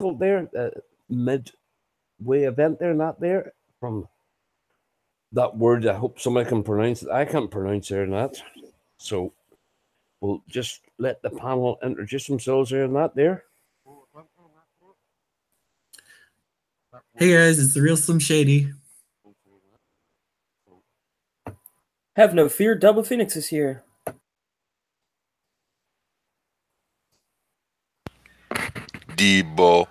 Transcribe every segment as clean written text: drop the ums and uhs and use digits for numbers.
there, midway event there, not there, from that word. I hope somebody can pronounce it. I can't pronounce there and that. So we'll just let the panel introduce themselves there and that there. Hey guys, it's the real Slim Shady. Have no fear, Double Phoenix is here. Debo.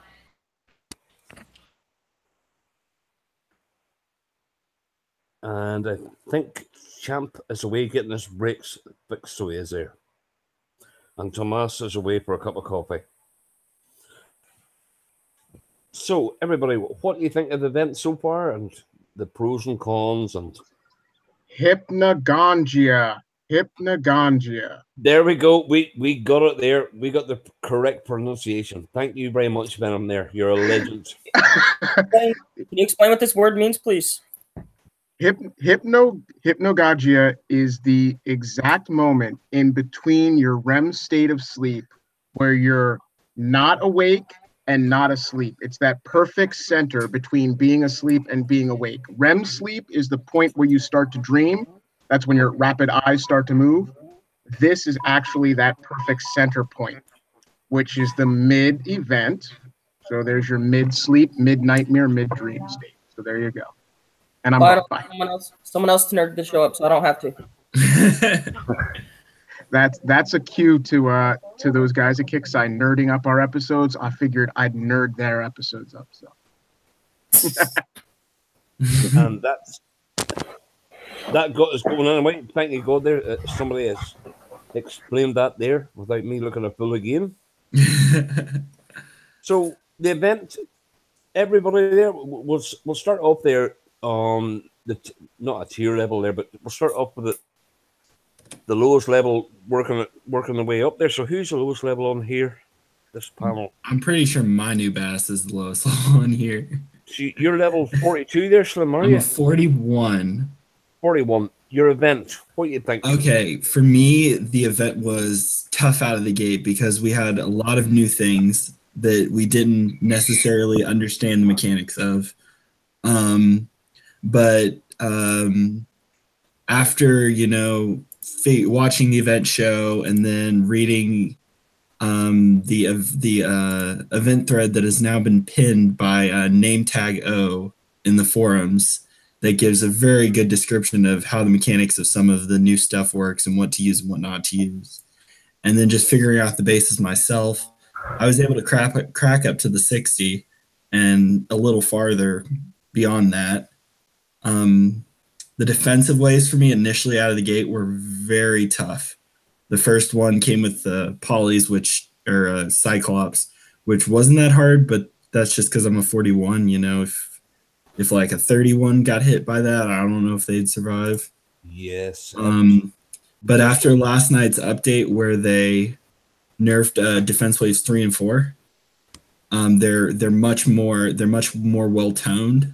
And I think Champ is away getting his brakes fixed, so he is there. And Tomas is away for a cup of coffee. So, everybody, what do you think of the event so far, and the pros and cons? And Hypnagogia. There we go. We got it there. We got the correct pronunciation. Thank you very much, Venom. There, you're a legend. Can you explain what this word means, please? Hypnagogia is the exact moment in between your REM state of sleep where you're not awake and not asleep. It's that perfect center between being asleep and being awake. REM sleep is the point where you start to dream. That's when your rapid eyes start to move. This is actually that perfect center point, which is the mid-event. So there's your mid-sleep, mid-nightmare, mid-dream state. So there you go. And I'm someone else to nerd the show up, so I don't have to. That's a cue to those guys at Kickside nerding up our episodes. I figured I'd nerd their episodes up. So and that got us going anyway. Thank you, God. There, somebody has explained that there without me looking a fool again. So the event, everybody there, we'll start off there on not a tier level there, but we'll start off with the lowest level, working the way up there. So who's the lowest level on here? This panel. I'm pretty sure my new bass is the lowest level on here. So you're level 42 there, Slim, are you? I'm 41. 41. Your event, what do you think? Okay, for me, the event was tough out of the gate because we had a lot of new things that we didn't necessarily understand the mechanics of. But after, watching the event show and then reading the event thread that has now been pinned by 𝕾𝖚𝖆𝓐𝓐 in the forums, that gives a very good description of how the mechanics of some of the new stuff works and what to use and what not to use. And then just figuring out the bases myself, I was able to crack up to the 60 and a little farther beyond that. The defensive ways for me initially out of the gate were very tough. The first one came with the polys, which are Cyclops, which wasn't that hard, but that's just because I'm a 41. If like a 31 got hit by that, I don't know if they'd survive. Yes. But after last night's update where they nerfed defense waves 3 and 4, they're much more well toned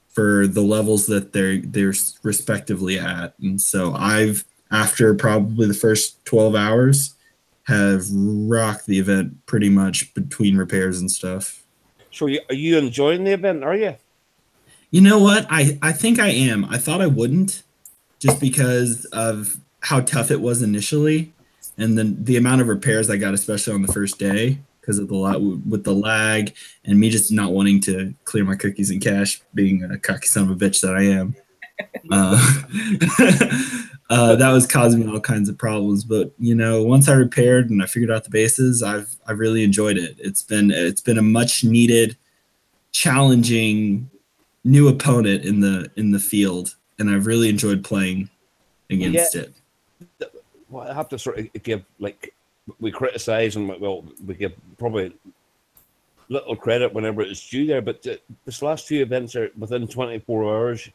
for the levels that they're respectively at. And so I've, after probably the first 12 hours, have rocked the event pretty much between repairs and stuff. So are you enjoying the event, are you? You know what? I think I am. I thought I wouldn't, just because of how tough it was initially, and then the amount of repairs I got, especially on the first day, because of with the lag and me just not wanting to clear my cookies and cache, being a cocky son of a bitch that I am. That was causing me all kinds of problems. But once I repaired and I figured out the bases, I've really enjoyed it. It's been a much needed, challenging new opponent in the field, and I've really enjoyed playing against it. Well, I have to sort of give, we criticize and we give probably little credit whenever it's due there, but this last few events are within 24 hours.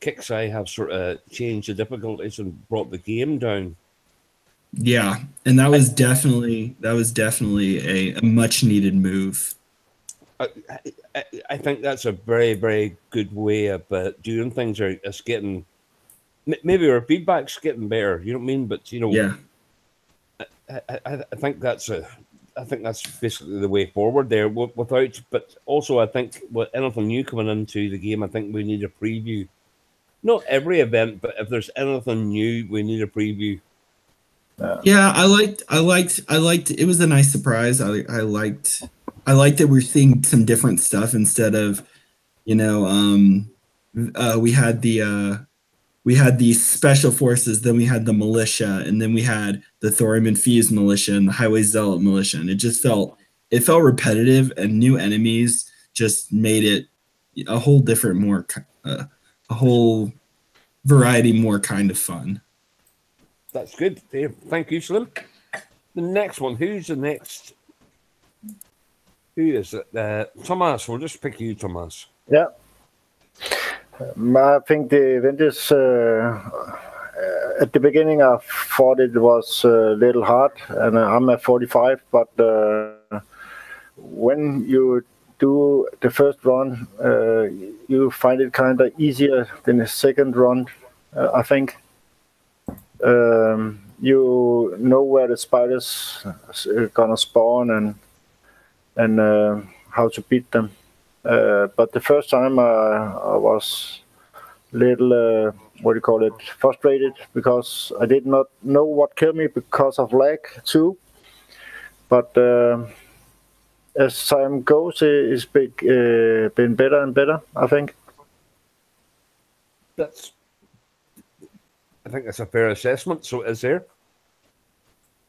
Kickside have sort of changed the difficulties and brought the game down. Yeah, and that was definitely a much needed move. I think that's a very, very good way of doing things. It's getting, maybe our feedback's getting better. You know what I mean? But yeah, I think that's I think that's basically the way forward there. Without, but also I think with anything new coming into the game, I think we need a preview. Not every event, but if there's anything new, we need a preview. Yeah, I liked. It was a nice surprise. I liked that we're seeing some different stuff instead of, we had the special forces, then we had the militia, and then we had the 𝕾𝖚𝖆𝖊𝖓𝖗𝖈 militia and the 𝕾𝖍𝖆𝖊𝖓 militia, and it felt repetitive, and new enemies just made it a whole different, a whole variety more kind of fun. That's good. Thank you, Slim. The next one. Who's the next? Who is it? Thomas. We'll just pick you, Thomas. Yeah. I think the event is at the beginning I thought it was a little hard, and I'm at 45, but when you do the first run, you find it kind of easier than the second run, I think. You know where the spiders are gonna spawn and how to beat them. But the first time I was a little, frustrated, because I did not know what killed me because of lag too. But as time goes, it's been better and better, I think. I think that's a fair assessment. So is there.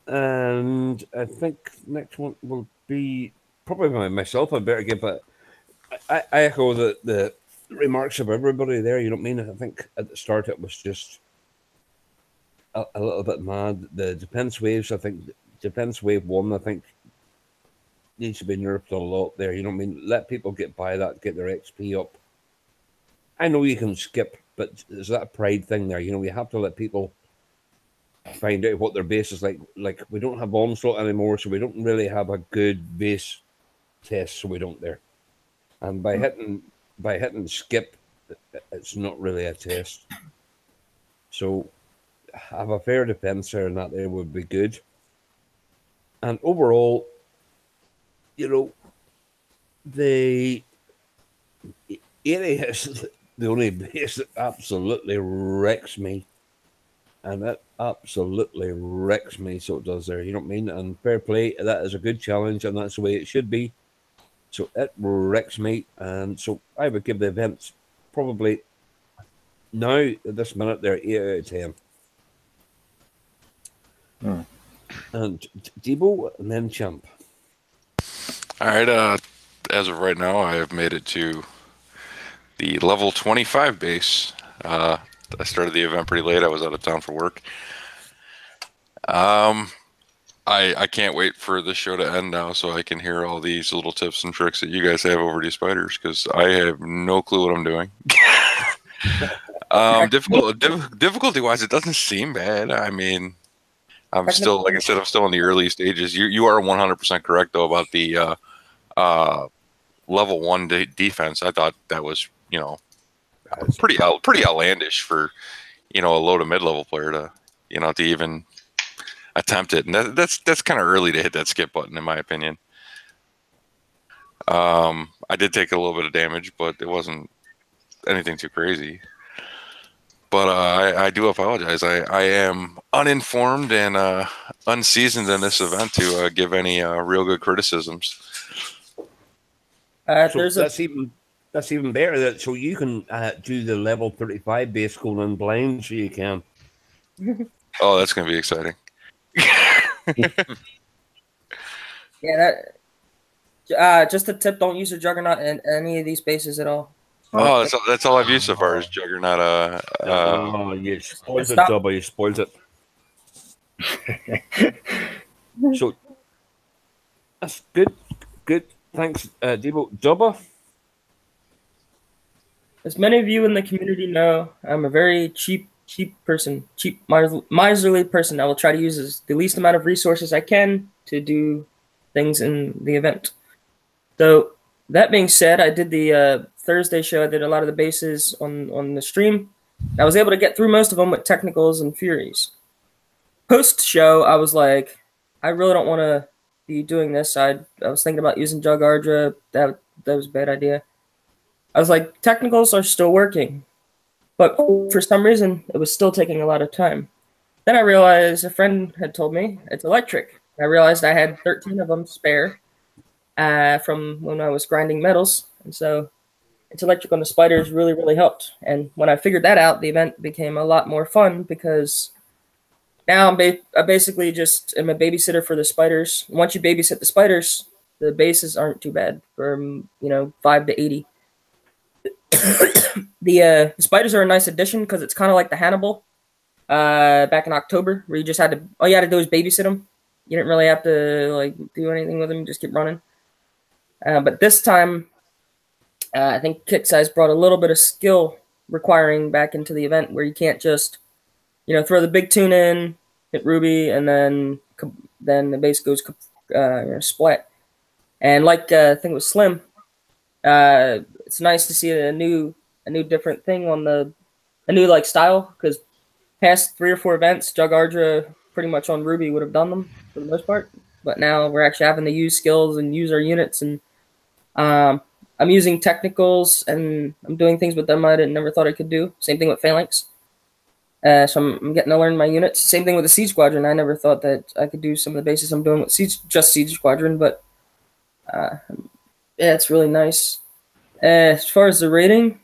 And I think next one will be probably by myself. I better give it. I echo the remarks of everybody there. You know what I mean? I think at the start it was just a little bit mad. The defense waves, I think, defense wave 1, I think, needs to be nerfed a lot there. You know what I mean? Let people get by that, get their XP up. I know you can skip, but there's that pride thing there. You know, we have to let people find out what their base is like. Like, we don't have onslaught anymore, so we don't really have a good base test, so we don't there. And by hitting skip, it's not really a test. So have a fair defense there, and that there would be good. And overall, you know, the 80 is the only base that absolutely wrecks me. And that absolutely wrecks me, so it does there. You know what I mean? And fair play, that is a good challenge, and that's the way it should be. So it wrecks me, and so I would give the events probably now at this minute they're 8 out of 10. And Debo, and then Champ. All right. As of right now, I have made it to the level 25 base. I started the event pretty late. I was out of town for work. I can't wait for the show to end now so I can hear all these little tips and tricks that you guys have over these spiders, because I have no clue what I'm doing. Difficulty-wise, it doesn't seem bad. I mean, I'm still, like I said, I'm still in the early stages. You are 100% correct, though, about the level 1 defense. I thought that was, you know, pretty outlandish for, you know, a low to mid-level player to, you know, to even attempt it. And that's kind of early to hit that skip button, in my opinion. I did take a little bit of damage, but it wasn't anything too crazy. But I do apologize. I am uninformed and unseasoned in this event to give any real good criticisms. So that's even better. So you can do the level 35 base going in blind, so you can. Oh, that's going to be exciting. Yeah, that just a tip: don't use a Juggernaut in any of these bases at all. Oh, that's all I've used so far is Juggernaut. Oh, you spoiled it, Dubba. You spoiled it. So that's good. Good. Thanks, Debo. Dubba. As many of you in the community know, I'm a very cheap person, miserly person. I will try to use the least amount of resources I can to do things in the event. So that being said, I did the Thursday show. I did a lot of the bases on the stream. I was able to get through most of them with technicals and furies. Post show, I was like, I really don't want to be doing this. I was thinking about using 𝕮𝖎𝓐𝖐. That was a bad idea. I was like, technicals are still working, but for some reason, it was still taking a lot of time. Then I realized a friend had told me it's electric. I realized I had 13 of them spare from when I was grinding metals, and so it's electric on the spiders really, really helped. And when I figured that out, the event became a lot more fun because now I basically just am a babysitter for the spiders. Once you babysit the spiders, the bases aren't too bad from 5 to 80. The spiders are a nice addition because it's kind of like the Hannibal back in October, where you just had to all you had to do was babysit them. You didn't really have to like do anything with them; just keep running. But this time, I think Kick-Size brought a little bit of skill requiring back into the event, where you can't just throw the big tune in, hit Ruby, and then the base goes splat. And like I think it was Slim, it's nice to see a new different thing on a new like style, because past 3 or 4 events, 𝕮𝖎𝓐𝖐 pretty much on Ruby would have done them for the most part, but now we're actually having to use skills and use our units, and I'm using technicals and I'm doing things with them I never thought I could do. Same thing with Phalanx. So I'm getting to learn my units. Same thing with the Siege Squadron. I never thought that I could do some of the bases I'm doing with Siege Squadron, but yeah, it's really nice. As far as the rating,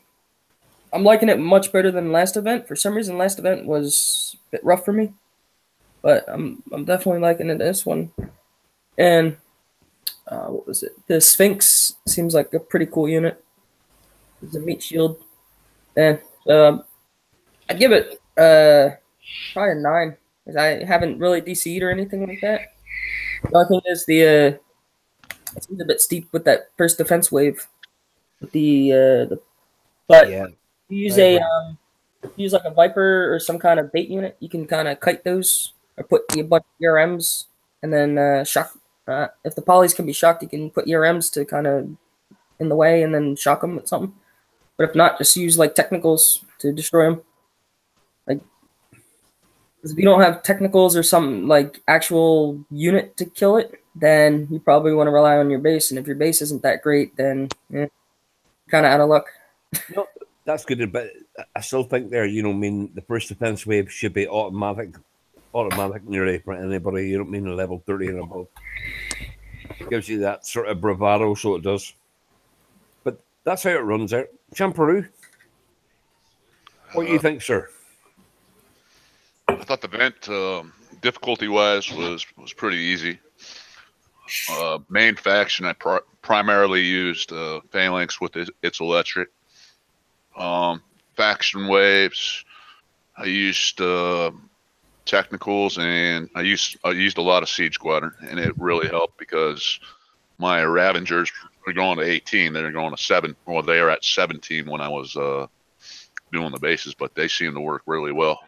I'm liking it much better than last event. For some reason, last event was a bit rough for me, but I'm definitely liking it this one. And what was it? The Sphinx seems like a pretty cool unit. It's a meat shield, and I'd give it probably a 9, because I haven't really DC'd or anything like that. The only thing is it seems a bit steep with that first defense wave. With but Yeah. you use like a Viper or some kind of bait unit, you can kind of kite those or put a bunch of ERMs and then shock. If the polys can be shocked, you can put ERMs to kind of in the way and then shock them with something. But if not, just use like technicals to destroy them. Like, if you don't have technicals or some like actual unit to kill it, then you probably want to rely on your base. And if your base isn't that great, then kind of out of luck. No, that's good, but I still think the first defense wave should be automatic nearly for anybody. You don't mean a level 30 and above. It gives you that sort of bravado, so it does. But that's how it runs out. Champeroo, what do you think, sir? I thought the event difficulty-wise was pretty easy. Main faction, I primarily used Phalanx with its electric. Faction waves, I used technicals, and I used a lot of Siege Squadron, and it really helped because my Ravengers are going to 18. They're going to 7. Well, they are at 17 when I was doing the bases, but they seem to work really well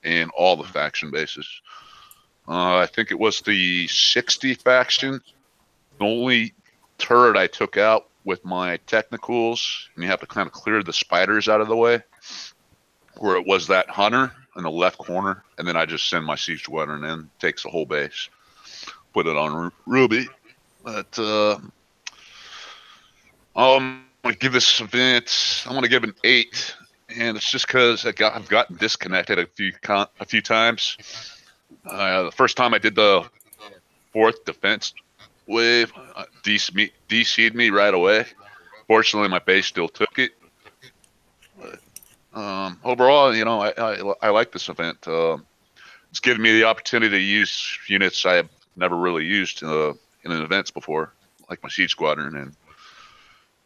in all the faction bases. I think it was the 60 faction. The only turret I took out with my technicals, and you have to kind of clear the spiders out of the way, where it was that hunter in the left corner, and then I just send my Siege Squadron in, takes the whole base, put it on Ruby. But I'm gonna give this event, I'm gonna give it an 8, and it's just because I've gotten disconnected a few times. The first time I did the 4th defense wave, DC'd me right away. Fortunately, my base still took it. But, overall, I like this event. It's given me the opportunity to use units I have never really used in events before, like my Siege Squadron. And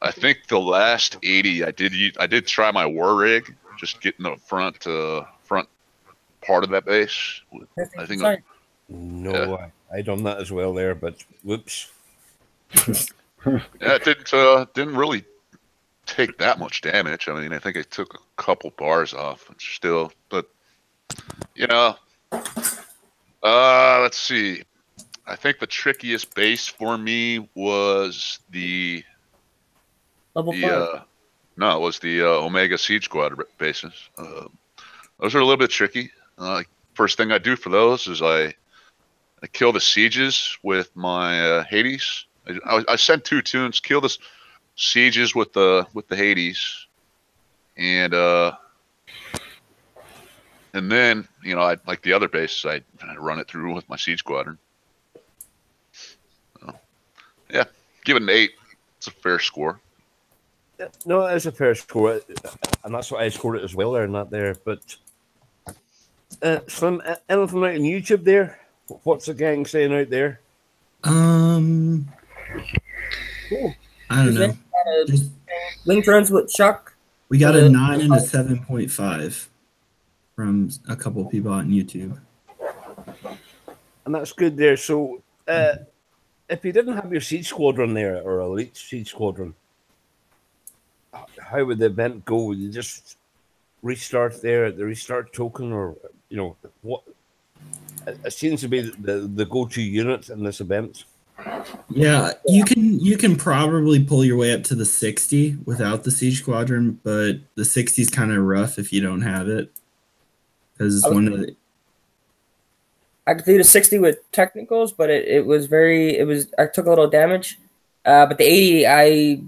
I think the last 80, I did try my war rig, just getting the front part of that base. I think. I done that as well there, but whoops. Yeah, it didn't really take that much damage. I mean, I think it took a couple bars off, still. But let's see. I think the trickiest base for me was the Level 5. No, it was the Omega Siege Squad bases. Those are a little bit tricky. First thing I do for those is I I kill the sieges with my Hades. I sent 2 tunes. Kill the sieges with the Hades, and then I like the other bases. I run it through with my siege squadron. So, yeah, give it an 8. It's a fair score. No, it's a fair score, and that's what I scored it as well there, not there. But Slim, anything out on YouTube there? What's the gang saying out there? I don't know. Link runs with Chuck. We got a 9 and a 7.5 from a couple of people on YouTube. And that's good there. So, if you didn't have your siege squadron there, or elite siege squadron, how would the event go? Would you just restart there at the restart token, or what? It seems to be the go-to unit in this event. Yeah, you can probably pull your way up to the 60 without the siege squadron, but the 60 is kind of rough if you don't have it, because it's one of the. I could do the 60 with technicals, but I took a little damage. But the 80,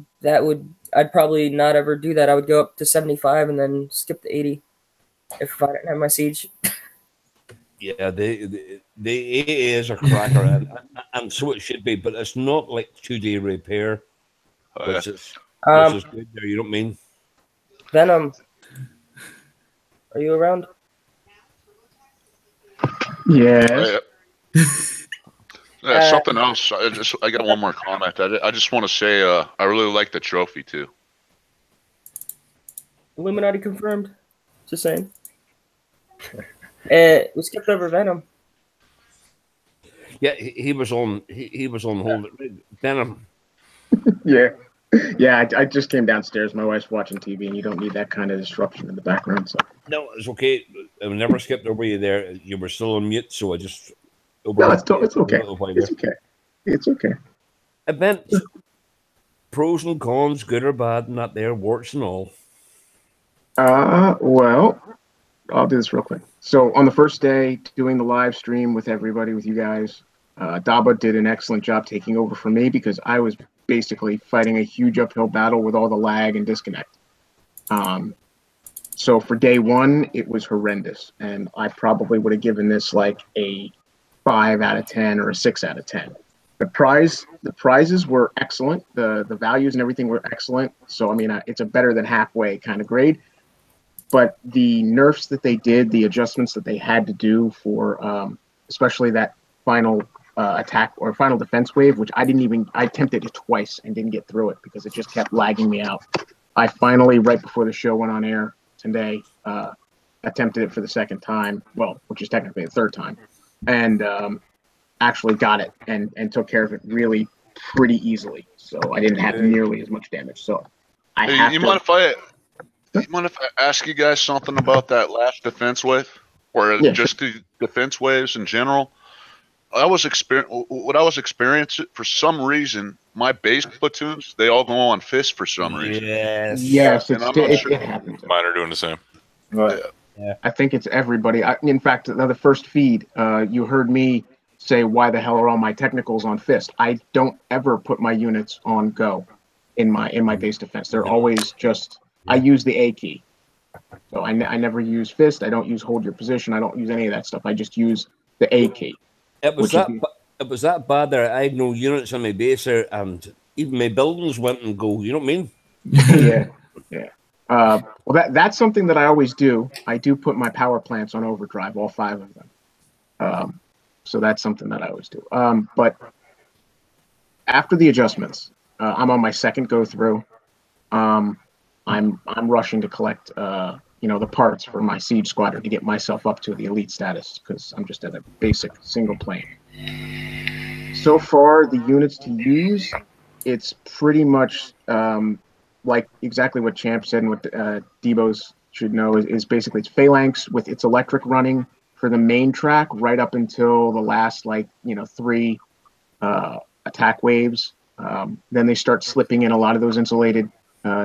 I'd probably not ever do that. I would go up to 75 and then skip the 80 if I didn't have my siege. Yeah, the AA is a cracker, and so it should be, but it's not like 2-day repair, which is good there. You know what I mean? Venom, are you around? Yes. Something else. I got one more comment. I just want to say I really like the trophy too. Illuminati confirmed. Just saying. We skipped over Venom. Yeah, he was on. He was on hold. Venom. Yeah. I just came downstairs. My wife's watching TV, and you don't need that kind of disruption in the background. So no, it's okay. I never skipped over you there. You were still on mute, so I just. No, it's okay. It's okay. Event pros and cons, good or bad, not there, warts and all. Well, I'll do this real quick. So on the first day, doing the live stream with everybody, with you guys, 𝕮𝖆 did an excellent job taking over for me because I was basically fighting a huge uphill battle with all the lag and disconnect. So for day 1, it was horrendous, and I probably would have given this like a 5 out of 10 or a 6 out of 10. The prizes were excellent. The values and everything were excellent. So I mean, it's a better than halfway kind of grade. But the nerfs that they did, the adjustments that they had to do for, especially that final attack or final defense wave, which I attempted it twice and didn't get through it because it just kept lagging me out. I finally, right before the show went on air today, attempted it for the second time, well, which is technically the third time, and actually got it and took care of it really pretty easily. So I didn't have nearly as much damage. So You mind if I ask you guys something about that last defense wave, or just the defense waves in general? What I was experiencing, for some reason, my base platoons, they all go on fist for some reason. Yes, it happens. Mine are doing the same. Right. Yeah. I think it's everybody. In fact, the first feed, you heard me say, why the hell are all my technicals on fist? I don't ever put my units on go in my base defense. They're always just, I use the A key. So I never use fist. I don't use hold your position. I don't use any of that stuff. I just use the A key. It was that bad there. I had no units on my base there, and even my buildings went and go. You know what I mean? Yeah. Well, that's something that I always do. I do put my power plants on overdrive, all 5 of them. So that's something that I always do. But after the adjustments, I'm on my second go through. I'm rushing to collect the parts for my siege squadron to get myself up to the elite status because I'm just at a basic single plane. So far, the units to use, it's pretty much like exactly what Champ said and what Debos should know is basically it's phalanx with its electric running for the main track right up until the last 3 attack waves. Then they start slipping in a lot of those insulated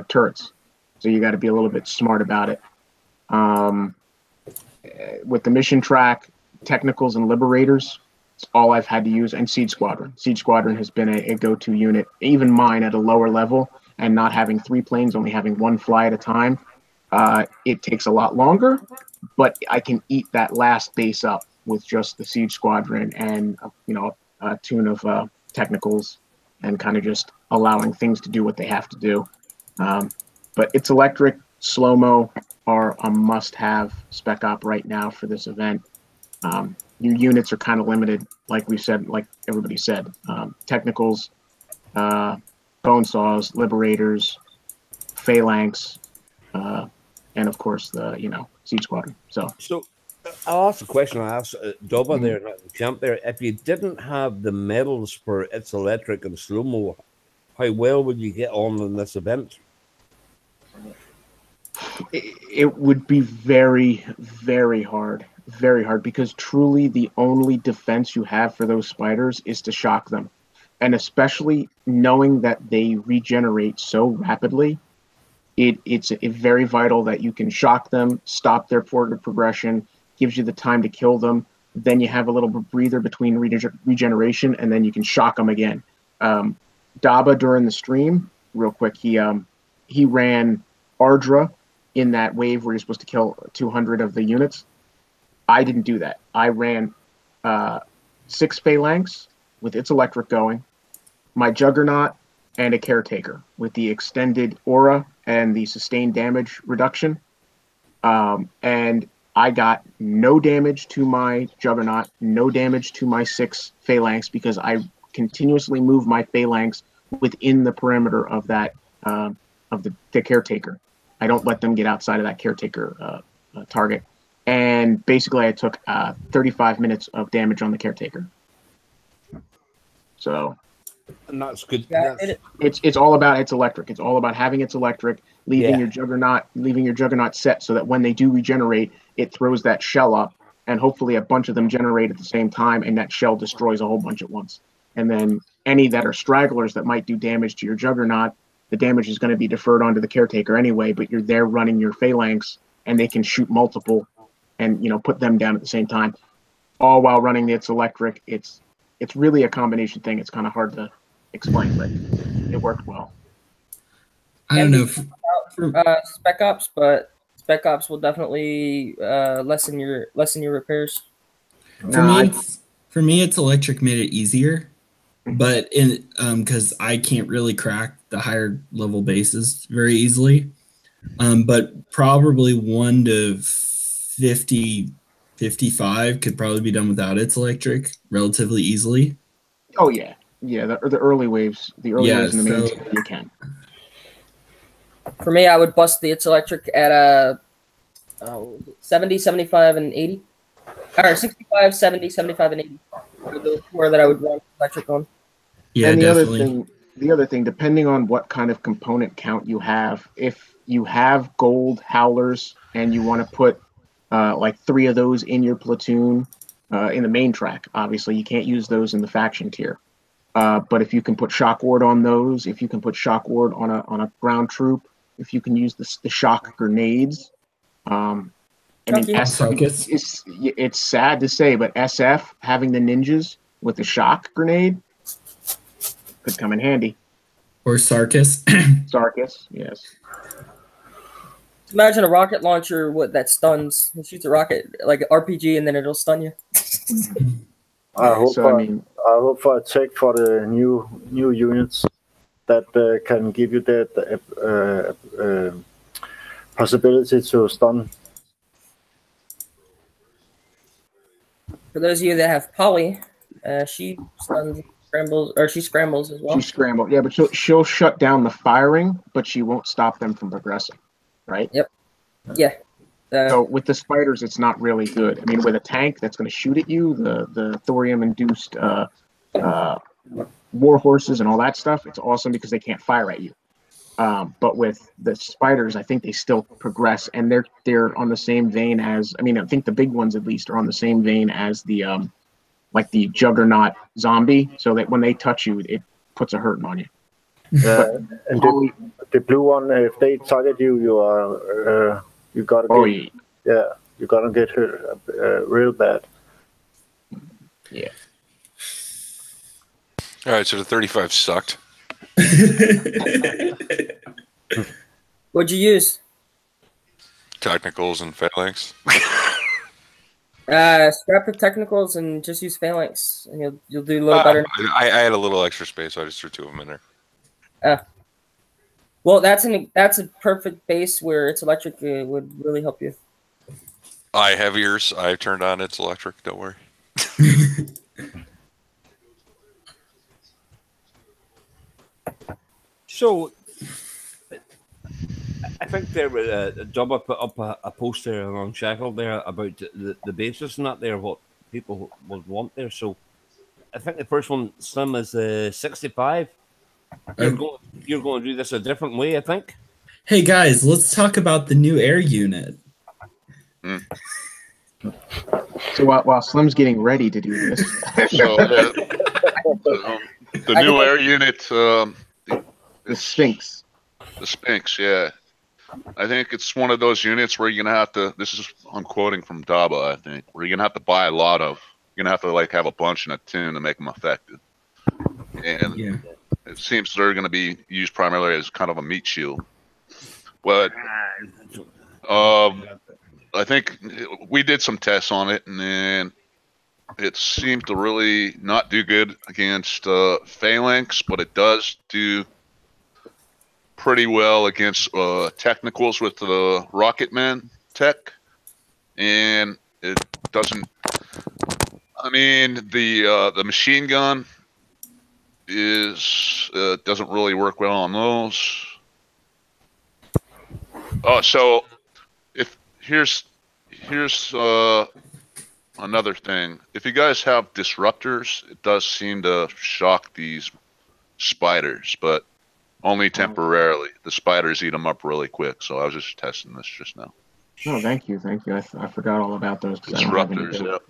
turrets. So you got to be a little bit smart about it. With the mission track, technicals and liberators, all I've had to use. And Siege Squadron. Siege Squadron has been a go-to unit, even mine at a lower level, and not having 3 planes, only having 1 fly at a time. It takes a lot longer, but I can eat that last base up with just the Siege Squadron and, a tune of technicals and kind of just allowing things to do what they have to do. But It's Electric, slow-mo are a must-have spec op right now for this event. Your units are kind of limited, like we said, like everybody said. Technicals, bone saws, liberators, phalanx, and of course the Siege Squadron. So I'll ask a question I asked 𝕮𝖆𝖊 there at the camp there. If you didn't have the medals for It's Electric and slow-mo, how well would you get on in this event? it would be very, very hard. Very hard, because truly the only defense you have for those spiders is to shock them. And especially knowing that they regenerate so rapidly, it's very vital that you can shock them, stop their forward progression, gives you the time to kill them. Then you have a little breather between regeneration, and then you can shock them again. 𝕮𝖆𝖊 during the stream, real quick, he ran 𝕮𝖆𝓐 in that wave where you're supposed to kill 200 of the units. I didn't do that. I ran 6 phalanx with It's Electric going, my Juggernaut, and a Caretaker with the extended aura and the sustained damage reduction. And I got no damage to my Juggernaut, no damage to my 6 phalanx, because I continuously move my phalanx within the perimeter of that of the Caretaker. I don't let them get outside of that Caretaker target. And basically, I took 35 minutes of damage on the Caretaker. So, and that's good. Yeah, it's all about It's Electric. It's all about having It's Electric, leaving your Juggernaut set, so that when they do regenerate, it throws that shell up, and hopefully a bunch of them generate at the same time, and that shell destroys a whole bunch at once. And then any that are stragglers that might do damage to your Juggernaut, the damage is going to be deferred onto the Caretaker anyway. But you're there running your phalanx, and they can shoot multiple, and put them down at the same time, all while running the It's Electric. It's really a combination thing. It's kind of hard to explain, but it worked well. I don't know. Spec Ops, but Spec Ops will definitely lessen your repairs. For me, It's Electric made it easier, but because I can't really crack the higher level bases very easily. But probably 1 to 50, 55 could probably be done without It's Electric relatively easily. Oh yeah, the early waves, waves in the main team, you can. For me, I would bust the It's Electric at 70, 75, and 80. Or 65, 70, 75, and 80. The 4 that I would run electric on. Yeah, and definitely. The other thing, depending on what kind of component count you have, if you have gold howlers and you want to put like 3 of those in your platoon in the main track, obviously you can't use those in the faction tier. But if you can put shock ward on those, if you can put shock ward on a ground troop, if you can use the shock grenades. It's sad to say, but SF having the ninjas with the shock grenade could come in handy. Or Sarkis. Sarkis, yes. Imagine a rocket launcher that stuns. It shoots a rocket like an RPG, and then it'll stun you. I hope for a check for the new units that can give you that possibility to stun. For those of you that have Polly, she scrambles as well. She scrambles, yeah, but she'll shut down the firing, but she won't stop them from progressing, right? Yep. Yeah. So with the spiders, it's not really good. I mean, with a tank that's going to shoot at you, the thorium-induced war horses and all that stuff, it's awesome because they can't fire at you. But with the spiders, I think they still progress, and they're on the same vein as, I mean, I think the big ones at least are on the same vein as the like the Juggernaut zombie, so that when they touch you, it puts a hurting on you. And the blue one, if they target you, you gotta you gotta get hurt real bad. Yeah. All right, so the 35 sucked. What'd you use? Technicals and phalanx. Scrap the technicals and just use phalanx, and you'll do a little better. I had a little extra space, so I just threw 2 of them in there. Well, that's a perfect base where it's electric would really help you. I have ears. I turned on. It's electric. Don't worry. So, I think there was a job. I put up a post there on Unshackled there about the basis and that there, what people would want there. So, I think the first one, Slim, is 65. You're going to do this a different way, I think. Hey guys, let's talk about the new air unit. So while Slim's getting ready to do this, So the new air unit, the Sphinx. the Sphinx, yeah. I think it's one of those units where you're gonna have to. This is I'm quoting from Daba, I think, where you're gonna have to buy a lot of. You're gonna have to like have a bunch in a tune to make them effective. And Yeah. it seems they're gonna be used primarily as kind of a meat shield. But I think we did some tests on it, and then it seemed to really not do good against phalanx, but it does do pretty well against technicals with the Rocketman tech, and it doesn't. I mean, the machine gun is doesn't really work well on those. Oh, so if here's another thing. If you guys have disruptors, it does seem to shock these spiders, but only temporarily. The spiders eat them up really quick, so I was just testing this just now. Oh, thank you. I forgot all about those. I don't have any Disruptors, good- yep.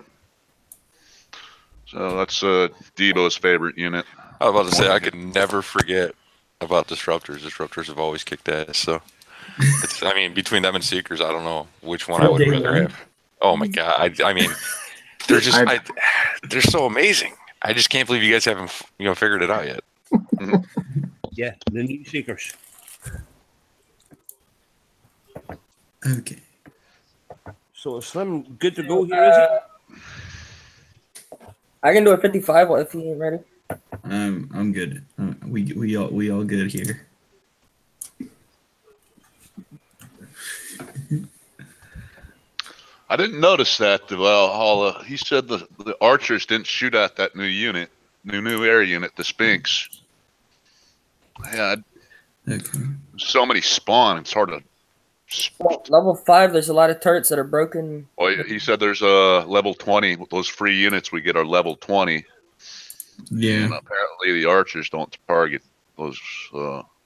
So that's Debo's favorite unit. I was about to say, I could never forget about disruptors. Disruptors have always kicked ass, so... I mean, between them and Seekers, I don't know which one I would rather have. Oh my god! I mean, they're just they're so amazing. I just can't believe you guys haven't figured it out yet. Yeah, the new Seekers. Okay. So, Slim, good to go here, is it? I can do a 55 if you ain't ready. I'm good. We all good here. I didn't notice that. Well, he said the archers didn't shoot at that new unit, new air unit, the Sphinx. Yeah, Okay. so many spawn. It's hard to. Well, level 5, there's a lot of turrets that are broken. Oh, yeah, he said there's a level 20. Those free units we get are level 20. Yeah. And apparently the archers don't target those.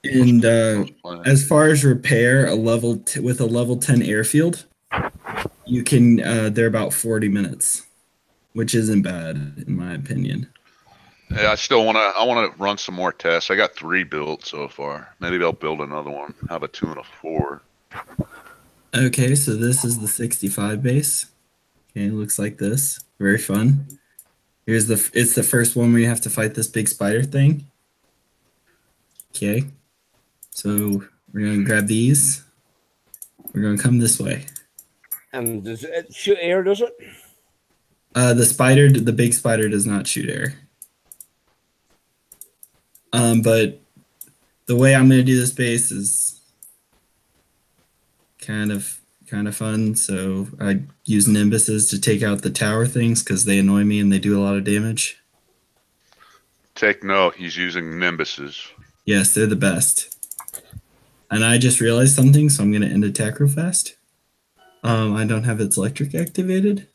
And those planes. as far as repair, with a level 10 airfield, you can they're about 40 minutes, which isn't bad in my opinion. Yeah, I want to run some more tests. I got 3 built so far. Maybe I'll build another one. Have a 2 and a 4. Okay, so this is the 65 base. Okay, it looks like this. Very fun. It's the first one where you have to fight this big spider thing. Okay. So we're gonna grab these. We're gonna come this way. And does it shoot air, does it? The big spider does not shoot air. But the way I'm gonna do this base is kind of fun. So I use nimbuses to take out the tower things because they annoy me and they do a lot of damage. Take note, he's using nimbuses. Yes, they're the best. And I just realized something, so I'm gonna end attack real fast. I don't have its electric activated,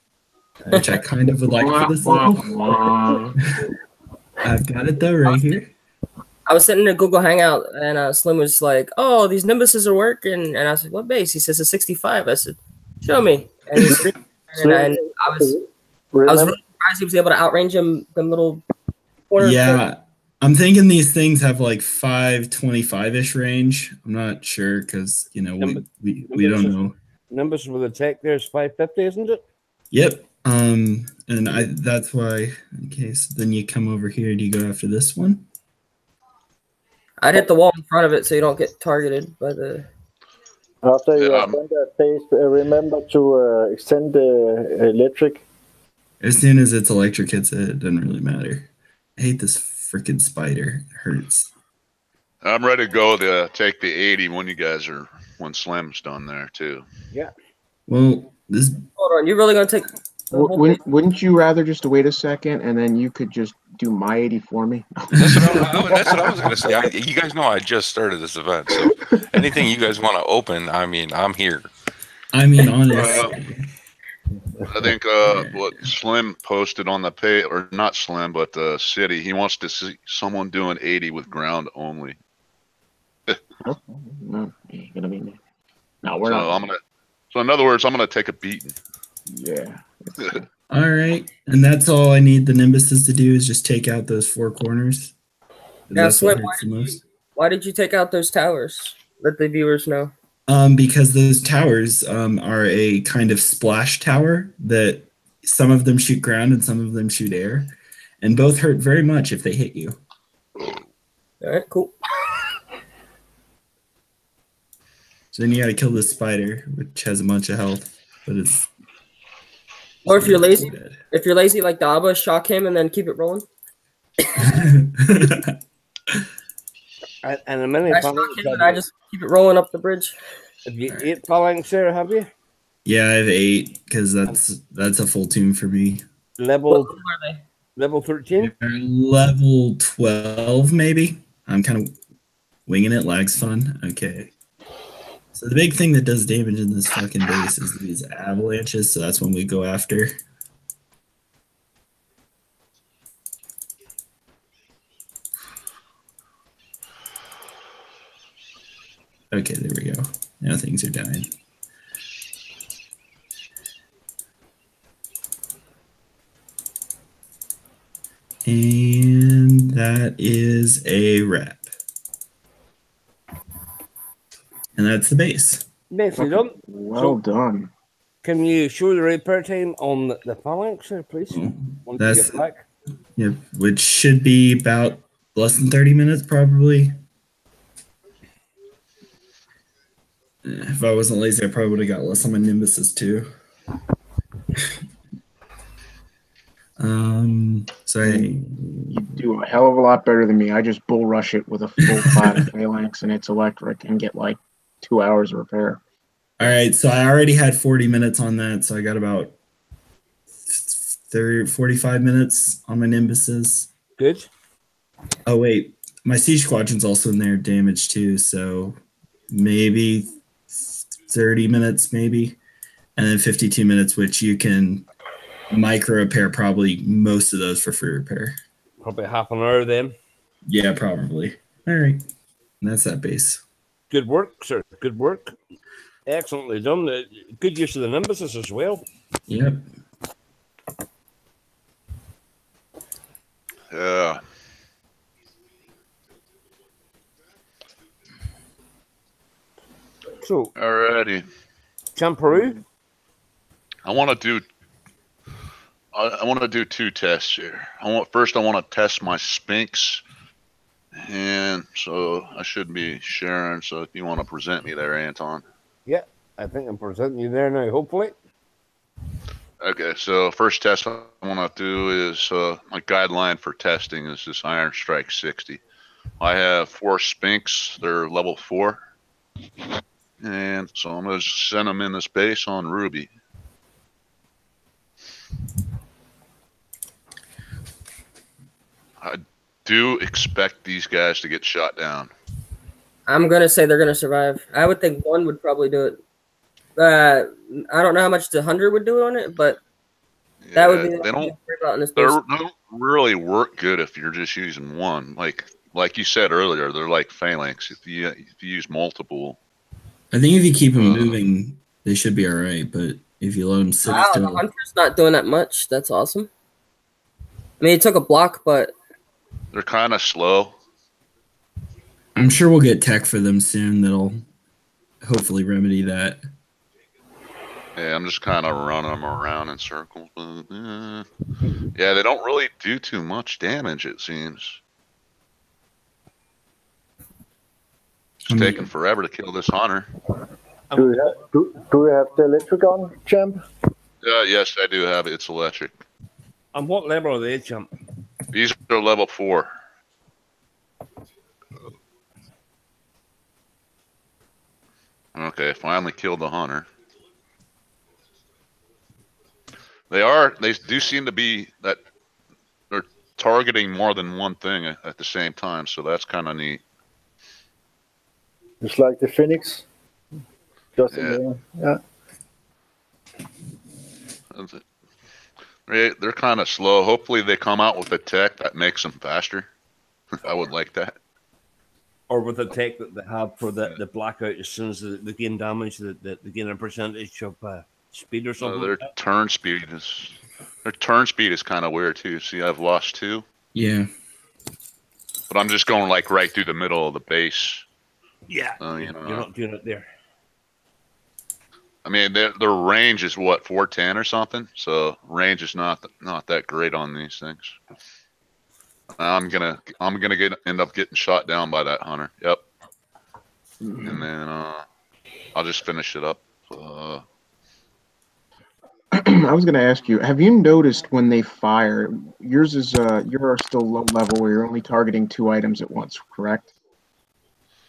which I kind of would like for this level. I've got it though right here. I was sitting in a Google Hangout, and Slim was like, "Oh, these nimbuses are working," and I said, "What base?" He says, "A 65." I said, "Show me." And, and I was really surprised he was able to outrange them little corner. Yeah, I'm thinking these things have like 525-ish range. I'm not sure because we don't know. Nimbus with the tech there is 550, isn't it? Yep. And that's why, okay, so then you come over here. Do you go after this one? I'd hit the wall in front of it so you don't get targeted by the... After you have done that phase, remember to extend the electric. As soon as it's electric hits it doesn't really matter. I hate this freaking spider. It hurts. I'm ready to go to take the 80 when Slim's done there too. Yeah. Well, this. Hold on, you really gonna take? Wouldn't you rather just wait a second and then you could just do my 80 for me? That's what I was going to say. You guys know I just started this event, so anything you guys want to open, I mean, I'm here. I mean, honestly. I think what Slim posted on the page, or not Slim, but the city, he wants to see someone doing 80 with ground only. No, ain't gonna be me. No, we're not. So in other words, I'm gonna take a beating. Yeah. All right, and that's all I need the nimbuses to do is just take out those four corners. Yeah, Slim, why did you take out those towers? Let the viewers know. Because those towers are a kind of splash tower that some of them shoot ground and some of them shoot air, and both hurt very much if they hit you. All right, cool. So then you got to kill this spider, which has a bunch of health, but it's. Or if you're lazy, like Daba, shock him and then keep it rolling. And a minute, I just keep it rolling up the bridge. Have you 8 phalanx there? Have you? Yeah, I have 8 because that's a full tune for me. Level 13. Level 12, maybe. I'm kind of winging it. Lag's fun. Okay. So the big thing that does damage in this fucking base is these avalanches. So that's when we go after. Okay, there we go. Now things are dying. And that is a wrap. And that's the base. Nicely done. Well done. Can you show the repair time on the phalanx there, please? That's back. Yeah, which should be about less than 30 minutes, probably. If I wasn't lazy, I probably would have got less on my nimbuses too. You do a hell of a lot better than me. I just bull rush it with a full 5 phalanx and it's electric and get like 2 hours of repair. All right, so I already had 40 minutes on that, so I got about 45 minutes on my nimbuses. Good. Oh wait, my siege squadron's also in there damaged too, so maybe 30 minutes maybe, and then 52 minutes, which you can micro repair probably most of those for free repair. Probably half an hour then. Yeah, probably. All right, and that's that base. Good work, sir. Good work. Excellently done. Good use of the nimbuses as well. Yep. Yeah. So, alrighty. Champeroo? I want to do 2 tests here. I want to test my Sphinx, and so I should be sharing. So if you want to present me there, Anton. Yeah, I think I'm presenting you there now. Hopefully. Okay, so first test I want to do is my guideline for testing is this Iron Strike 60. I have 4 Sphinx. They're level 4. And so I'm going to send them in this base on Ruby. I do expect these guys to get shot down. I'm going to say they're going to survive. I would think 1 would probably do it. I don't know how much the 100 would do on it, but that would be the they don't really work good if you're just using 1. Like you said earlier, they're like phalanx. If you use multiple, I think if you keep them moving, they should be all right. But if you let them sit still, the hunter's not doing that much. That's awesome. I mean, he took a block, but they're kind of slow. I'm sure we'll get tech for them soon that'll hopefully remedy that. Yeah, I'm just kind of running them around in circles. But, yeah, they don't really do too much damage, it seems. It's taking forever to kill this hunter. Do you have the electric on, champ? Yes, I do have it. It's electric. And what level are they, champ? These are level 4. Okay, finally killed the hunter. They do seem to be that they're targeting more than one thing at the same time, so that's kind of neat. It's like the Phoenix. Just Yeah. They're kind of slow. Hopefully they come out with a tech that makes them faster. I would like that. Or with the tech that they have for the blackout, as soon as they gain damage, they gain a percentage of speed or something. Their turn speed is kind of weird too. See, I've lost 2. Yeah. But I'm just going like right through the middle of the base. Yeah. You know, you're not doing it there. I mean, their range is what, 410 or something. So range is not that great on these things. I'm gonna end up getting shot down by that hunter. Yep. And then I'll just finish it up. I was going to ask you, have you noticed when they fire, yours is you're still low level where you're only targeting 2 items at once, correct?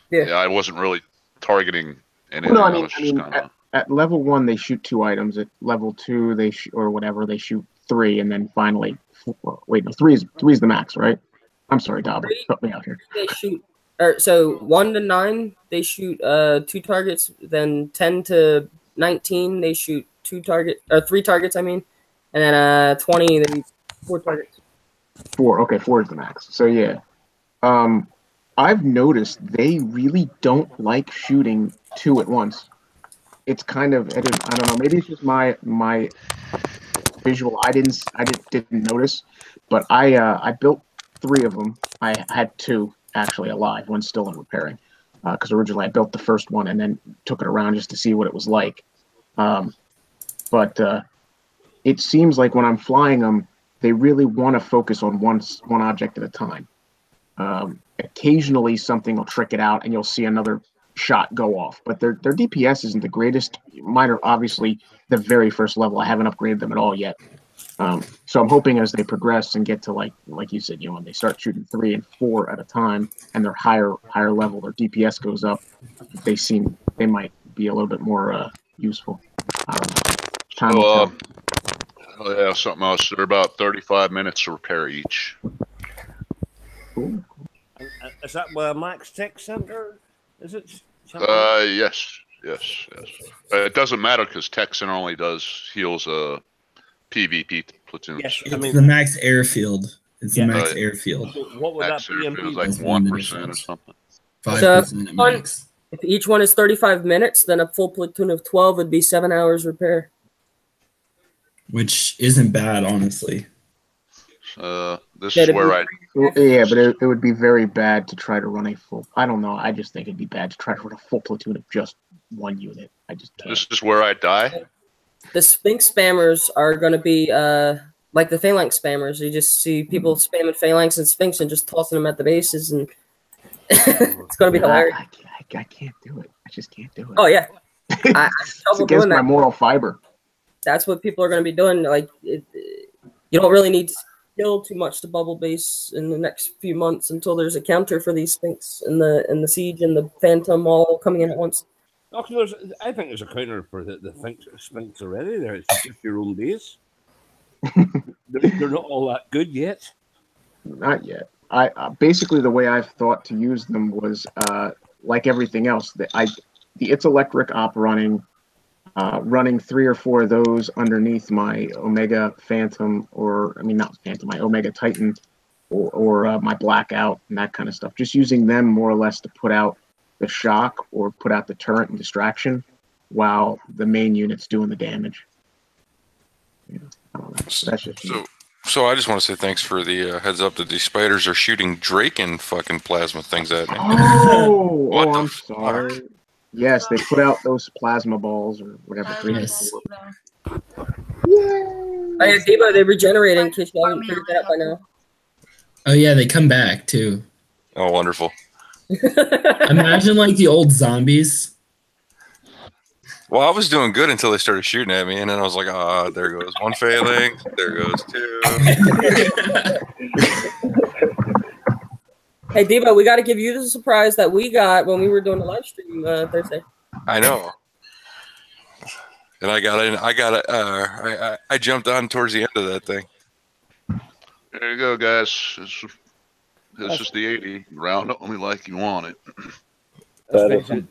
Yeah, I wasn't really targeting anything. Well, no, I mean at level 1 they shoot 2 items. At level 2 they or whatever they shoot 3, and then finally, wait, no, 3 is the max, right? I'm sorry, Dobby, help me out here. They shoot, so 1 to 9 they shoot 2 targets. Then 10 to 19 they shoot 3 targets. I mean, and then 20 they shoot 4 targets. 4, okay, 4 is the max. So yeah, I've noticed they really don't like shooting 2 at once. It's kind of, I don't know, maybe it's just my visual. I didn't notice, but I built 3 of them. I had 2 actually alive, one's still in repairing, because originally I built the first one and then took it around just to see what it was like. But it seems like when I'm flying them, they really want to focus on one object at a time. Occasionally something will trick it out and you'll see another shot go off, but their DPS isn't the greatest. Mine are obviously the very first level. I haven't upgraded them at all yet. So I'm hoping as they progress and get to like you said, when they start shooting 3 and 4 at a time and they're higher level, their DPS goes up. They might be a little bit more useful. Time will tell. Yeah, something else. They're about 35 minutes to repair each. Cool. Is that Max Tech Center? Is it? Yes. It doesn't matter because Texan only heals a PvP platoon. Yes, it's the max airfield. It's the max airfield. So what would Max that be? airfield is like 1% or something. 5% at max. If each one is 35 minutes, then a full platoon of 12 would be 7 hours repair. Which isn't bad, honestly. This is where yeah, but it would be very bad to try to run a full. I don't know. I just think it'd be bad to try to run a full platoon of just 1 unit. I just can't. This is where I die. The Sphinx spammers are going to be like the phalanx spammers. You just see people spamming phalanx and Sphinx and just tossing them at the bases, and it's going to be hilarious. I can't do it. I just can't do it. Oh yeah, it's against my moral fiber. That's what people are going to be doing. Like, you don't really need skill too much to bubble base in the next few months until there's a counter for these Sphinx and the siege and the Phantom all coming in at once. Okay, I think there's a counter for the Sphinx already. There, it's just your own base. They're not all that good yet. Not yet. I basically the way I've thought to use them was like everything else. The It's Electric op running 3 or 4 of those underneath my Omega Phantom, not Phantom, my Omega Titan, or my Blackout and that kind of stuff. Just using them more or less to put out the shock or put out the turret and distraction while the main unit's doing the damage. Yeah, I don't know. That's just So I just want to say thanks for the heads up that these spiders are shooting Draken fucking plasma things at me. I'm sorry. Yes, they put out those plasma balls or whatever. Yes. Oh yeah, Debo, they regenerate in case you haven't figured that out by now. Oh yeah, they come back too. Oh, wonderful. Imagine like the old zombies. Well, I was doing good until they started shooting at me, and then I was like, ah, there goes one failing. There goes two. Hey, Debo, we got to give you the surprise that we got when we were doing the live stream Thursday. I know. And I jumped on towards the end of that thing. There you go, guys. This is the 80 round only like you want it.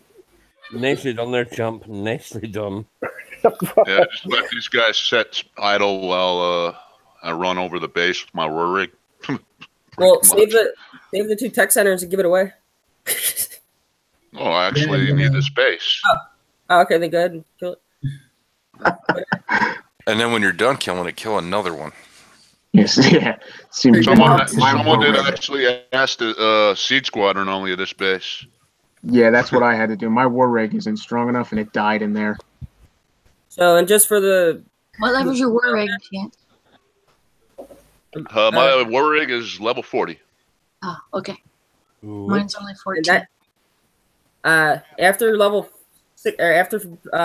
Nicely done there, chump. Nicely done. Yeah, just let these guys set idle while I run over the base with my whir rig. Well, save the 2 tech centers and give it away. Oh, actually, you need the space. Oh, okay, then go ahead and kill it. And then when you're done killing it, kill another one. Yes, yeah. Someone did actually ask the Seed Squadron only at this base. Yeah, that's what I had to do. My war rig isn't strong enough, and it died in there. So, and just for the... What level is your war rig, Chance? My war rig is level 40. Oh, okay. Ooh. Mine's only 14. After level 6, or after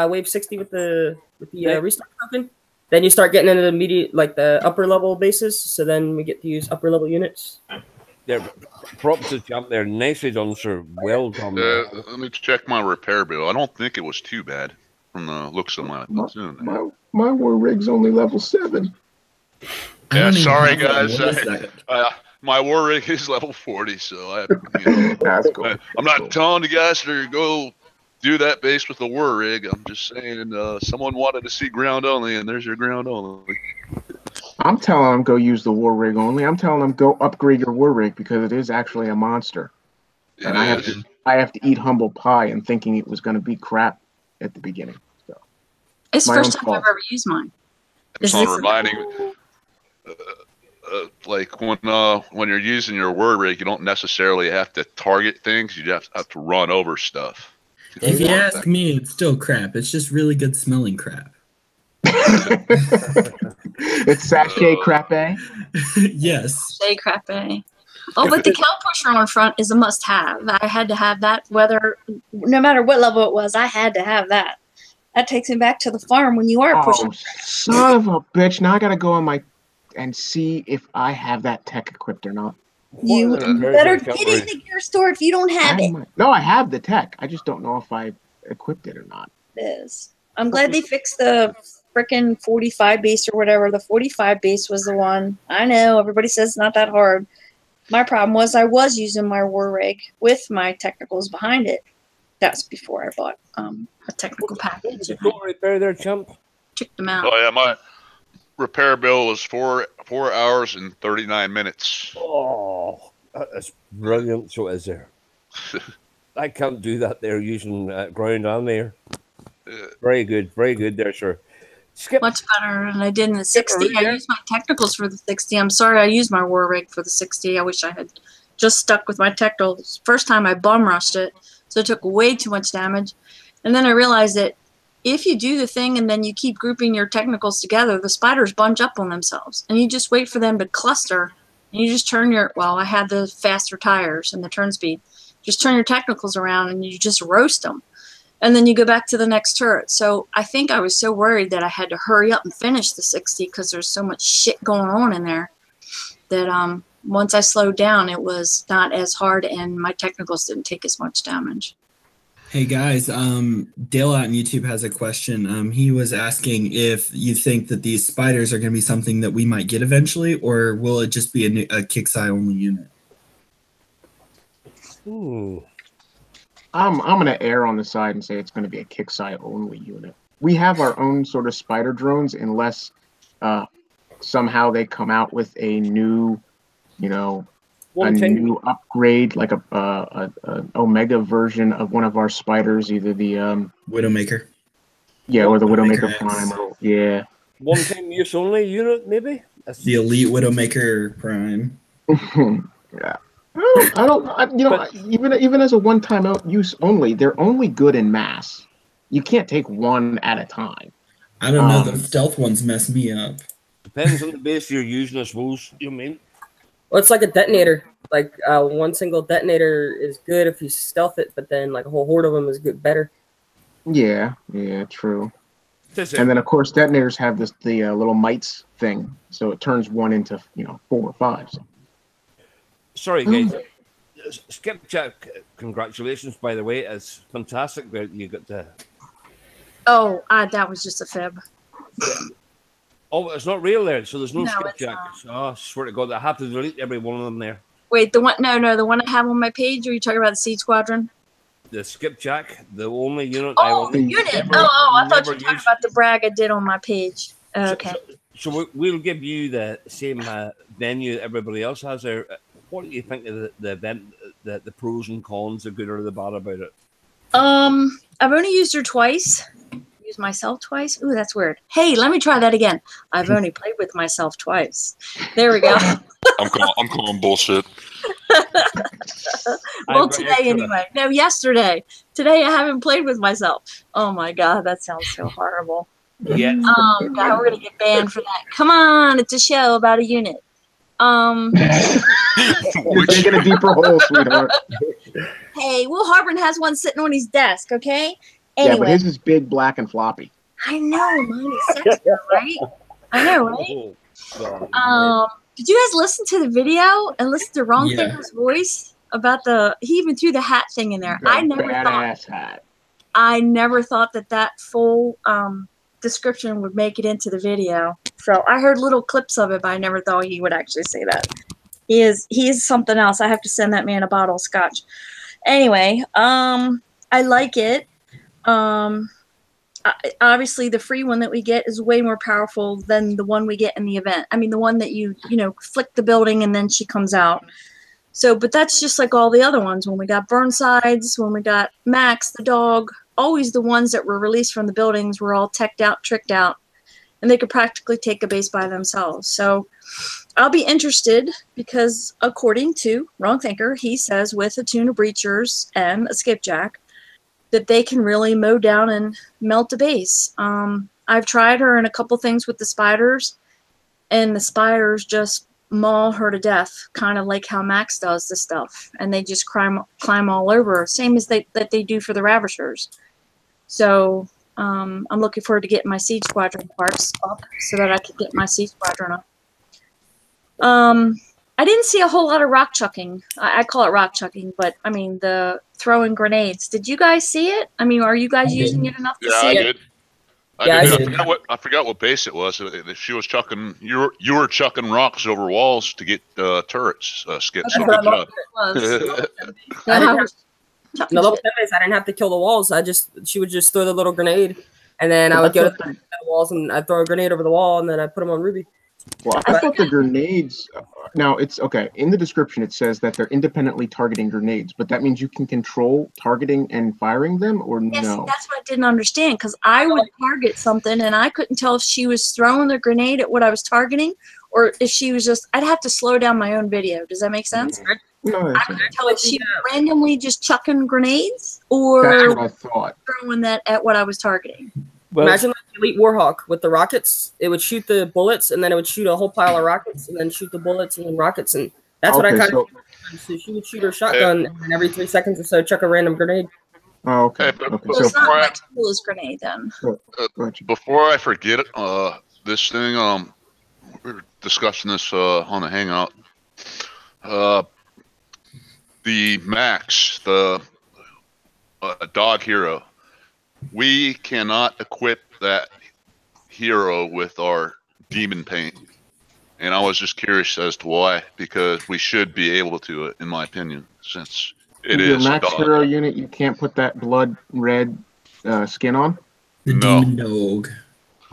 wave 60 with the restart token, then you start getting into the immediate, like the upper level bases. So then we get to use upper level units. Yeah, props to jump there. Nicely done, sir. Well done. Let me check my repair bill. I don't think it was too bad from the looks of my platoon. My war rig's only level 7. Yeah, sorry guys. My war rig is level 40, so That's cool. I'm not telling you guys to go do that base with the war rig. I'm just saying someone wanted to see ground only, and there's your ground only. I'm telling them go use the war rig only. I'm telling them go upgrade your war rig because it is actually a monster. And I have to eat humble pie and thinking it was going to be crap at the beginning. So It's the first time I've ever used mine. It's on reminding. Like when you're using your war rig, you don't necessarily have to target things. You just have to run over stuff. If you ask me, it's still crap. It's just really good smelling crap. It's sachet crappe. Yes. Sachet crappe. Oh, but the cow pusher on front is a must-have. I had to have that, no matter what level it was. I had to have that. That takes me back to the farm when you are pushing. Son of a bitch! Now I gotta go on and see if I have that tech equipped or not. You better get it in the gear store if you don't have it. No, I have the tech. I just don't know if I equipped it or not. It is. I'm glad they fixed the frickin' 45 base or whatever. The 45 base was the one. I know everybody says it's not that hard. My problem was I was using my war rig with my technicals behind it. That's before I bought a technical package. Repair there, chump. Check them out. Oh yeah, my repair bill was 4 hours and 39 minutes. Oh, that's brilliant. So is there? I can't do that there using ground on there. Very good there, sir. Skip. Much better than I did in the 60. I used my technicals for the 60. I'm sorry I used my war rig for the 60. I wish I had just stuck with my technicals. First time I bum rushed it, so it took way too much damage. And then I realized that if you do the thing and then you keep grouping your technicals together, the spiders bunch up on themselves. And you just wait for them to cluster. And you just turn I had the faster tires and the turn speed. Just turn your technicals around and you just roast them. And then you go back to the next turret. So I think I was so worried that I had to hurry up and finish the 60 because there's so much shit going on in there that once I slowed down, it was not as hard and my technicals didn't take as much damage. Hey guys, Dale out on YouTube has a question. He was asking if you think that these spiders are going to be something that we might get eventually, or will it just be a 𝕾𝖒𝖒 only unit? Ooh. I'm going to err on the side and say it's going to be a 𝕾𝖒𝖒 only unit. We have our own sort of spider drones unless somehow they come out with a new, new upgrade, like a Omega version of one of our spiders, either the Widowmaker. Yeah, or the Widowmaker Prime. Yeah. One-time use only unit, maybe? The Elite Widowmaker Prime. Yeah. Even as a one-time out use only, they're only good in mass. You can't take one at a time. I don't know. The stealth ones mess me up. Depends on the base you're using, I suppose. You mean? Well, it's like a detonator. Like one single detonator is good if you stealth it, but then like a whole horde of them is better. Yeah, true. And then of course detonators have the little mites thing, so it turns one into 4 or 5. So. Sorry, guys. Skipjack, congratulations, by the way. It's fantastic that you got to. Oh, that was just a fib. Oh, it's not real there, so there's no, No, skipjack. Oh, I swear to God, I have to delete every one of them there. Wait, the one? No, the one I have on my page. Are you talking about the Seed Squadron? The skipjack, the only unit I Oh, will the unit. never, I thought you were never talking use. about the brag I did on my page. Okay. So we'll give you the same venue that everybody else has there. What do you think of the event, the pros and cons, the good or the bad about it? I've only used her twice. Used myself twice. Ooh, that's weird. Hey, let me try that again. I've only played with myself twice. There we go. I'm calling bullshit. Well, today anyway. No, yesterday. Today I haven't played with myself. Oh my God, that sounds so horrible. Yeah. God, we're gonna get banned for that. Come on, it's a show about a unit. You're digging a deeper hole, sweetheart. Hey, Will Harbin has one sitting on his desk, okay? Yeah, but his is big, black, and floppy. I know, mine is sexy, right? I know, right? Did you guys listen to the video and listen to Wrongthinker's voice about he even threw the hat thing in there? I never thought that full description would make it into the video. So I heard little clips of it, but I never thought he would actually say that. He is something else. I have to send that man a bottle of scotch. Anyway, I like it. Obviously the free one that we get is way more powerful than the one we get in the event. I mean, the one that you flick the building and then she comes out. So, but that's just like all the other ones. When we got Burnsides, when we got Max, the dog, always the ones that were released from the buildings were all teched out, tricked out, and they could practically take a base by themselves. So I'll be interested because according to Wrongthinker, he says with a tune of breachers and a skipjack, that they can really mow down and melt a base. I've tried her in a couple things with the spiders, and the spiders just maul her to death, kind of like how Max does the stuff, and they just climb all over her, same as that they do for the Ravishers. So I'm looking forward to getting my Siege Squadron parts up so that I could get my Siege Squadron up. I didn't see a whole lot of rock chucking. I call it rock chucking, but I mean the throwing grenades. Did you guys see it? I mean, are you guys using it enough to see it? I did. I forgot what base it was. She was chucking. You were chucking rocks over walls to get turrets. Skip. So good job. No, level 10 base, I didn't have to kill the walls. She would just throw the little grenade, and then I would go to the walls and I'd throw a grenade over the wall, and then I'd put them on Ruby. Well, I thought the grenades. Now it's okay. In the description, it says that they're independently targeting grenades, but that means you can control targeting and firing them, or yes, no? That's what I didn't understand, because I would target something and I couldn't tell if she was throwing the grenade at what I was targeting, or if she was just. I'd have to slow down my own video. Does that make sense? No, I couldn't tell if she was randomly just chucking grenades or that's what I thought. Throwing that at what I was targeting. Well, imagine like Elite Warhawk with the rockets. It would shoot the bullets, and then it would shoot a whole pile of rockets, and then shoot the bullets and then rockets, and that's what I kind of. So she would shoot her shotgun, and every 3 seconds or so, chuck a random grenade. Oh, okay. So it's not my coolest grenade then. Before I forget it, this thing, we were discussing this on the Hangout. The Max, the dog hero. We cannot equip that hero with our demon paint. And I was just curious as to why, because we should be able to, in my opinion, since it is your Max hero unit, you can't put that blood red skin on? The demon dog.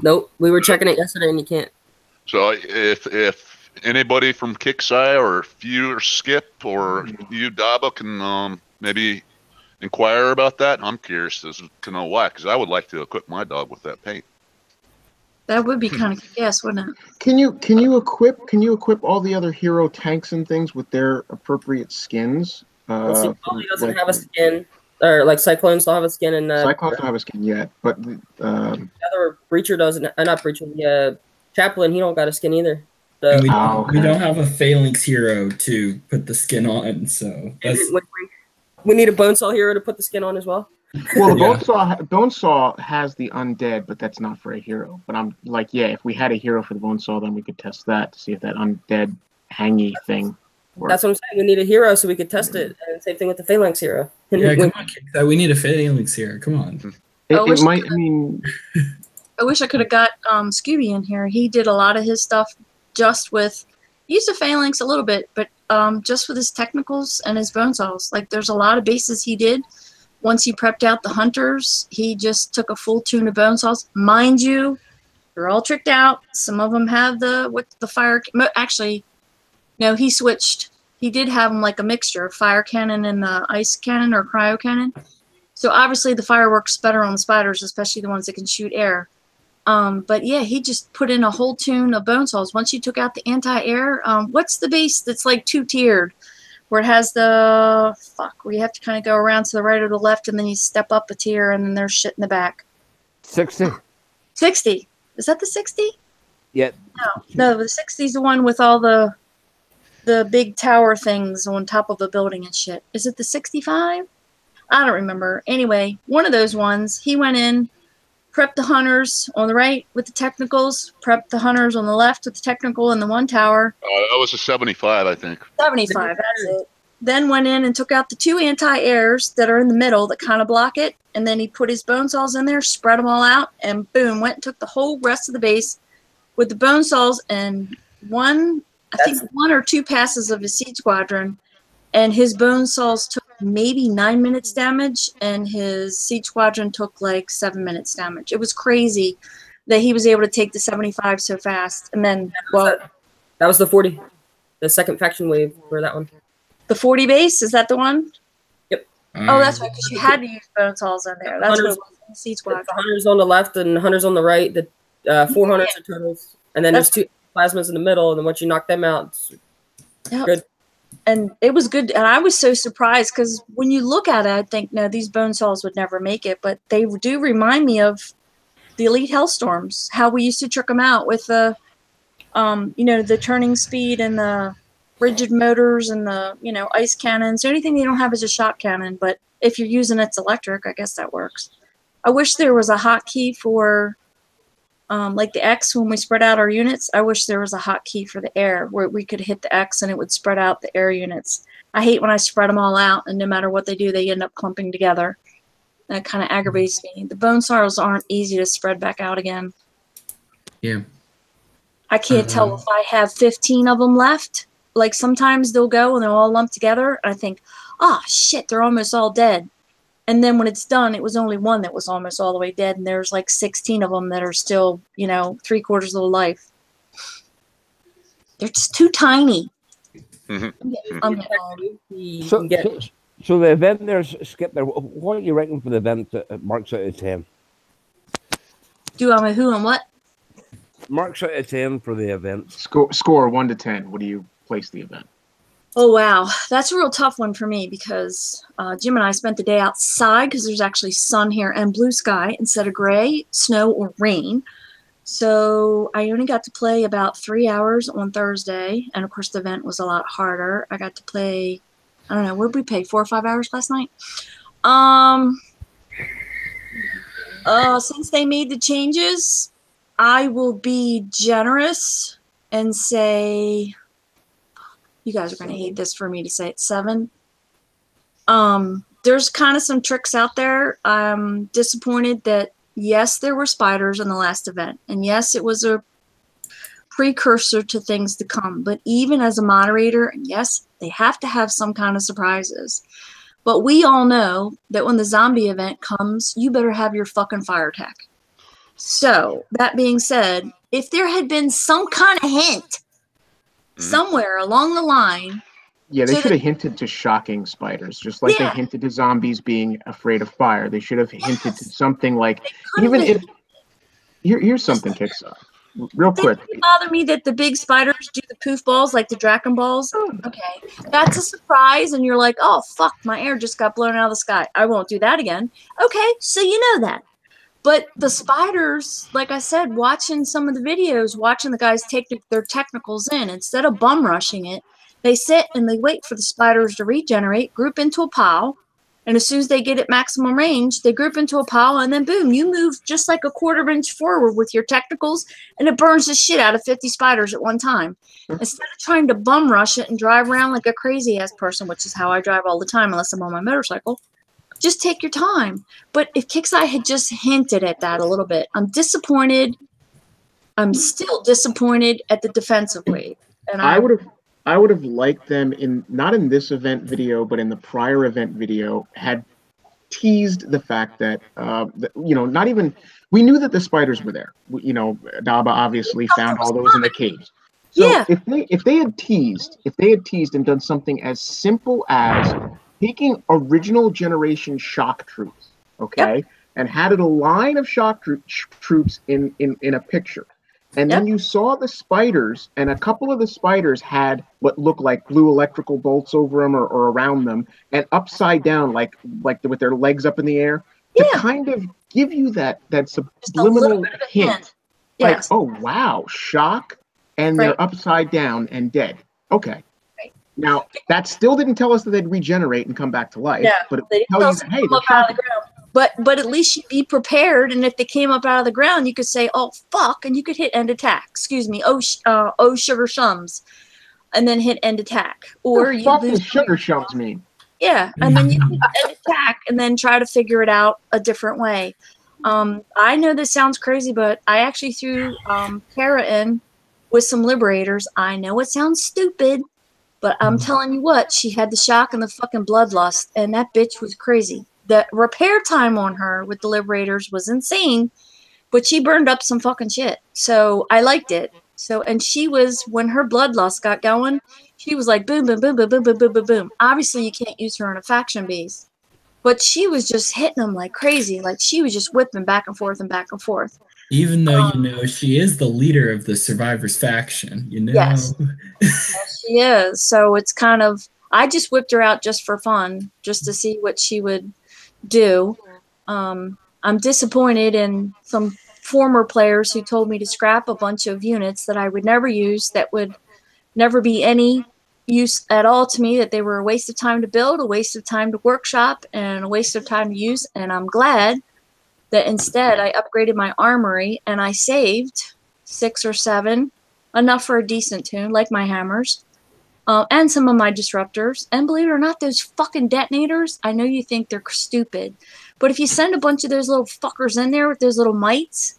Nope, we were checking it yesterday and you can't. So if anybody from Kicksai or if you or Skip or you, Daba, can maybe inquire about that, I'm curious to know why, because I would like to equip my dog with that paint. That would be kind of yes, wouldn't it? Can you equip all the other hero tanks and things with their appropriate skins? Well, see, Polly doesn't like, have a skin, or like Cyclones don't have a skin, and Cyclones don't have a skin yet, but the other Breacher doesn't. Not Breacher. The Chaplain, he don't got a skin either. So, And we don't have a Phalanx hero to put the skin on, so that's... we need a Bonesaw hero to put the skin on as well. Well, the Bonesaw has the undead, but that's not for a hero. But I'm like, yeah, if we had a hero for the Bonesaw, then we could test that to see if that undead hangy thing works. That's what I'm saying. We need a hero so we could test it. And same thing with the Phalanx hero. Yeah, come on, Kick. We need a Phalanx hero. Come on. It might. I mean, I wish I could have got Scooby in here. He did a lot of his stuff just with used a Phalanx a little bit, but just with his technicals and his Bonesaws. Like there's a lot of bases he did. Once he prepped out the hunters, he just took a full tune of Bonesaws. Mind you, they're all tricked out. Some of them have the fire. Actually, no, he switched. He did have them like a mixture of fire cannon and the ice cannon or cryo cannon. So obviously the fire works better on the spiders, especially the ones that can shoot air. But yeah, he just put in a whole tune of Bonesaws. Once you took out the anti-air, what's the base that's like two-tiered? Where it has where you have to kind of go around to the right or the left, and then you step up a tier, and then there's shit in the back. 60. 60. Is that the 60? Yeah. No, the 60 is the one with all the big tower things on top of a building and shit. Is it the 65? I don't remember. Anyway, one of those ones, he went in, prepped the hunters on the right with the technicals, prepped the hunters on the left with the technical and the one tower. That was a 75, I think. 75, that's it. Then went in and took out the two anti-airs that are in the middle that kind of block it, and then he put his Bonesaws in there, spread them all out, and boom, went and took the whole rest of the base with the Bonesaws and one or two passes of his Siege Squadron, and his Bonesaws took maybe 9 minutes damage, and his Siege Squadron took like 7 minutes damage. It was crazy that he was able to take the 75 so fast. And then, that was the 40, the second faction wave for that one. The 40 base, is that the one? Yep. Oh, that's right, because you had to use Bonesaws in there. That's what it was in the Siege Squadron. The hunters on the left and hunters on the right. The 4 hunters are totals, and then there's 2 plasmas in the middle. And then once you knock them out, it's good. And it was good, and I was so surprised because when you look at it, I think, no, these Bonesaws would never make it, but they do remind me of the Elite Hellstorms, how we used to trick them out with the, the turning speed and the rigid motors and the, ice cannons. The only thing they don't have is a shock cannon, but if you're using it's electric, I guess that works. I wish there was a hotkey for like the X when we spread out our units. I wish there was a hotkey for the air where we could hit the X and it would spread out the air units. I hate when I spread them all out and no matter what they do, they end up clumping together. That kind of aggravates me. The Bonesaws aren't easy to spread back out again. Yeah. I can't tell if I have 15 of them left. Like sometimes they'll go and they'll all lump together. And I think, oh shit, they're almost all dead. And then when it's done, it was only one that was almost all the way dead, and there's like 16 of them that are still, 3/4 of the life. They're just too tiny. So the event there's Skip there. What do you reckon for the event that marks out of 10? Do I who and what? Marks out of 10 for the event. Score 1 to 10. What do you place the event? Oh, wow. That's a real tough one for me because Jim and I spent the day outside because there's actually sun here and blue sky instead of gray, snow, or rain. So I only got to play about 3 hours on Thursday. And, of course, the event was a lot harder. I got to play, I don't know, where did we play? 4 or 5 hours last night? Since they made the changes, I will be generous and say... You guys are going to hate this for me to say it's 7. There's kind of some tricks out there. I'm disappointed that, yes, there were spiders in the last event. And, yes, it was a precursor to things to come. But even as a moderator, and yes, they have to have some kind of surprises. But we all know that when the zombie event comes, you better have your fucking fire tech. So, that being said, if there had been some kind of hint somewhere along the line. Yeah, they should have hinted to shocking spiders, just like they hinted to zombies being afraid of fire. They should have hinted to something like, even Here's something, Kicks. Real quick. Didn't it bother me that the big spiders do the poof balls like the Draken balls? Okay, that's a surprise, and you're like, oh fuck, my air just got blown out of the sky. I won't do that again. Okay, so you know that. But the spiders, like I said, watching some of the videos, watching the guys take their technicals in, instead of bum rushing it, they sit and they wait for the spiders to regenerate, group into a pile, and as soon as they get at maximum range, they group into a pile, and then boom, you move just like a 1/4 inch forward with your technicals, and it burns the shit out of 50 spiders at one time. Instead of trying to bum rush it and drive around like a crazy ass person, which is how I drive all the time unless I'm on my motorcycle, just take your time. But if 𝕾𝖒�㈏𝖈 had just hinted at that a little bit, I'm disappointed. I'm still disappointed at the defensive wave. And I would have liked them not in this event video, but in the prior event video, had teased the fact that not even we knew that the spiders were there. 𝕮𝖆𝖊 obviously found all those in the cage. So yeah. if they had teased and done something as simple as taking original generation shock troops, okay, and had it a line of shock troops in a picture. And then you saw the spiders, and a couple of the spiders had what looked like blue electrical bolts over them or around them, and upside down, like with their legs up in the air, to kind of give you that subliminal hint. Like, oh wow, shock, and they're upside down and dead. Okay. Now that still didn't tell us that they'd regenerate and come back to life, but it tell you, hey, they're shocked. But at least you'd be prepared, and if they came up out of the ground, you could say, "Oh fuck," and you could hit end attack. Excuse me, oh sugar shums, and then hit end attack. Or you lose sugar shums mean. Yeah, and then you hit end attack, and then try to figure it out a different way. I know this sounds crazy, but I actually threw Kara in with some liberators. I know it sounds stupid, but I'm telling you what, she had the shock and the fucking bloodlust, and that bitch was crazy. The repair time on her with the liberators was insane, but she burned up some fucking shit. So I liked it. So, and she was, when her bloodlust got going, she was like boom, boom, boom, boom, boom, boom, boom, boom, boom. Obviously, you can't use her in a faction base, but she was just hitting them like crazy. Like she was just whipping back and forth and back and forth. Even though, she is the leader of the Survivors faction, Yes. Yes, she is. So it's kind of, I just whipped her out just for fun, just to see what she would do. I'm disappointed in some former players who told me to scrap a bunch of units that I would never use, that would never be any use at all to me, that they were a waste of time to build, a waste of time to workshop, and a waste of time to use. And I'm glad that instead I upgraded my armory and I saved 6 or 7, enough for a decent tune, like my hammers. And some of my disruptors. And believe it or not, those fucking detonators, I know you think they're stupid, but if you send a bunch of those little fuckers in there with those little mites,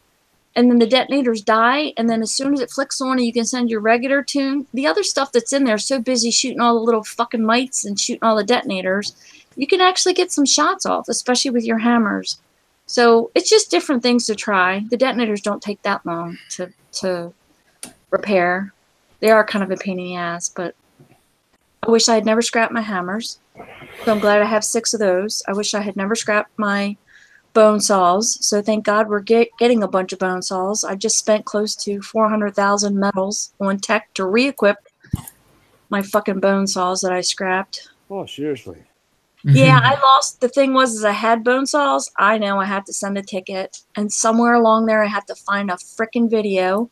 and then the detonators die, and then as soon as it flicks on and you can send your regular tune, the other stuff that's in there is so busy shooting all the little fucking mites and shooting all the detonators, you can actually get some shots off, especially with your hammers. So it's just different things to try. The detonators don't take that long to repair. They are kind of a pain in the ass, but I wish I had never scrapped my hammers. So I'm glad I have 6 of those. I wish I had never scrapped my bone saws. So thank God we're getting a bunch of bone saws. I just spent close to 400,000 metals on tech to re-equip my fucking bone saws that I scrapped. Oh, seriously? Yeah, I lost. The thing was, is I had bone saws. I know I had to send a ticket. And somewhere along there, I had to find a freaking video,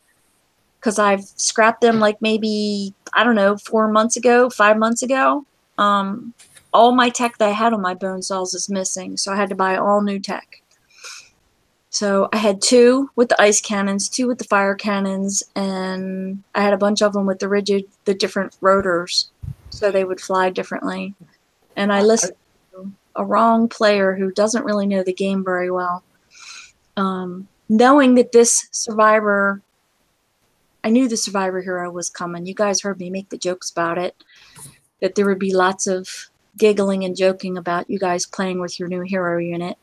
because I've scrapped them like maybe, I don't know, 4 months ago, 5 months ago. All my tech that I had on my bone saws is missing, so I had to buy all new tech. So I had 2 with the ice cannons, 2 with the fire cannons, and I had a bunch of them with the different rotors, so they would fly differently. And I listened to a wrong player who doesn't really know the game very well, knowing that this survivor, I knew the survivor hero was coming. You guys heard me make the jokes about it, that there would be lots of giggling and joking about you guys playing with your new hero unit.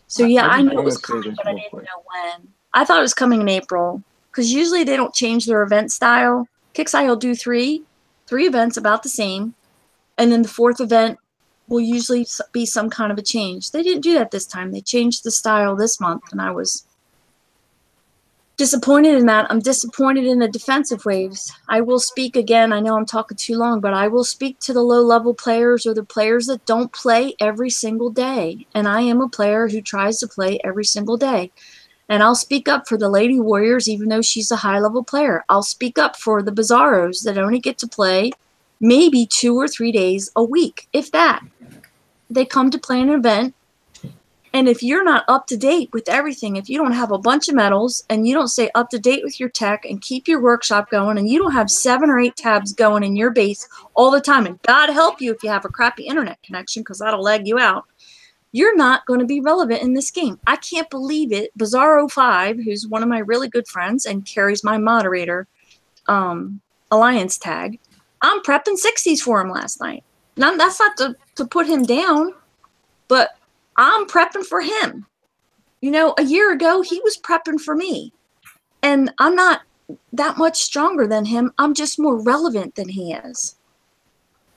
So yeah, I knew it was coming, but I didn't know when. I thought it was coming in April, because usually they don't change their event style. 𝕾𝖒𝖈 will do three events about the same, and then the 4th event will usually be some kind of a change. They didn't do that this time. They changed the style this month, and I was disappointed in that. I'm disappointed in the defensive waves. I will speak again. I know I'm talking too long, but I will speak to the low-level players or the players that don't play every single day. And I am a player who tries to play every single day. And I'll speak up for the Lady Warriors, even though she's a high-level player. I'll speak up for the Bizarros that only get to play maybe 2 or 3 days a week, if that. They come to play an event. And if you're not up to date with everything, if you don't have a bunch of medals and you don't stay up to date with your tech and keep your workshop going and you don't have 7 or 8 tabs going in your base all the time, and God help you if you have a crappy internet connection because that'll lag you out, you're not going to be relevant in this game. I can't believe it. 𝕮𝖆𝖊𝖓, who's one of my really good friends and carries my moderator alliance tag, I'm prepping 60s for him last night. Now, that's not to put him down, but I'm prepping for him. You know, a year ago, he was prepping for me. And I'm not that much stronger than him. I'm just more relevant than he is.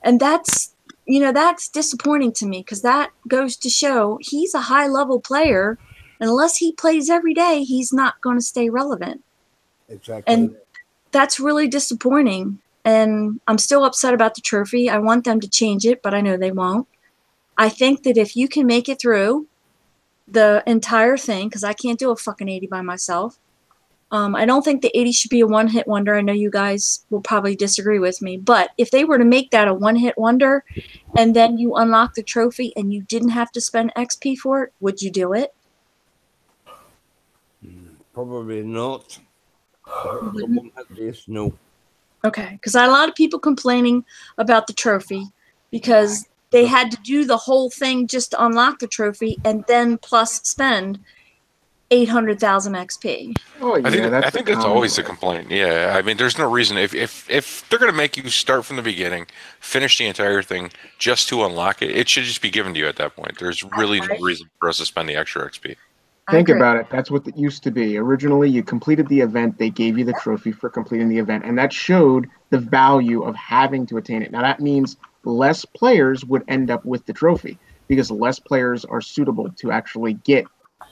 And that's, you know, that's disappointing to me because that goes to show he's a high-level player. Unless he plays every day, he's not going to stay relevant. Exactly. And that's really disappointing. And I'm still upset about the trophy. I want them to change it, but I know they won't. I think that if you can make it through the entire thing, because I can't do a fucking 80 by myself. I don't think the 80 should be a one-hit wonder. I know you guys will probably disagree with me. But if they were to make that a one-hit wonder and then you unlock the trophy and you didn't have to spend XP for it, would you do it? Probably not. No. Okay, because I had a lot of people complaining about the trophy because they had to do the whole thing just to unlock the trophy and then plus spend 800,000 XP. Oh, yeah, I think that's always a complaint. Yeah, I mean, there's no reason if they're going to make you start from the beginning, finish the entire thing just to unlock it, it should just be given to you at that point. There's really no reason for us to spend the extra XP. Think about it. That's what it used to be. Originally, you completed the event. They gave you the trophy for completing the event. And that showed the value of having to attain it. Now, that means less players would end up with the trophy because less players are suitable to actually get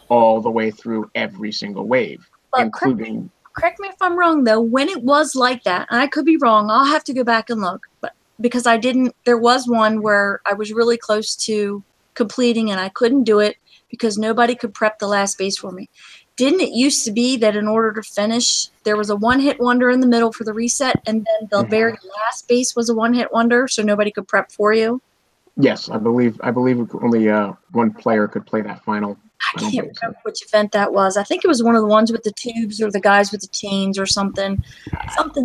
all the way through every single wave, but including... Correct me if I'm wrong, though. When it was like that, and I could be wrong, I'll have to go back and look. But because I didn't... There was one where I was really close to completing and I couldn't do it because nobody could prep the last base for me. Didn't it used to be that in order to finish, there was a one-hit wonder in the middle for the reset, and then the very last base was a one-hit wonder, so nobody could prep for you? Yes, I believe only one player could play that final. I can't remember which event that was. I think it was one of the ones with the tubes or the guys with the chains or something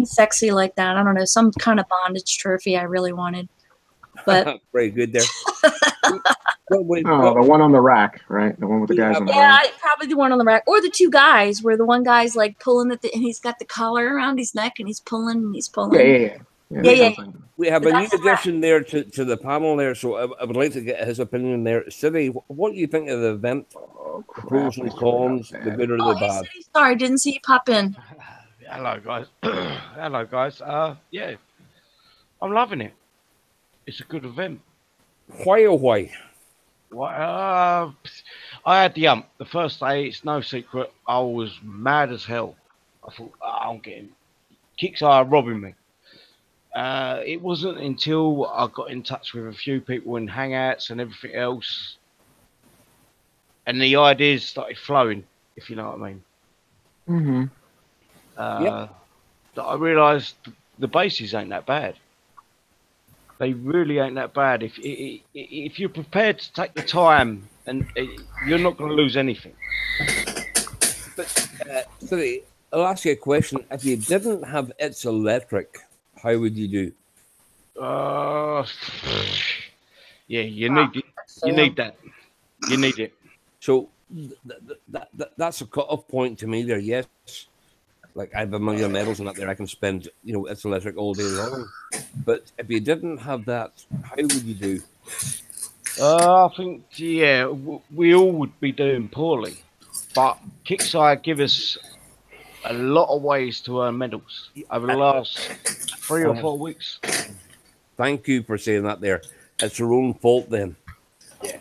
sexy like that. I don't know, some kind of bondage trophy I really wanted. But very good there. The one on the rack, right? The one with the guys on the rack. Yeah, probably the one on the rack. Or the 2 guys where the one guy's like pulling and he's got the collar around his neck and he's pulling and he's pulling. Yeah. We have a new addition there to the panel there, so I would like to get his opinion there. City, what do you think of the event? Pros and cons, the good or the bad? City, sorry, didn't see you pop in. Hello, guys. Hello, guys. Yeah, I'm loving it. It's a good event. Why oh why? I had the ump. The first day, it's no secret, I was mad as hell. I thought, I'm getting 𝕾𝖃 robbing me. It wasn't until I got in touch with a few people in Hangouts and everything else, and the ideas started flowing, if you know what I mean. That I realised the bases ain't that bad. They really ain't that bad. If you're prepared to take the time, and you're not going to lose anything. But City, I'll ask you a question. If you didn't have 𝕮𝖒𝓊𝖊𝖓, how would you do? Yeah, you need it. You need that. You need it. So that's a cut-off point to me there. Yes, like I have a million medals and up there, I can spend 𝕮𝖒𝓊𝖓 all day long. But if you didn't have that, how would you do? I think we all would be doing poorly. But 𝕾𝖃 give us a lot of ways to earn medals over the last 3 or 4 weeks. Thank you for saying that there. It's your own fault then. Yeah.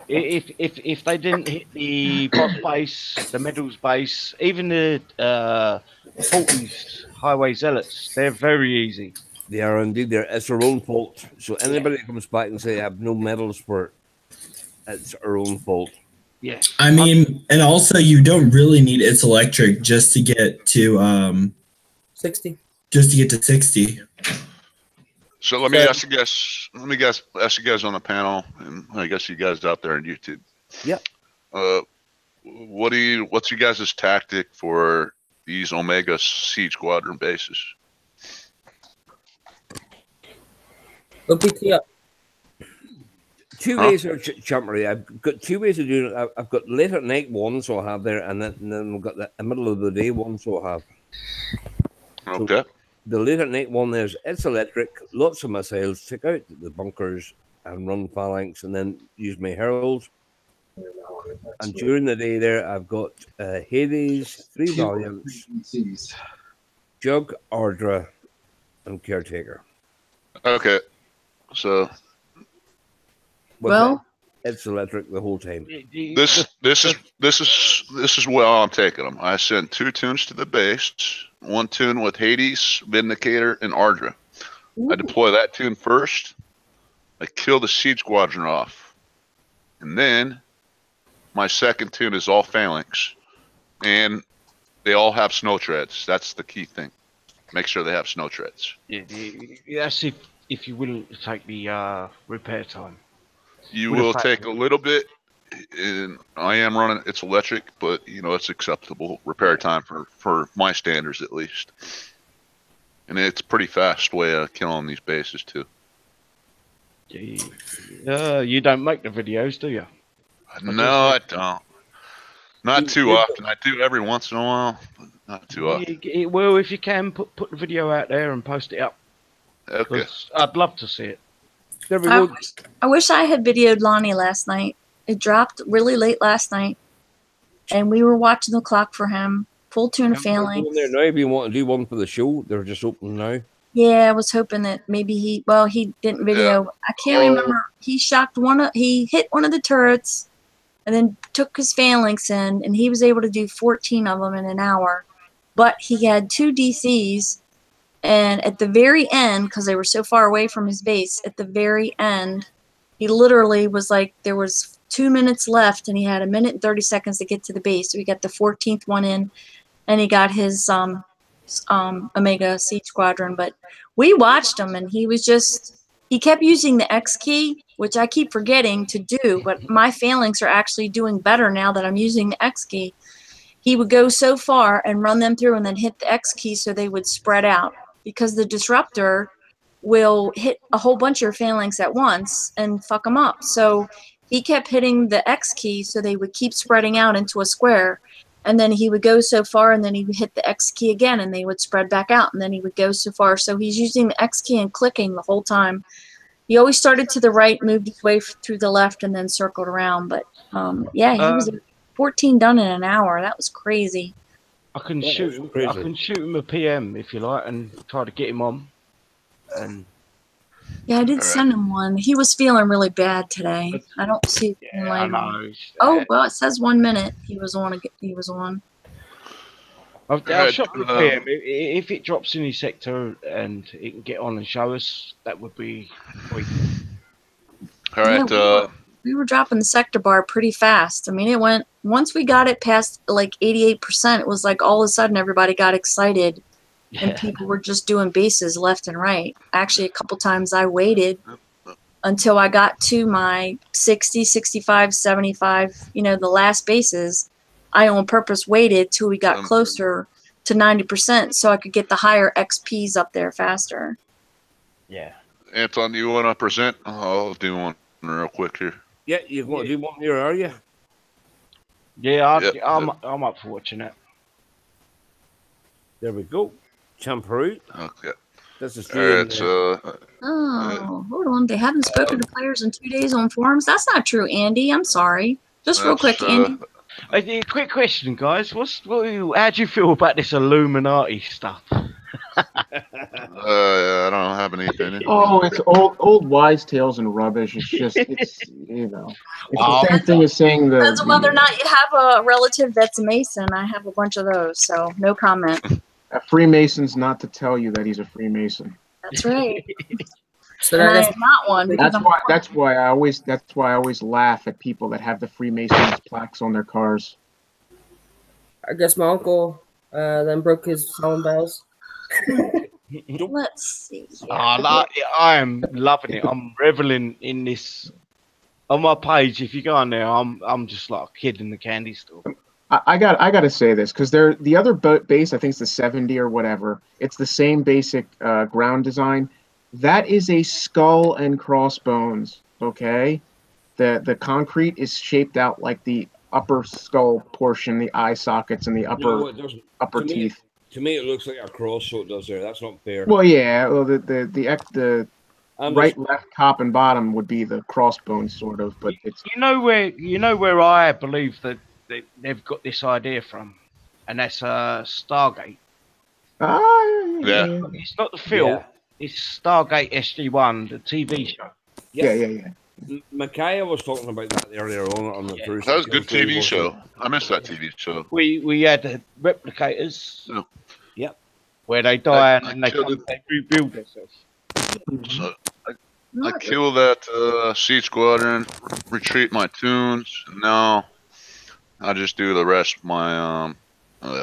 If they didn't hit the boss base, the medals base, even the 40s highway zealots, they're very easy. They are indeed. It's our own fault. So anybody that comes back and say I have no medals for it, it's our own fault. Yeah. I mean, and also you don't really need It's Electric just to get to 60. Just to get to 60. So let me ask you guys. Ask you guys on the panel, and I guess you guys out there on YouTube. Yeah. What's you guys' tactic for these Omega Siege Squadron bases? OPT up. Two ways of chumpery. I've got two ways of doing it. I've got late at night one, so I'll have there, and then we've got the middle of the day one, so I'll have. Okay. So the late at night one, there's It's Electric, lots of missiles, take out the bunkers and run phalanx, and then use my heralds. And during the day there, I've got Hades, 3 Valiants, Jug, Ardra, and Caretaker. Okay. So Well, It's Electric the whole time. this is where I'm taking them. I send 2 tunes to the base, 1 tune with Hades, Vindicator, and Ardra. I deploy that tune first. I kill the Siege Squadron off, and then my second tune is all phalanx, and they all have snow treads. That's the key thing. Make sure they have snow treads. Yeah, that's if you wouldn't take the repair time. You will take a little bit, and I am running It's Electric, but you know it's acceptable repair time for my standards at least. And it's a pretty fast way of killing these bases too. You don't make the videos, do you? No, I don't. Not too often. I do every once in a while, but not too often. Well, if you can, put the video out there and post it up. Okay. I'd love to see it. There we go. I wish I had videoed Lonnie last night. It dropped really late last night, and we were watching the clock for him. Full tune of phalanx. There now, if you want to do one for the show, they're just open now. Yeah, I was hoping that maybe he didn't video. Yeah. I can't remember. He he hit one of the turrets, and then took his phalanx in, and he was able to do 14 of them in an hour. But he had 2 DCs. And at the very end, because they were so far away from his base, at the very end, he literally was like, there was 2 minutes left, and he had 1 minute and 30 seconds to get to the base. So he got the 14th one in, and he got his Omega Siege Squadron. But we watched him, and he kept using the X key, which I keep forgetting to do, but my phalanx are actually doing better now that I'm using the X key. He would go so far and run them through and then hit the X key so they would spread out. Because the disruptor will hit a whole bunch of your phalanx at once and fuck them up. So he kept hitting the X key so they would keep spreading out into a square. And then he would go so far, and then he would hit the X key again, and they would spread back out. And then he would go so far. So he's using the X key and clicking the whole time. He always started to the right, moved his way through the left, and then circled around. But yeah, he was 14 done in an hour. That was crazy. I can shoot him a PM if you like, and try to get him on. And yeah, I did send him one. He was feeling really bad today. I don't see him later. Oh well, it says 1 minute. He was on. I'll shot the PM. If it drops in his sector and it can get on and show us, that would be great. All right. Yeah, we were dropping the sector bar pretty fast. I mean, it went, once we got it past like 88%, it was like all of a sudden everybody got excited and people were just doing bases left and right. Actually, a couple times I waited until I got to my 60, 65, 75, the last bases. I on purpose waited till we got closer to 90% so I could get the higher XPs up there faster. Yeah. Anton, do you want to present? I'll do one real quick here. Yeah, you want to do one here, are you? Yeah, I'm up for watching it. There we go. Champeroot. Okay. This is hold on. They haven't spoken to players in 2 days on forums. That's not true, Andy. I'm sorry. Just real quick, Andy. A quick question, guys. How do you feel about this Illuminati stuff? I don't have any opinion. Oh, it's old wise tales and rubbish. It's just, it's Oh. the same thing as saying Depends on whether or not you have a relative that's a Mason. I have a bunch of those, so no comment. a Freemason's not to tell you that he's a Freemason. That's right. So And I that's am not one because That's why I always laugh at people that have the Freemasons plaques on their cars. I guess my uncle then broke his solemn vows. Let's see. Here. I am loving it. I'm reveling in this. On my page, if you go on there, I'm just like a kid in the candy store. I gotta say this because the other base, I think it's the 70 or whatever. It's the same basic ground design. That is a skull and crossbones. Okay, the concrete is shaped out like the upper skull portion, the eye sockets, and the upper teeth. To me, it looks like a cross, so it does there. That's not fair. Well, yeah. Well, the right, left, top, and bottom would be the crossbones, sort of. But it's you know where I believe that they've got this idea from, and that's Stargate. Yeah. It's not the film. Yeah. It's Stargate SG-1, the TV show. Yeah. Micaiah was talking about that earlier on the first. That was a good TV show. I missed that TV show. We had the replicators. Yeah. Yep. Where they die I and they rebuild themselves. So I kill that Siege Squadron, retreat my tunes. Now I just do the rest of my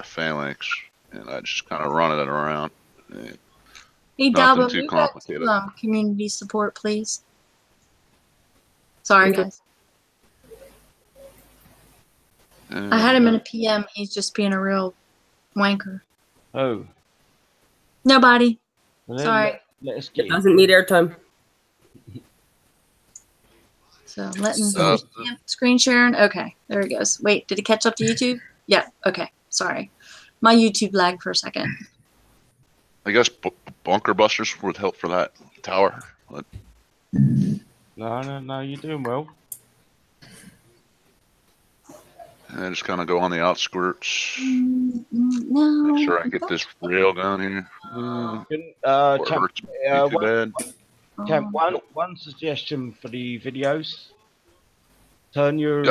phalanx, and I just kind of run it around. Hey, Nothing Dabo, too move back complicated. to community support, please. Sorry, guys. I had him in a PM. He's just being a real wanker. Oh. Nobody. Well, Sorry. Let us get Doesn't need airtime. So letting screen sharing. Okay, there he goes. Wait, did it catch up to YouTube? Yeah. Okay. Sorry, my YouTube lagged for a second. I guess bunker busters would help for that tower. But No, you're doing well. I just kind of go on the outskirts. No. Make sure I get this rail down here. Champ, Too bad. Champ, one suggestion for the videos: turn your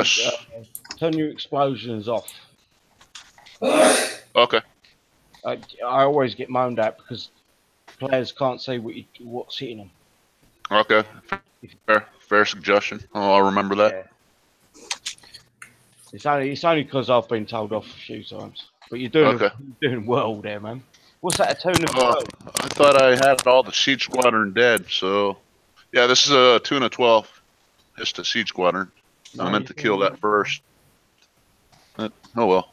explosions off. Okay. I always get moaned at because players can't see what's hitting them. Okay. Fair suggestion. Oh, I'll remember that. Yeah. It's only because I've been told off a few times. But you're doing well there, man. What's that, a tune of 12? I thought I had all the Siege Squadron dead, so yeah, this is a tune of 12. Just a Siege Squadron. I meant to kill that first. But, oh well.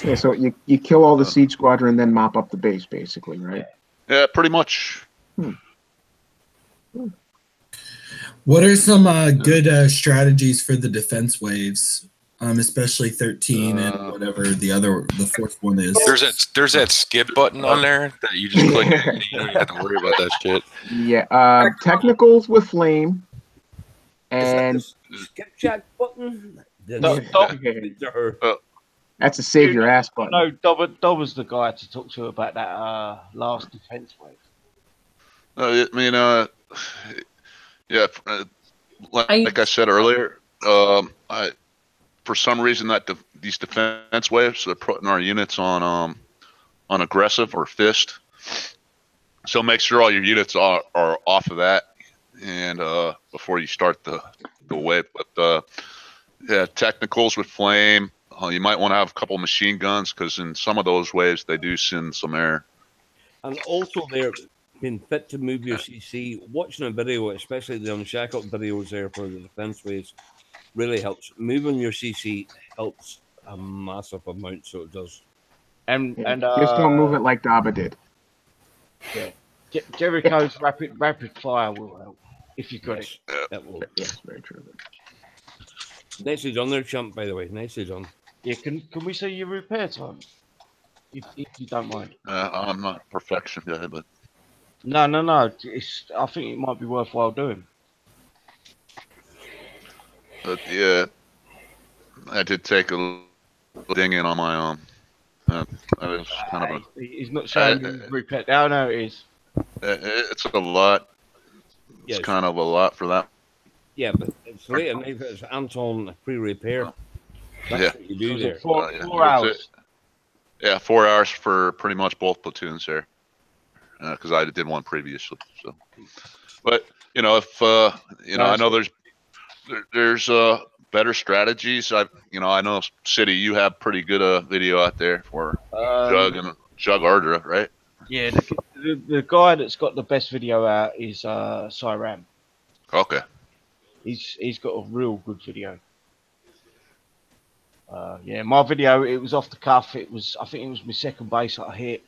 Yeah, so you kill all the Siege Squadron and then mop up the base, basically, right? Yeah, pretty much. What are some good strategies for the defense waves, especially 13 and whatever the fourth one is? There's that skip button on there that you just click. And you don't have to worry about that shit. Yeah. Technicals with flame, and skip chat button. That's a save your ass button. No, Dob was the guy to talk to about that last defense wave. I mean, yeah, like I said earlier, for some reason these defense waves are putting our units on aggressive or fist. So make sure all your units are off of that, and before you start the wave. But yeah, technicals with flame. You might want to have a couple machine guns because in some of those waves they do send some air. And also there, being fit to move your CC, watching a video, especially the Unshackled videos there for the defense waves, really helps. Moving your CC helps a massive amount, so it does. And just don't move it like Daba did. Yeah, Jericho's rapid fire will help if you got it. That will. Yes, very true. Nicely done there, chump. By the way, nicely done. Yeah, can we see your repair time, if you don't mind? I'm not a perfection guy, but no. I think it might be worthwhile doing. But yeah, I did take a ding in on my That is kind of He's not showing me his repair. Oh, no, it is. it's a lot. It's Yes. kind of a lot for that. Yeah, but it's late at night. It's Anton pre-repair. That's Yeah. what you do Was there. it 4 Yeah. hours? Yeah, 4 hours for pretty much both platoons there. Because I did one previously. So, but if I know there's better strategies. I know City, you have pretty good video out there for 𝕮𝖆𝖊𝖓𝖙, right? Yeah, the guy that's got the best video out is 𝕮𝖎𝖊𝖓. Okay. He's got a real good video. Yeah, my video, it was off the cuff. I think it was my second base that I hit,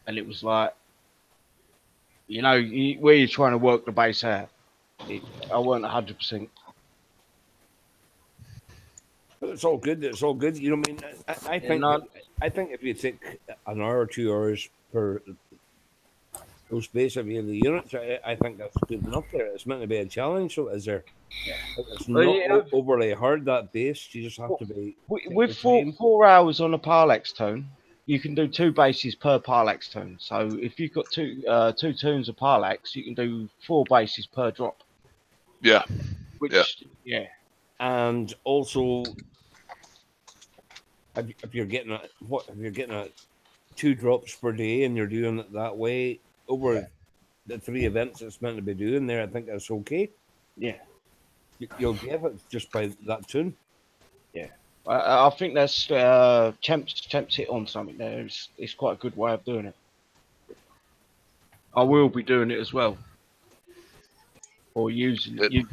and it was like, where you're trying to work the base out. I weren't 100%. But it's all good. It's all good. You know what I mean? I think. I think if you take an hour or 2 hours per those base of the units, I think that's good enough. There, it's meant to be a challenge. So is there? It's not overly hard, that base. You just have to be with 4 hours on a Parlex tone. You can do 2 bases per Parlex tone. So if you've got two tunes of Parlex, you can do 4 bases per drop. Yeah. Yeah. And also, if you're getting 2 drops per day and you're doing it that way over the 3 events it's meant to be doing there, I think that's okay. Yeah. You'll get it just by that tune. Yeah. I think that's Champs hit on something there. It's quite a good way of doing it. I will be doing it as well, or using that idea.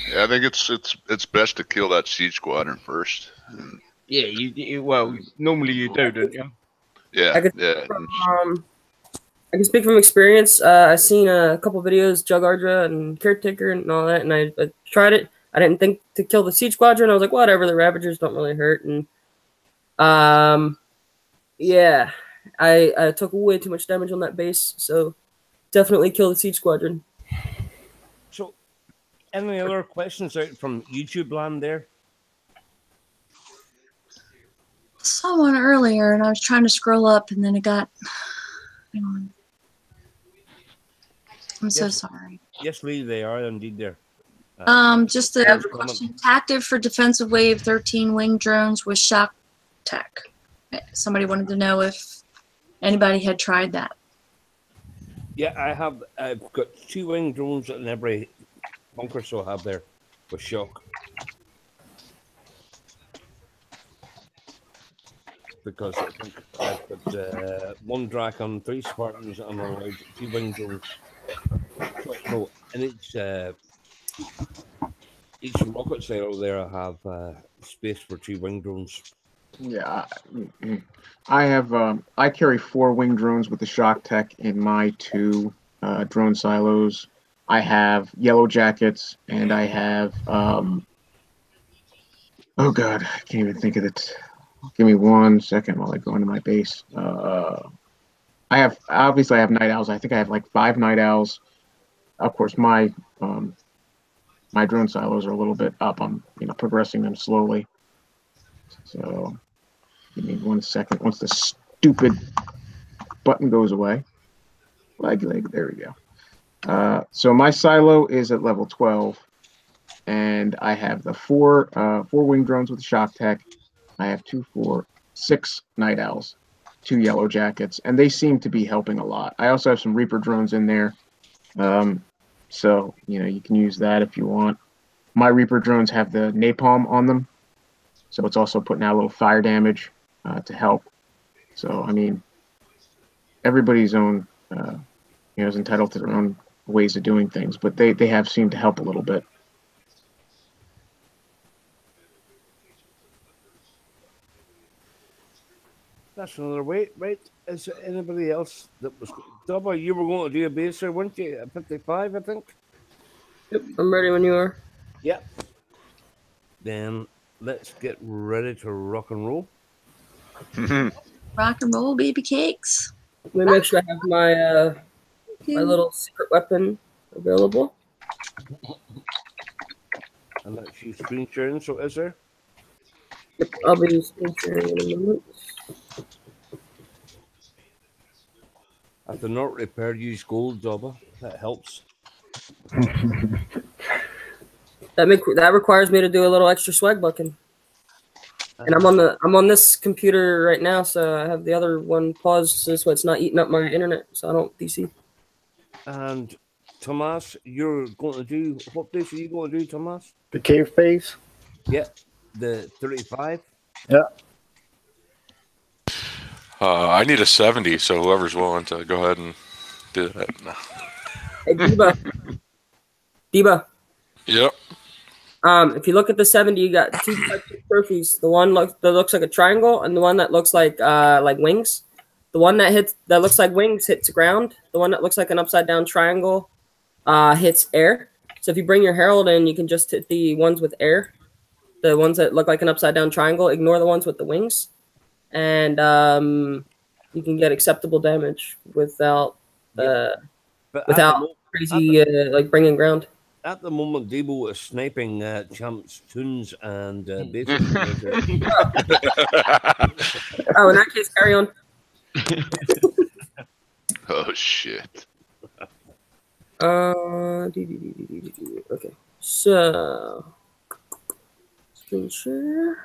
Yeah, I think it's best to kill that siege squadron first. Yeah, well, normally you do, don't you? Yeah, I can speak from experience. I've seen a couple videos, 𝕮𝖆𝖓𝖙 and Caretaker and all that, and I tried it. I didn't think to kill the siege squadron. I was like, whatever, the Ravagers don't really hurt. And yeah, I took way too much damage on that base, so definitely kill the siege squadron. So, any other questions out from YouTube land there? I saw one earlier, and I was trying to scroll up, and then it got. Hang on. I'm so sorry. Yes, Lee, they are indeed there. Just the question: tactic for defensive wave 13 wing drones with shock tech. Somebody wanted to know if anybody had tried that. Yeah, I've got 2 wing drones in every bunker, so I have there with shock. Because I think I've got 1 Drakon, 3 Spartans, and allowed 2 wing drones. So in each rocket silo there, I have space for 2 wing drones. Yeah, I have. I carry 4 wing drones with the shock tech in my 2 drone silos. I have yellow jackets, and I have. Oh God, I can't even think of it. Give me 1 second while I go into my base. I have night owls. I think I have like 5 night owls. Of course, my drone silos are a little bit up. I'm progressing them slowly. So give me 1 second. Once the stupid button goes away, there we go. So my silo is at level 12, and I have the 4 wing drones with the shock tech. I have 2, 4, 6 night owls, 2 yellow jackets, and they seem to be helping a lot. I also have some Reaper drones in there, so you can use that if you want. My Reaper drones have the napalm on them, so it's also putting out a little fire damage to help. So I mean, everybody's own is entitled to their own ways of doing things, but they have seemed to help a little bit. That's another way, right? Is there anybody else that was... Double, you were going to do a base there, weren't you? At 55, I think? Yep, I'm ready when you are. Yep. Then let's get ready to rock and roll. Rock and roll, baby cakes. Let me make sure I have my my little secret weapon available. And that's you screen sharing, so is there? Yep, I'll be screen sharing in a moment. If they're not repaired, use gold, Jobber. That helps. That requires me to do a little extra swag bucking. And I'm on this computer right now, so I have the other one paused so it's not eating up my internet, so I don't DC. And Tomas, you're going to do what base are you going to do, Tomas? The cave base. Yeah, the 35. Yeah. I need a 70, so whoever's willing to go ahead and do that. No. Hey, Deba. Yep. If you look at the 70, you got two types of trophies. The one that looks like a triangle, and the one that looks like wings. The one that looks like wings hits ground. The one that looks like an upside down triangle hits air. So if you bring your herald in, you can just hit the ones with air. The ones that look like an upside down triangle, ignore the ones with the wings, and you can get acceptable damage without crazy like bringing ground. At the moment, Debo is sniping champs, tunes, and basically. Oh, in that case, carry on. Oh shit. Okay. So, screen share.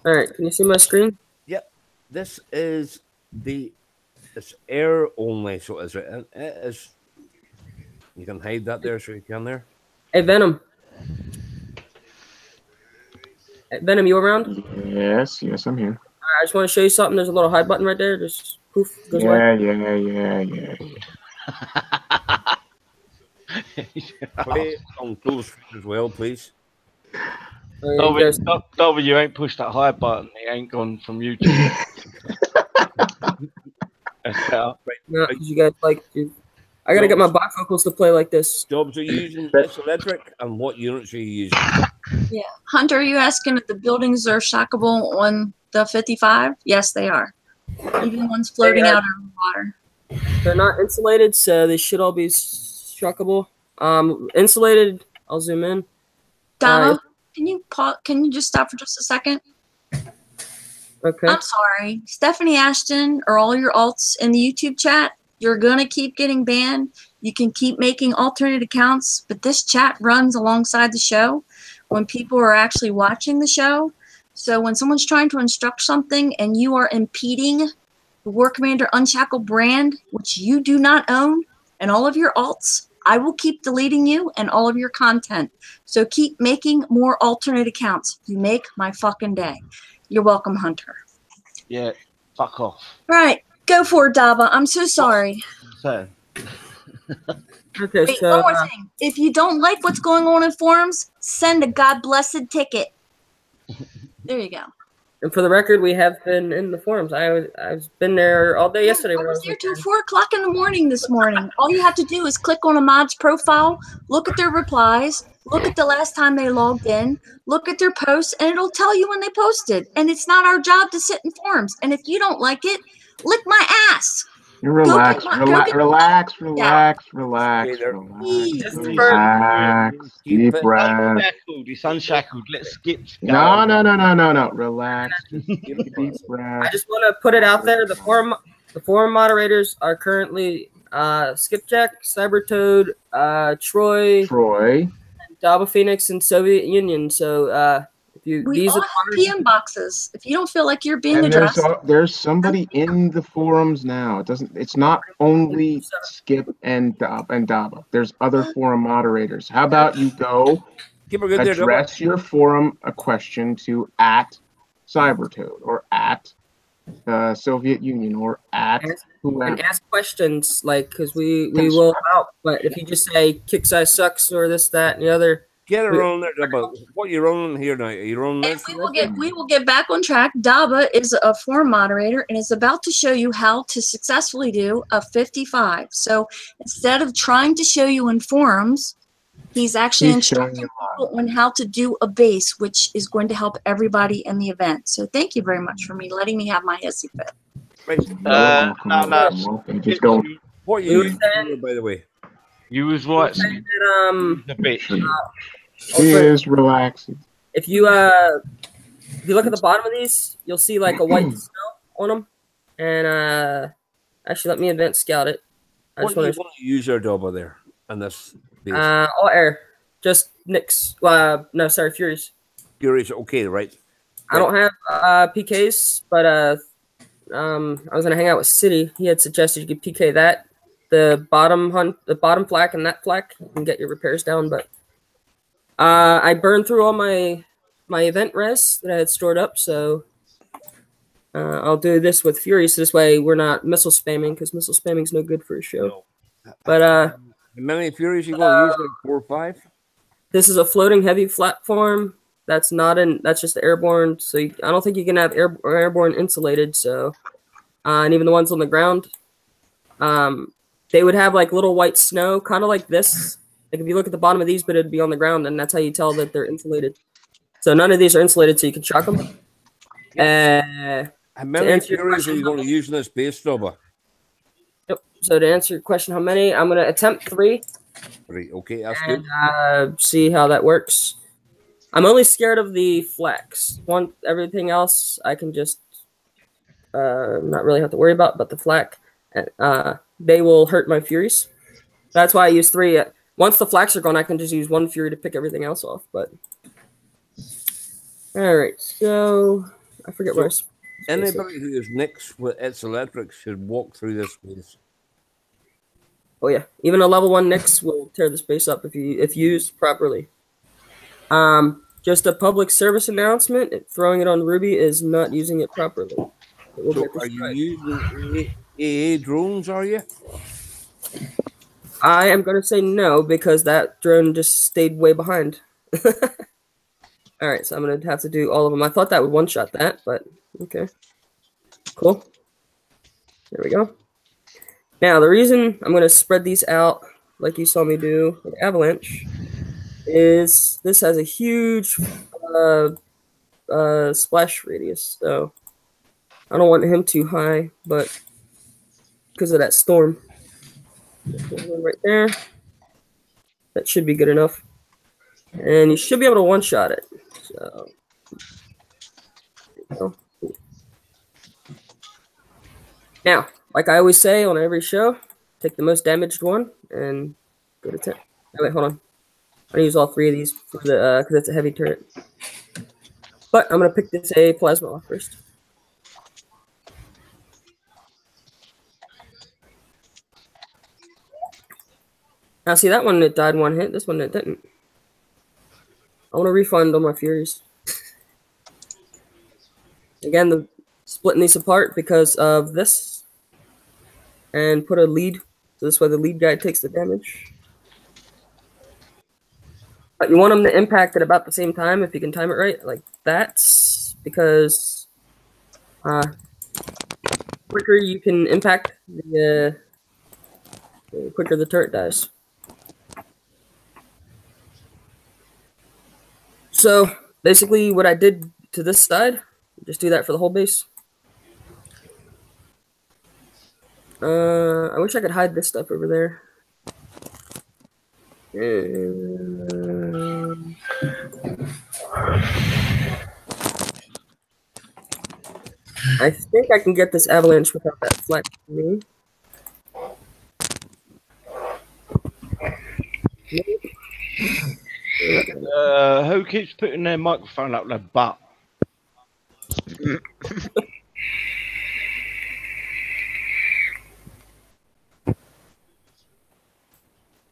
All right. Can you see my screen? Yep. This is it's air only, so is it? And it is. You can hide that there, so you can there. Hey, Venom. Hey, Venom, you around? Yes, I'm here. I just want to show you something. There's a little hide button right there. Just poof, goes away. Yeah. Play on close as well, please. Dobby, you ain't pushed that high button. It ain't gone from YouTube. No, because you guys I gotta get my bifocals to play like this. Jobs are using this electric, and what units are you using? Yeah, Hunter, are you asking if the buildings are shockable on the 55? Yes, they are. Even ones floating out in the water. They're not insulated, so they should all be shockable. Insulated. I'll zoom in. Donna, can you just stop for just a second? Okay. I'm sorry. Stephanie Ashton or all your alts in the YouTube chat, you're going to keep getting banned. You can keep making alternate accounts, but this chat runs alongside the show when people are actually watching the show. So when someone's trying to instruct something and you are impeding the War Commander Unshackled brand, which you do not own, and all of your alts, I will keep deleting you and all of your content. So keep making more alternate accounts. You make my fucking day. You're welcome, Hunter. Yeah, fuck off. Right, go for it, Daba. I'm so sorry. So. Okay, Wait, so one more thing. If you don't like what's going on in forums, send a God blessed ticket. There you go. And for the record, we have been in the forums. I've been there all day yesterday. I was there till 4 o'clock in the morning this morning. All you have to do is click on a mod's profile, look at their replies, look at the last time they logged in, look at their posts, and it'll tell you when they posted. And it's not our job to sit in forums. And if you don't like it, lick my ass. You relax, relax. Deep breath. It's unshackled. Let's skip. No. Relax. Deep breath. I just want to put it out there. The forum moderators are currently Skipjack, Cybertoad, Troy, Daba Phoenix, and Soviet Union. So we all have PM boxes. If you don't feel like you're being addressed, there's somebody in the forums now. It's not only Skip and Daba. There's other forum moderators. How about you go address your forum a question to @Cybertoad or @Soviet Union or whoever. And ask questions because we will help. But if you just say kick size sucks or this, that, and the other. Get it on there, Daba. What are you rolling here now? Are you rolling this? We will get back on track. Daba is a forum moderator and is about to show you how to successfully do a 55. So instead of trying to show you in forums, he's actually instructing people on how to do a base, which is going to help everybody in the event. So thank you very much for letting me have my hissy fit. What are you using, by the way? You was right. That, The bit. He is relaxing. if you look at the bottom of these, you'll see like a white snow on them. And actually, let me advanced scout it. I What just do you want want to use your double there on this base? all air, just Nyx. No, sorry, Furies. Furies, okay, right? I don't have PKs, but I was gonna hang out with City. He had suggested you could PK that the bottom flak and that flak, you can get your repairs down. But I burned through all my event res that I had stored up, so I'll do this with Fury, so this way we're not missile spamming, because missile spamming is no good for a show. No. But how many Furies you going to use? Like 4 or 5? this is a floating heavy platform. That's just airborne. So I don't think you can have airborne insulated. So, and even the ones on the ground, they would have like little white snow, kind of like this. Like if you look at the bottom of these, but it'd be on the ground, and that's how you tell that they're insulated. So none of these are insulated, so you can shock them. How many Furies are you going to use in this base, Double? Yep. So to answer your question, how many? I'm going to attempt 3. 3, okay, that's and, good. See how that works. I'm only scared of the flex. Everything else I can just not really have to worry about, but the flak, they will hurt my Furies. That's why I use 3. Once the flaks are gone, I can just use 1 Fury to pick everything else off. But all right, so I forget where. Anybody who is Nyx with its electric should walk through this base. Oh yeah, even a level 1 Nyx will tear the space up if used properly. Just a public service announcement: throwing it on Ruby is not using it properly. So are you using AA drones? Are you? I am going to say no, because that drone just stayed way behind. All right, so I'm going to have to do all of them. I thought that would one-shot that, but okay. Cool. There we go. Now, the reason I'm going to spread these out like you saw me do with Avalanche is this has a huge splash radius, so I don't want him too high, but because of that storm. Right there. That should be good enough. And you should be able to one-shot it. So, there you go. Now, like I always say on every show, take the most damaged one and go to 10. Oh, wait, hold on. I'm going to use all 3 of these for the because it's a heavy turret. But I'm going to pick this a plasma off first. Now, see, that one, it died 1 hit. This one, it didn't. I want to refund all my Furies. Again, splitting these apart because of this. And put a lead. So this way the lead guy takes the damage. But you want them to impact at about the same time if you can time it right. Like that. Because quicker you can impact, the quicker the turret dies. So basically what I did to this side, just do that for the whole base. I wish I could hide this stuff over there. I think I can get this avalanche without that flat for me. Who keeps putting their microphone up their butt?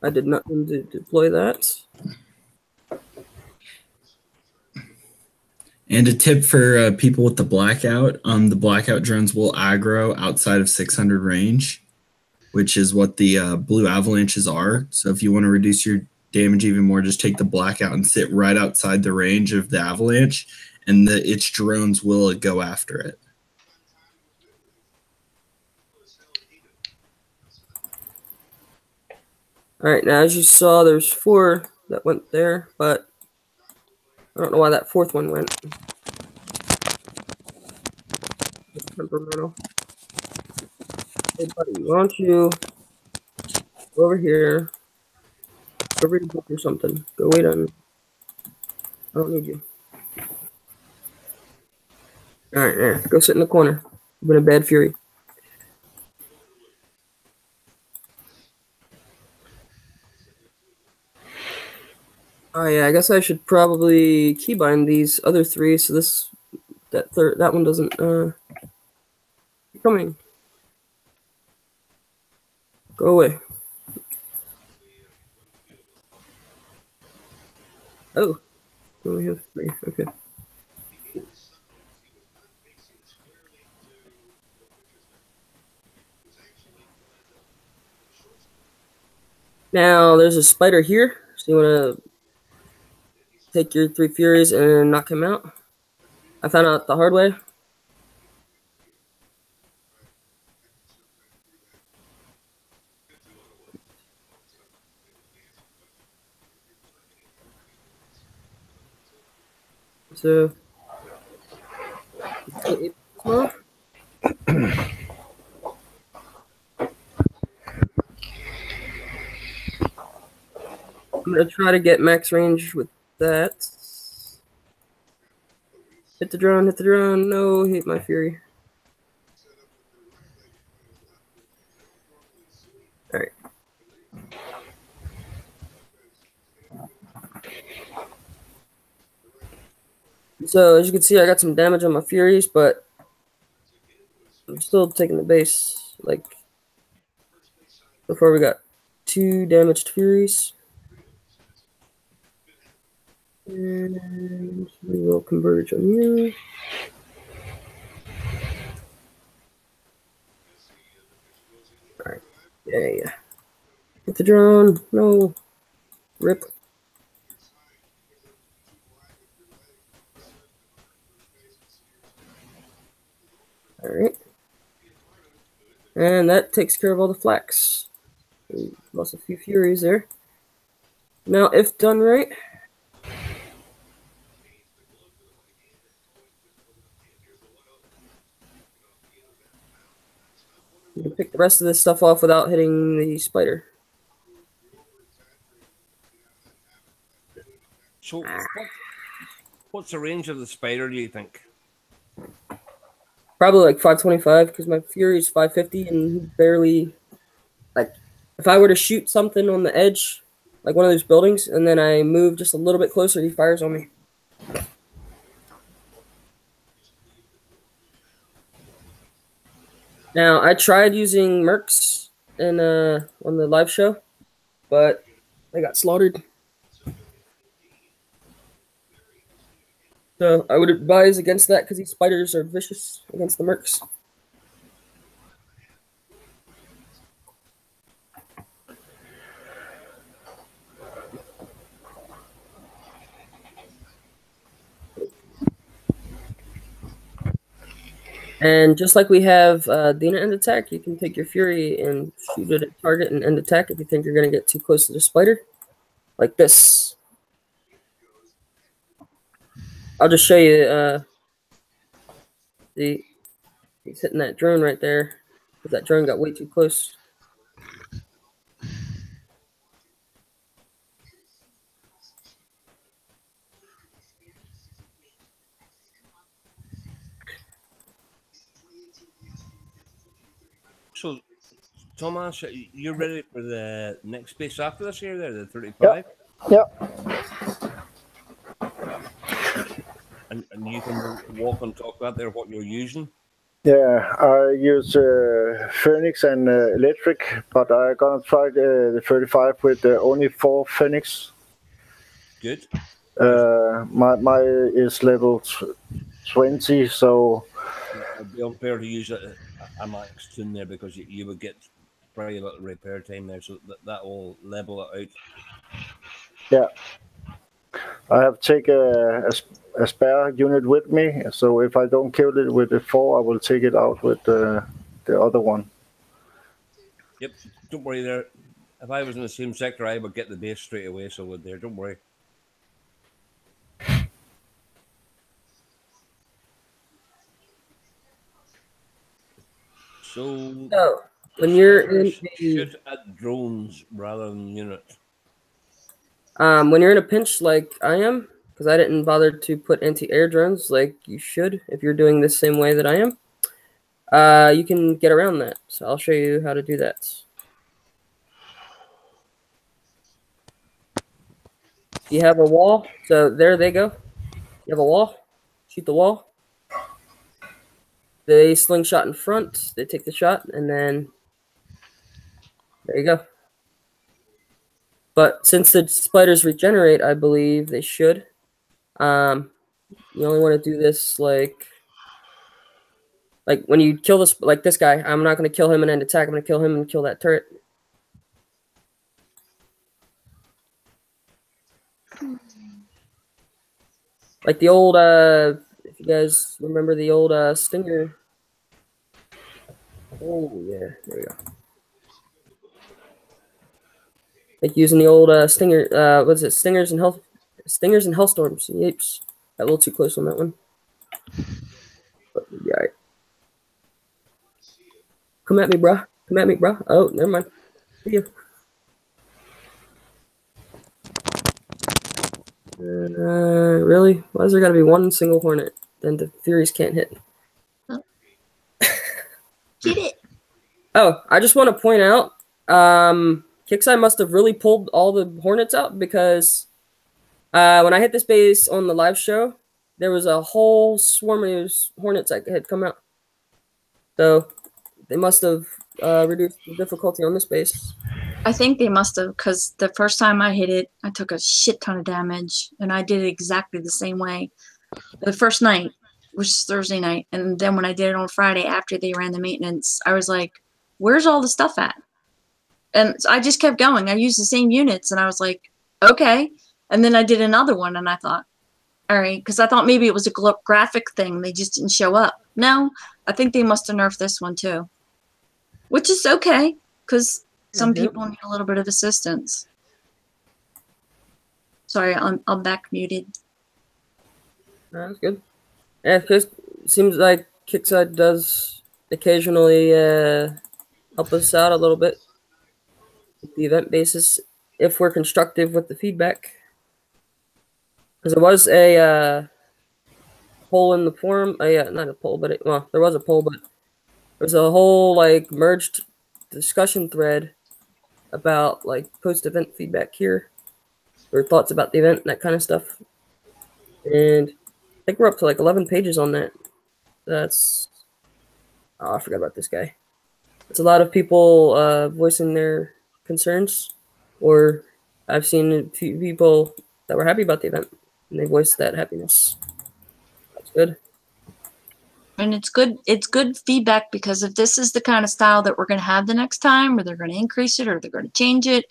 I did not mean to deploy that. And a tip for people with the blackout, the blackout drones will aggro outside of 600 range, which is what the blue avalanches are. So if you want to reduce your damage even more, just take the blackout and sit right outside the range of the avalanche, and its drones will go after it. All right, now as you saw, there's 4 that went there, but I don't know why that 4th one went. It's temperamental. Hey, buddy, why don't you go over here Go read a book or something. Go wait on me. I don't need you. Alright, there. Go sit in the corner. I'm in a bad fury. Oh yeah, I guess I should probably keybind these other three so that one doesn't keep coming. Go away. Oh. We only have 3. Okay. Now there's a spider here. So you wanna take your 3 furies and knock him out. I found out the hard way. So, I'm gonna try to get max range with that. Hit the drone, hit the drone. No, hit my fury. Alright. So, as you can see, I got some damage on my furies, but I'm still taking the base. Like, before we got 2 damaged furies. And we will converge on you. Alright. Yeah. Hit the drone. No. Rip. Alright. And that takes care of all the flax. We lost a few furies there. Now, if done right, you can pick the rest of this stuff off without hitting the spider. So, what's the range of the spider, do you think? Probably like 525, because my fury is 550, and he barely, like, if I were to shoot something on the edge, like one of those buildings, and then I move just a little bit closer, he fires on me. Now, I tried using mercs on the live show, but they got slaughtered. So I would advise against that because these spiders are vicious against the mercs. And just like we have Dina end attack, you can take your fury and shoot it at target and end attack if you think you're going to get too close to the spider. Like this. I'll just show you. See, he's hitting that drone right there because that drone got way too close. So, Thomas, you're ready for the next base after this here, there, the 35? Yep. And you can walk and talk about there what you're using? Yeah, I use Phoenix and Electric, but I'm gonna try the 35 with only 4 Phoenix. Good. My is level 20, so It'd be unfair to use a max tune there because you would get very little repair time there, so that will level it out. yeah. I have taken a spare unit with me, so if I don't kill it with the 4, I will take it out with the other one. Yep, don't worry there. If I was in the same sector, I would get the base straight away, so would there. Don't worry. So, when you're in shoot at drones rather than units. When you're in a pinch like I am, because I didn't bother to put anti-air drones like you should if you're doing this same way that I am, you can get around that. So I'll show you how to do that. You have a wall, so there they go. You have a wall, shoot the wall. They slingshot in front, they take the shot, and then there you go. But since the spiders regenerate, I believe they should. You only want to do this like when you kill this, like this guy. I'm not going to kill him and end attack. I'm going to kill him and kill that turret. Like the old, if you guys remember the old Stinger. Oh, yeah, there we go. Like using the old Stinger, what's it, Stingers and Hellstorms. Yipes. Got a little too close on that one. But, yeah, right. Come at me, bruh. Come at me, bruh. Oh, never mind. See you. Really? Why is there gotta be one single Hornet? Then the Furies can't hit. Get it. Oh, I just want to point out, 𝕾𝖒𝖒 must have really pulled all the Hornets out because when I hit this base on the live show, there was a whole swarm of Hornets that had come out. So they must have reduced the difficulty on this base. I think they must have, because the first time I hit it, I took a shit ton of damage, and I did it exactly the same way. The first night, which is Thursday night, and then when I did it on Friday after they ran the maintenance, I was like, where's all the stuff at? And so I just kept going. I used the same units, and I was like, okay. And then I did another one, and I thought, all right, because I thought maybe it was a graphic thing. They just didn't show up. No, I think they must have nerfed this one too, which is okay, because some people need a little bit of assistance. Sorry, I'm back muted. That's good. Yeah, because it seems like 𝕾𝖒𝖒 does occasionally help us out a little bit with the event basis if we're constructive with the feedback. Because there was a poll in the forum. Yeah, not a poll, but there was a poll, but there was a whole like merged discussion thread about like post-event feedback here, or thoughts about the event, that kind of stuff. And I think we're up to like 11 pages on that. That's I forgot about this guy. It's a lot of people voicing their concerns, or I've seen a few people that were happy about the event and they voiced that happiness. That's good. And it's good feedback, because if this is the kind of style that we're going to have the next time, or they're going to increase it, or they're going to change it,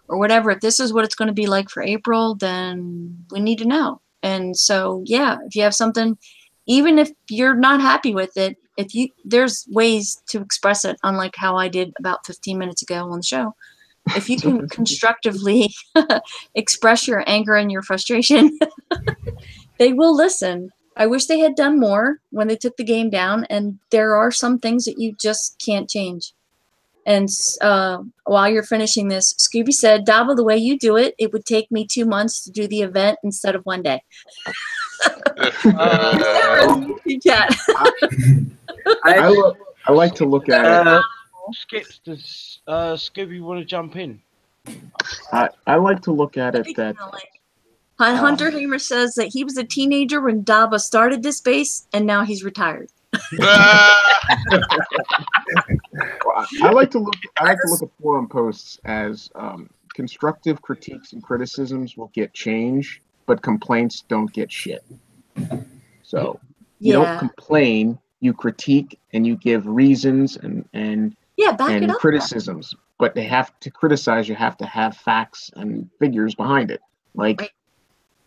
or whatever, if this is what it's going to be like for April, then we need to know. And so, yeah, if you have something, even if you're not happy with it, there's ways to express it, unlike how I did about 15 minutes ago on the show. If you can constructively express your anger and your frustration, they will listen. I wish they had done more when they took the game down, and there are some things that you just can't change. And while you're finishing this, Scooby said, 𝕮𝖊, the way you do it, it would take me 2 months to do the event instead of 1 day. I like to look at it. Skips, does Scooby want to jump in? I like to look at it that Hunter Hamer says that he was a teenager when 𝕮𝖊 started this base, and now he's retired. I like to look at forum posts as constructive critiques and criticisms will get change, but complaints don't get shit. So you don't complain, you critique and you give reasons and criticisms. But they have to criticize, you have to have facts and figures behind it. Like,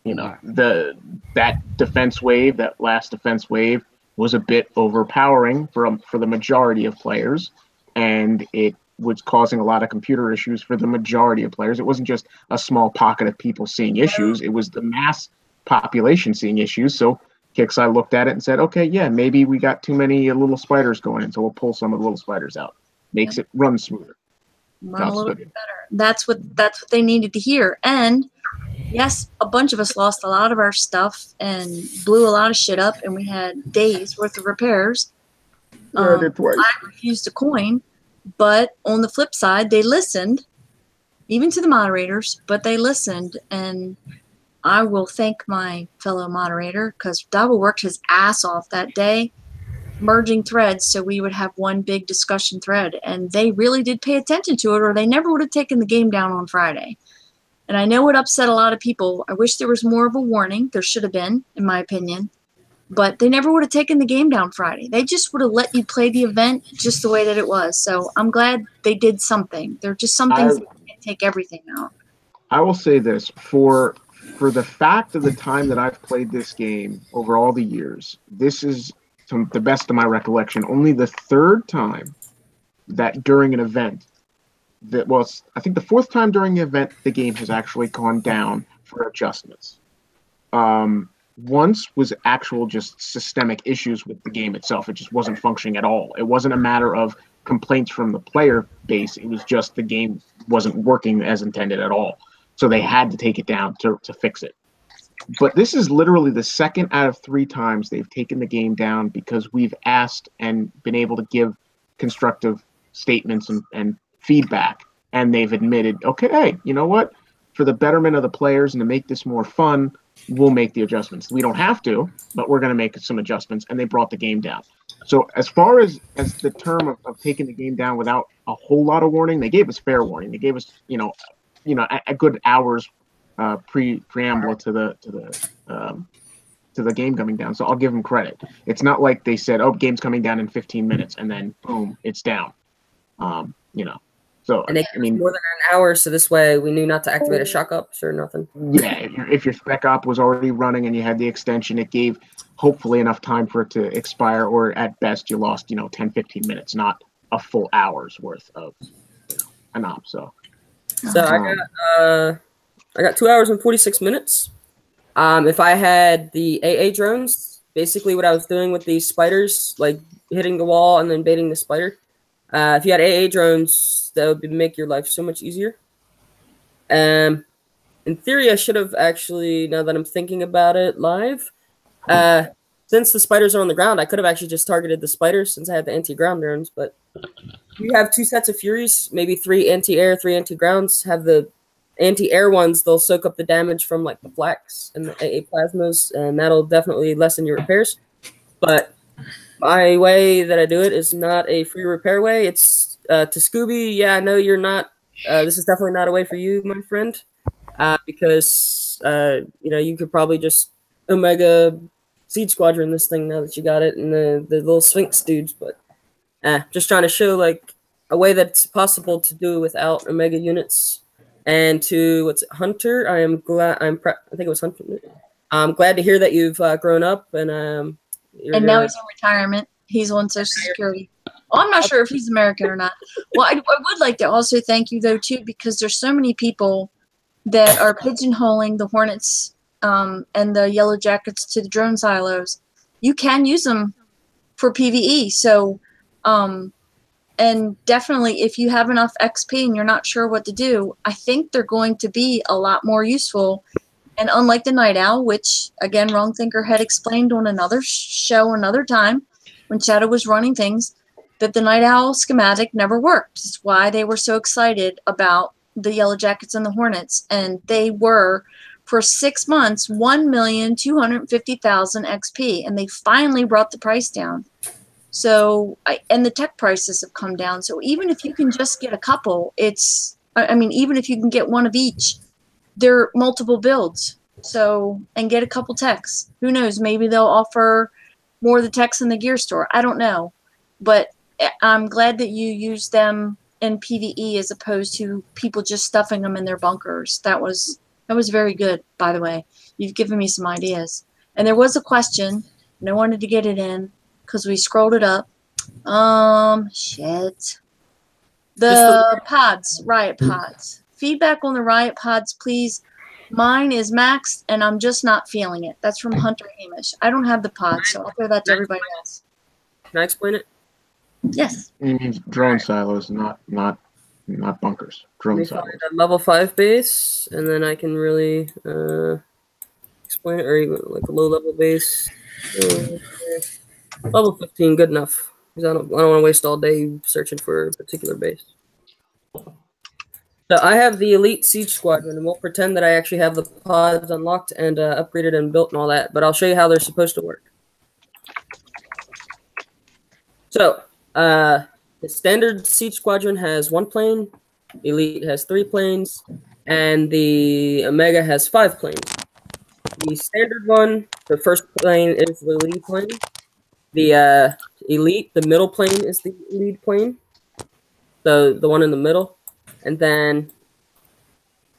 you know, that defense wave, that last defense wave was a bit overpowering for the majority of players, and it was causing a lot of computer issues for the majority of players. It wasn't just a small pocket of people seeing issues, it was the mass population seeing issues. So 𝕾𝖒𝖒 looked at it and said, okay, yeah, maybe we got too many little spiders going in, so we'll pull some of the little spiders out. Makes it run smoother. Run a little bit better. That's what they needed to hear. And yes, a bunch of us lost a lot of our stuff and blew a lot of shit up, and we had days worth of repairs. Yeah, I did twice. I refused a coin, but on the flip side, they listened, even to the moderators, but they listened, and I will thank my fellow moderator because Dabo worked his ass off that day, merging threads so we would have one big discussion thread, and they really did pay attention to it, or they never would have taken the game down on Friday. And I know it upset a lot of people. I wish there was more of a warning. There should have been, in my opinion. But they never would have taken the game down Friday. They just would have let you play the event just the way that it was. So I'm glad they did something. There are just some things that can't take everything out. I will say this, for the fact of the time that I've played this game over all the years, this is, to the best of my recollection, only the third time that during an event, I think the fourth time during the event, the game has actually gone down for adjustments. Once was actual just systemic issues with the game itself. It just wasn't functioning at all. It wasn't a matter of complaints from the player base. It was just the game wasn't working as intended at all. So they had to take it down to fix it. But this is literally the second out of 3 times they've taken the game down because we've asked and been able to give constructive statements and feedback. And they've admitted, okay, hey, you know what? For the betterment of the players and to make this more fun, we'll make the adjustments. We don't have to, but we're going to make some adjustments. And they brought the game down. So as far as the term of taking the game down without a whole lot of warning, they gave us fair warning. They gave us, a good hour's preamble to the game coming down. So I'll give them credit. It's not like they said, "Oh, game's coming down in 15 minutes," and then boom, it's down. So and they more than an hour, so this way we knew not to activate a shock ups or nothing. Yeah, if your spec op was already running and you had the extension, it gave hopefully enough time for it to expire, or at best you lost 10, 15 minutes, not a full hour's worth of an op. So I got 2 hours and 46 minutes. If I had the AA drones, basically what I was doing with these spiders, like hitting the wall and then baiting the spider. If you had AA drones, that would make your life so much easier. In theory, I should have actually, now that I'm thinking about it live, since the spiders are on the ground, I could have actually just targeted the spiders since I had the anti-ground drones. But you have 2 sets of Furies, maybe 3 anti-air, 3 anti-grounds. Have the anti-air ones, they'll soak up the damage from like the flax and the AA plasmas, and that'll definitely lessen your repairs. But my way that I do it is not a free repair way. It's to Scooby. Yeah, I know you're not. This is definitely not a way for you, my friend, because you could probably just Omega Siege Squadron this thing now that you got it, and the little Sphinx dudes. But just trying to show like a way that's possible to do without Omega units. And to Hunter, I am glad. I think it was Hunter. I'm glad to hear that you've grown up and now he's in retirement. He's on Social Security. Well, I'm not sure if he's American or not. Well, I would like to also thank you, though, too, because there's so many people that are pigeonholing the Hornets and the Yellow Jackets to the drone silos. You can use them for PvE. So, and definitely if you have enough XP and you're not sure what to do, I think they're going to be a lot more useful. And unlike the Night Owl, which, again, Wrong Thinker had explained on another show another time when Shadow was running things, that the Night Owl schematic never worked. That's why they were so excited about the Yellow Jackets and the Hornets. And they were, for 6 months, 1,250,000 XP. And they finally brought the price down. So, and the tech prices have come down. So even if you can just get a couple, even if you can get one of each, there are multiple builds. So, and get a couple techs. Who knows? Maybe they'll offer more of the techs in the gear store. I don't know. But I'm glad that you use them in PvE as opposed to people just stuffing them in their bunkers. That was very good, by the way. You've given me some ideas. And there was a question, and I wanted to get it in because we scrolled it up. Shit. The pods, riot pods. Feedback on the riot pods, please. Mine is maxed, and I'm just not feeling it. That's from Hunter Hamish. I don't have the pods, so I'll throw that to everybody else. Can I explain it? Yes. It means drone silos, not not bunkers. Let Drone me silos. find a level 5 base, and then I can really explain it, or even like a low level base. Level 15, good enough. Because I don't want to waste all day searching for a particular base. So I have the Elite Siege Squadron, and we'll pretend that I actually have the pods unlocked and upgraded and built and all that, but I'll show you how they're supposed to work. So, the standard Siege Squadron has 1 plane, Elite has 3 planes, and the Omega has 5 planes. The standard one, the first plane is the lead plane. The Elite, the middle plane is the lead plane. The one in the middle. And then,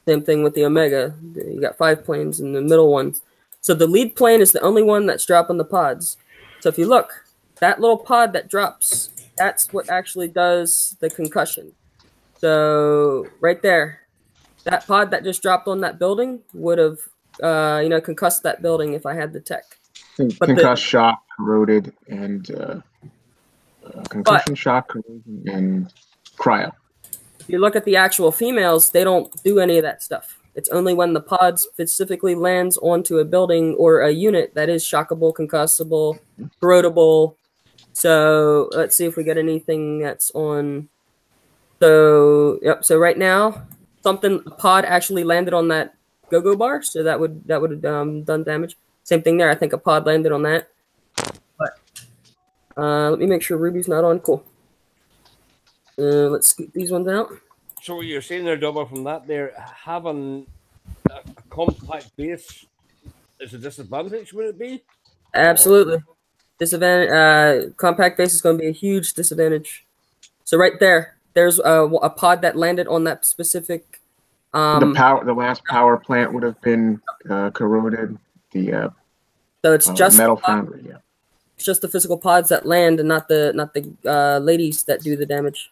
same thing with the Omega. You got 5 planes in the middle one. So the lead plane is the only one that's dropping the pods. So if you look, that little pod that drops, that's what actually does the concussion. So right there, that pod that just dropped on that building would have, concussed that building if I had the tech. Concussed, shock, corroded, and concussion, shock, corrosion, and cryo. If you look at the actual females, they don't do any of that stuff. It's only when the pod specifically lands onto a building or a unit that is shockable, concussable, corrodable. So let's see if we get anything that's on. So yep. So right now, a pod actually landed on that go-go bar, so that would have done damage. Same thing there. I think a pod landed on that. But let me make sure Ruby's not on. Cool. Let's scoop these ones out. So you're saying there, Double, from that there, having a compact base is a disadvantage, would it be? Absolutely. Disadvantage. Compact base is going to be a huge disadvantage. So right there, there's a pod that landed on that specific. The last power plant would have been corroded. So it's just metal foundry. Yeah. It's just the physical pods that land, and not the ladies that do the damage.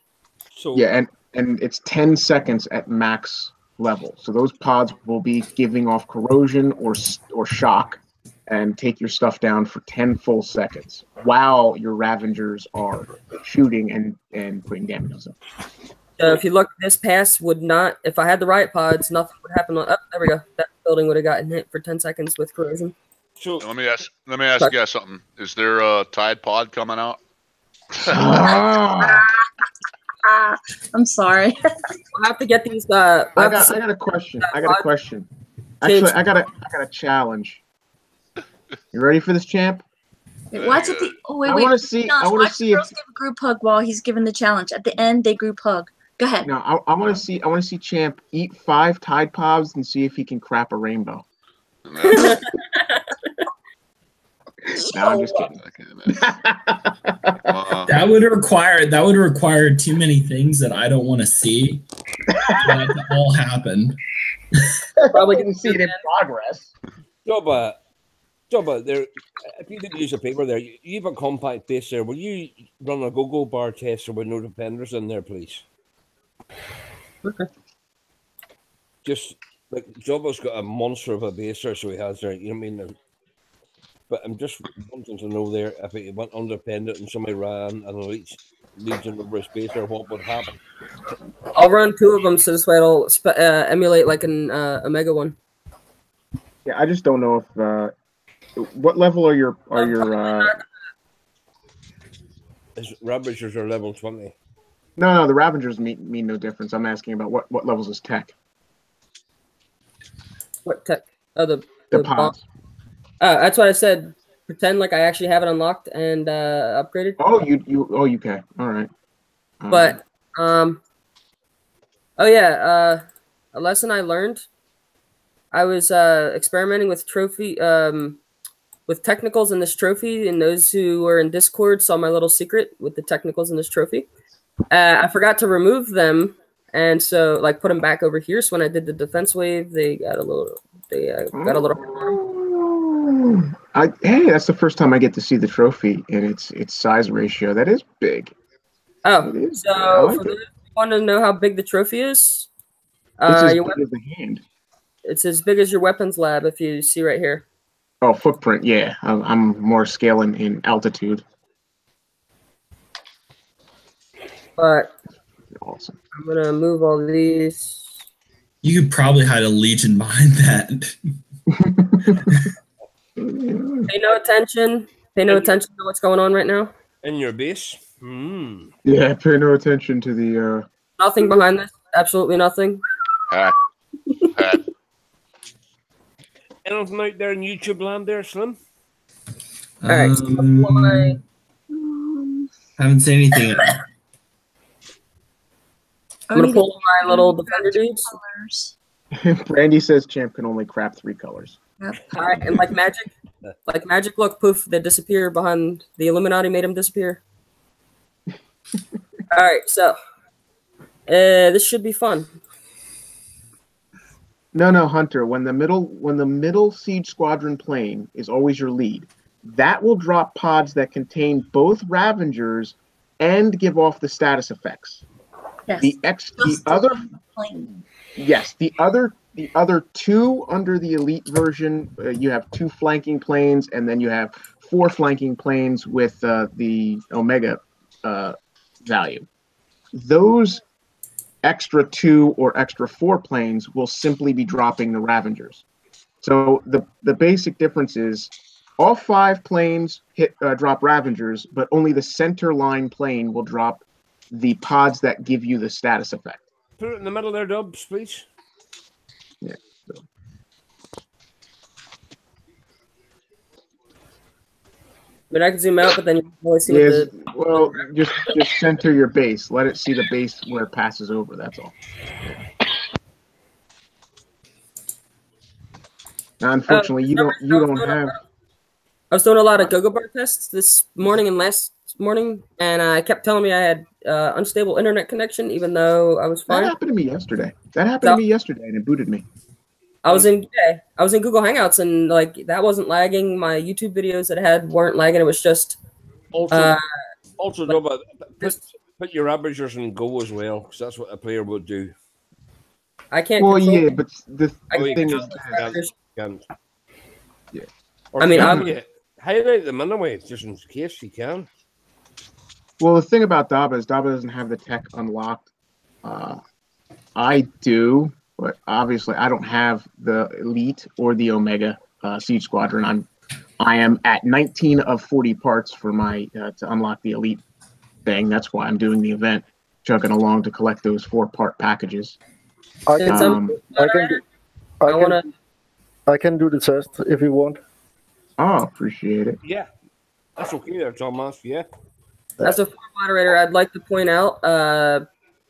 So yeah, and it's 10 seconds at max level. So those pods will be giving off corrosion or shock, and take your stuff down for 10 full seconds while your Ravengers are shooting and putting damage on them. So if you look, this pass would not. If I had the riot pods, nothing would happen. There we go. That building would have gotten hit for 10 seconds with corrosion. So let me ask you guys something. Is there a Tide pod coming out? I'm sorry. We'll have to get these. I got a question. Actually, I got a challenge. You ready for this, champ? Wait, watch it. I want to see. I want to see if give a group hug while he's giving the challenge. At the end, they group hug. Go ahead. No, I want to see. I want to see Champ eat 5 Tide Pods and see if he can crap a rainbow. No, I'm just kidding. That would require too many things that I don't want to see for that to all happen. Probably didn't see it in progress. But there, if you did use a paper there, you have a compact base there. Will you run a go-go bar tester with no dependers in there, please? Okay. Just like Jobba's got a monster of a base there, so he has there. You know what I mean? But I'm just wanting to know there if it went undependent and somebody ran an elite Legion over his base there, what would happen? I'll run 2 of them so this way it'll emulate like an Omega one. Yeah, I just don't know if. What level are your His Ravagers are level 20. No, the Ravagers mean no difference. I'm asking about what levels is tech. What tech? Oh, the pods. That's what I said. Pretend like I actually have it unlocked and upgraded. Oh, you can. All right. But oh yeah, a lesson I learned. I was experimenting with with technicals in this trophy, and those who were in Discord saw my little secret with the technicals in this trophy. I forgot to remove them, and so like put them back over here. So when I did the defense wave, they got a little. Hey, that's the first time I get to see the trophy in its size ratio. That is big. Oh, so for those who want to know how big the trophy is, it's as big as the hand. It's as big as your weapons lab, if you see right here. Oh, footprint, yeah. I'm more scaling in altitude. But awesome. I'm gonna move all these. You could probably hide a legion behind that. Pay no attention. Pay no attention to what's going on right now. In your base. Yeah, pay no attention to the. Nothing behind this. Absolutely nothing. Hack. Hack. Anything out there in YouTube land there, Slim? All right. Haven't seen anything. I'm gonna pull my little defender dudes. Brandy says champ can only crap 3 colors. Yep. All right, and like magic, look, poof, they disappear behind the Illuminati. Made them disappear. All right, so this should be fun. No, Hunter. When the middle siege squadron plane is always your lead, that will drop pods that contain both Ravengers and give off the status effects. Yes. The other plane. Yes, the other 2 under the elite version, you have 2 flanking planes, and then you have 4 flanking planes with the Omega value. Those extra 2 or extra 4 planes will simply be dropping the Ravengers. So the basic difference is all 5 planes drop Ravengers, but only the center line plane will drop the pods that give you the status effect. Put it in the middle there, Dubs, please. Yeah. So. But I can zoom out, but then you can only see Well, just center your base. Let it see the base where it passes over. That's all. Now, unfortunately, you don't have. I was doing a lot of go-go bar tests this morning and last morning, and I kept telling me I had unstable internet connection, even though I was fine. That happened to me yesterday. And it booted me. I was in Google Hangouts, and like that wasn't lagging. My YouTube videos that I had weren't lagging. It was just also put your Ravagers in Go as well, because that's what a player would do. I can't. Well, yeah, but the thing is, yeah. Or I mean, highlight them anyway, just in case you can. Well, the thing about 𝕮𝖊 is 𝕮𝖊 doesn't have the tech unlocked. I do, but obviously I don't have the Elite or the Omega Siege Squadron. I am at 19 of 40 parts for my to unlock the Elite thing. That's why I'm doing the event, chugging along to collect those 4-part packages. I can do the test if you want. Oh, appreciate it. Yeah, that's okay there, Thomas. Yeah. As a moderator, I'd like to point out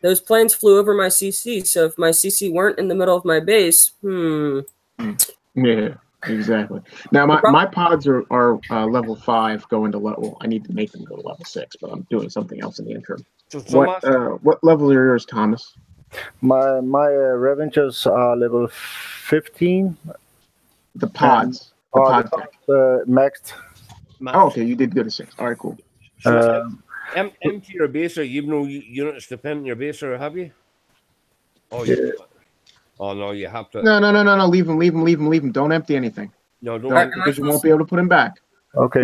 those planes flew over my CC. So if my CC weren't in the middle of my base, Yeah, exactly. Now my pods are level 5 going to level. I need to make them go to level 6, but I'm doing something else in the interim. So what level are yours, Thomas? My Ravengers are level 15. The pods. Maxed. Oh, okay, you did go to 6. All right, cool. Empty your base, or you've no units defending your base, or have you? Oh, yeah. Oh no, you have to. No. Leave them. Don't empty anything. No, don't because you won't be able to put them back. Okay.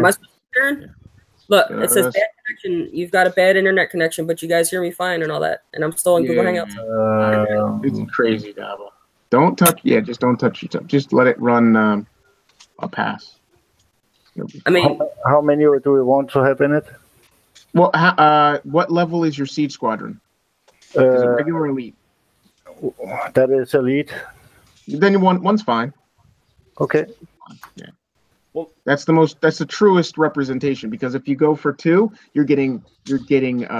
Look, it says bad connection. You've got a bad internet connection, but you guys hear me fine and all that. And I'm still in Google Hangouts. It's crazy, 𝕮𝖊. Don't touch. Yeah, just don't touch your stuff. Just let it run a pass. I mean, how many do we want to have in it? Well, what level is your siege squadron? Is it regular or elite? That is elite. Then one's fine. Okay. Yeah. Well, that's the truest representation, because if you go for 2, you're getting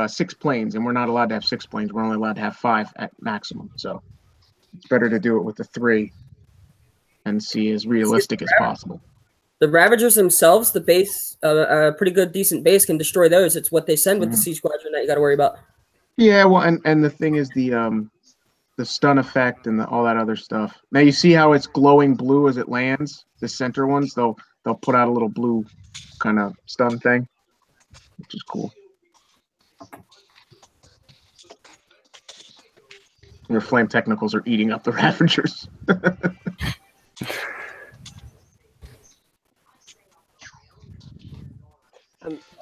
6 planes, and we're not allowed to have 6 planes. We're only allowed to have 5 at maximum. So it's better to do it with the 3 and see as realistic as possible. The Ravagers themselves, the base, a pretty good, decent base can destroy those. It's what they send with the Siege Squadron that you got to worry about. Yeah, well, and the thing is the stun effect and all that other stuff. Now you see how it's glowing blue as it lands. The center ones, they'll put out a little blue kind of stun thing, which is cool. Your flame technicals are eating up the Ravagers.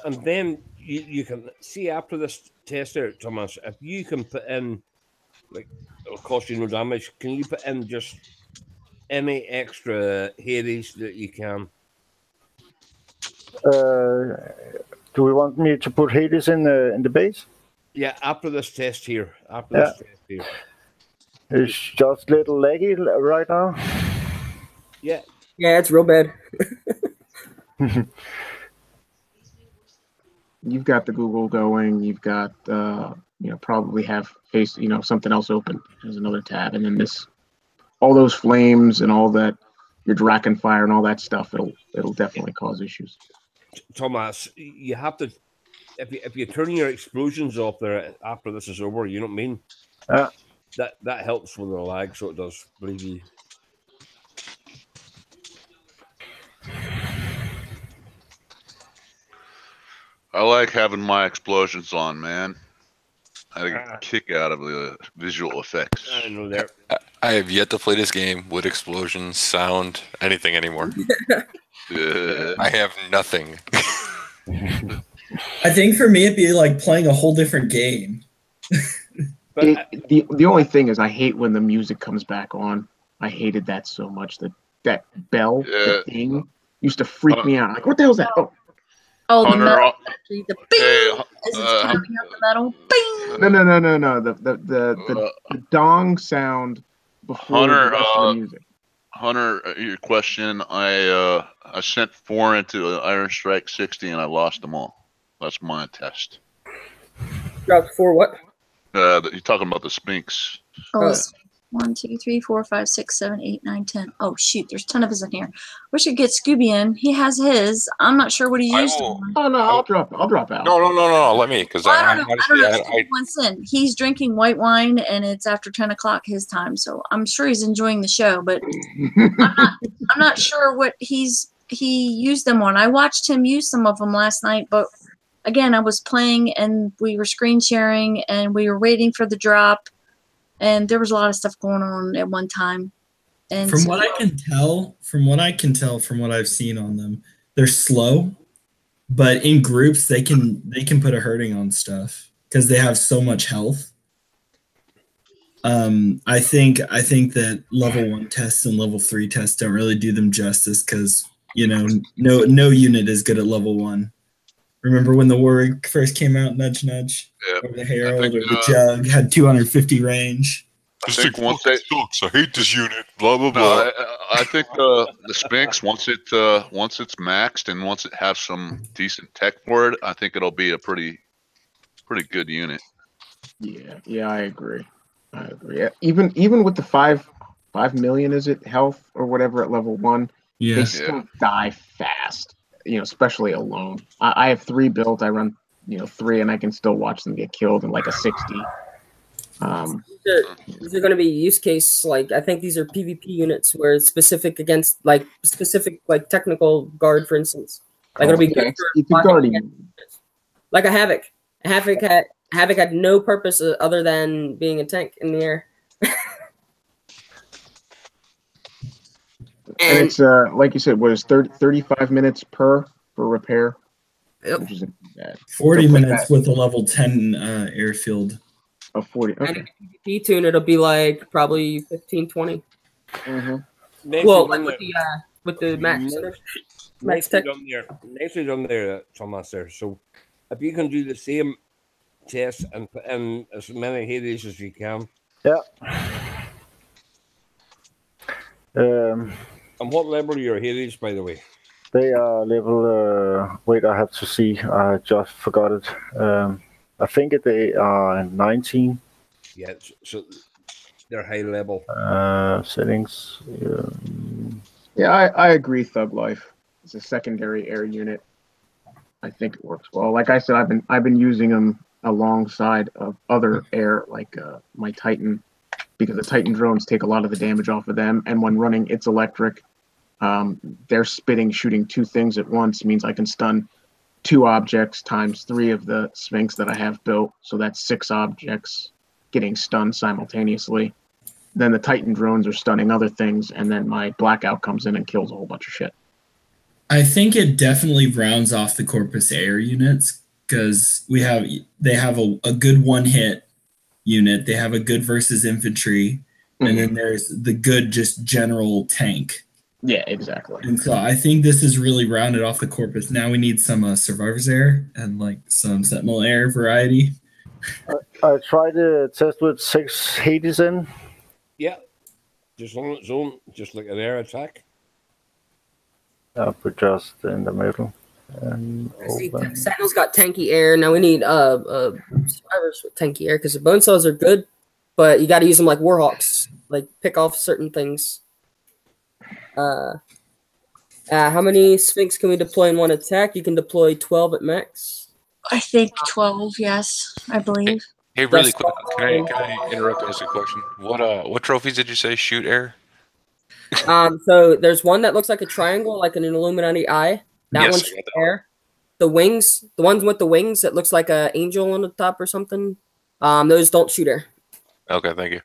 And then you can see after this test there, Thomas, if you can put in, like, it'll cost you no damage, can you put in just any extra Hades that you can? Do we want me to put Hades in the base? Yeah, after this test here. It's just little leggy right now. Yeah. Yeah, it's real bad. You've got the Google going. You've got probably have face something else open as another tab, and then all those flames and all that, your Drakenfire and all that stuff. It'll definitely cause issues. Thomas, you have to, if you turn your explosions off there after this is over, you know what I mean? That helps with the lag, so it does, believe you. I like having my explosions on, man. I get a kick out of the visual effects. I know there. I have yet to play this game with explosions, sound, anything anymore. I have nothing. I think for me, it'd be like playing a whole different game. But the only thing is, I hate when the music comes back on. I hated that so much. That bell, the thing, used to freak me out. Like, what the hell's that? Oh, Hunter, the metal factory, the bing as it's popping out the metal. Bing. No. The dong sound before Hunter, the rest of the music. Hunter, your question. I sent 4 into an Iron Strike 60 and I lost them all. That's my test. Dropped 4 what? You're talking about the Sphinx. Oh, 1, 2, 3, 4, 5, 6, 7, 8, 9, 10. Oh shoot, there's a ton of us in here. We should get Scooby in. He has his. I'm not sure what he used. Oh no, I'll drop out. No. Let me, because I don't know. Once in, he's drinking white wine, and it's after 10 o'clock his time. So I'm sure he's enjoying the show, but I'm not sure what he used them on. I watched him use some of them last night, but again, I was playing and we were screen sharing and we were waiting for the drop. And there was a lot of stuff going on at one time. And from what I can tell, from what I've seen on them, they're slow, but in groups they can put a hurting on stuff because they have so much health. I think that level 1 tests and level 3 tests don't really do them justice because no unit is good at level 1. Remember when the Warwick first came out, Nudge Nudge? Yeah. Or the Herald or the Jug had 250 range. I think once they sucks. I hate this unit. Blah blah blah. No, I think the Sphinx once it's maxed and once it has some decent tech for it, I think it'll be a pretty good unit. Yeah, I agree. Yeah. Even with the 5 million, is it health or whatever at level 1? Yeah. They still die fast. Especially alone. I have 3 built. I run 3, and I can still watch them get killed in like a 60. These are going to be use case, like I think these are PvP units where it's specific against like technical guard, for instance. Like it'll be good for guardian. Like a Havoc. Havoc had no purpose other than being a tank in the air. And it's like you said, what is 35 minutes for repair? Yep. Which isn't bad. 40 minutes with a level 10 airfield. Oh, 40. Okay. And if you PvP tune, it'll be like probably 15, 20. Mm-hmm. Well, like with the max. Max tech. Nicely done there, Thomas. There. So if you can do the same test and put in as many Hades as you can. Yeah. And what level are your Hades, by the way? They are level. Wait, I have to see. I just forgot it. I think they are 19. Yeah, so they're high level. Settings. Yeah, I agree. Thug Life is a secondary air unit. I think it works well. Like I said, I've been using them alongside of other air, like my Titan, because the Titan drones take a lot of the damage off of them. And when running its electric, they're shooting 2 things at once means I can stun 2 objects times 3 of the Sphinx that I have built. So that's 6 objects getting stunned simultaneously. Then the Titan drones are stunning other things, and then my Blackout comes in and kills a whole bunch of shit. I think it definitely rounds off the Corpus Air units because they have a good one hit unit. They have a good versus infantry, and then there's the good just general tank. Yeah, exactly. And so I think this is really rounded off the corpus. Now we need some Survivor's Air and like some Sentinel Air variety. I tried to test with 6 Hades in. Yeah. Just on its own, just like an air attack. I'll put just in the middle. And See, Sentinel's got tanky air. Now we need survivors with tanky air because the bone cells are good, but you got to use them like Warhawks, like pick off certain things. How many Sphinx can we deploy in one attack? You can deploy 12 at max. I think 12. Yes, I believe. Hey, really quick, can I interrupt and ask a question? What trophies did you say shoot air? So there's one that looks like a triangle, like an Illuminati eye. That one's air. The wings, the ones with the wings that looks like an angel on the top or something. Those don't shoot air. Okay, thank you.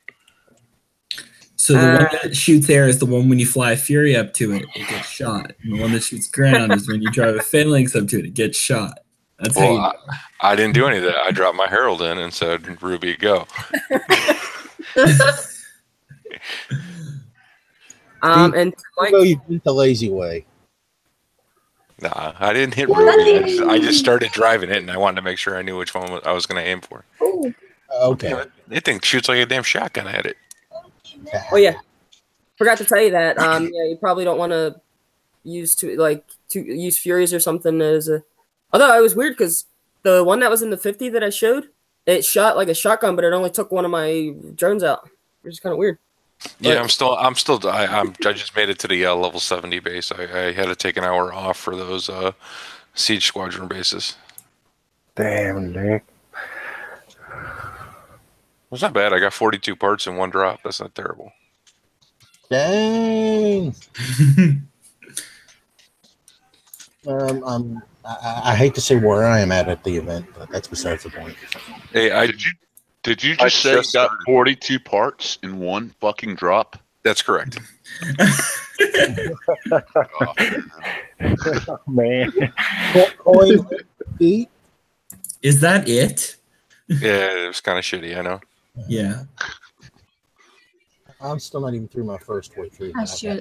So the one that shoots air is the one when you fly a Fury up to it, it gets shot. And the one that shoots ground is when you drive a Phalanx up to it, it gets shot. That's well, I didn't do any of that. I dropped my Herald in and said, Ruby, go. And Mike, you went the lazy way. Nah, I didn't hit Ruby. I just started driving it, and I wanted to make sure I knew which one I was going to aim for. Okay. It thing shoots like a damn shotgun at it. oh yeah, forgot to tell you that. Yeah, you probably don't want to use Furies or something as a. Although it was weird because the one that was in the 50 that I showed, it shot like a shotgun, but it only took one of my drones out, which is kind of weird. Yeah, I just made it to the level 70 base. I had to take an hour off for those siege squadron bases. damn, Nick. It's not bad. I got 42 parts in one drop. That's not terrible. Dang. I hate to say where I am at the event, but that's besides the point. Hey, Did you just say you got 42 parts in one fucking drop? That's correct. Oh, man. Coin feet? Is that it? Yeah, it was kind of shitty, I know. Yeah. I'm still not even through my first way through.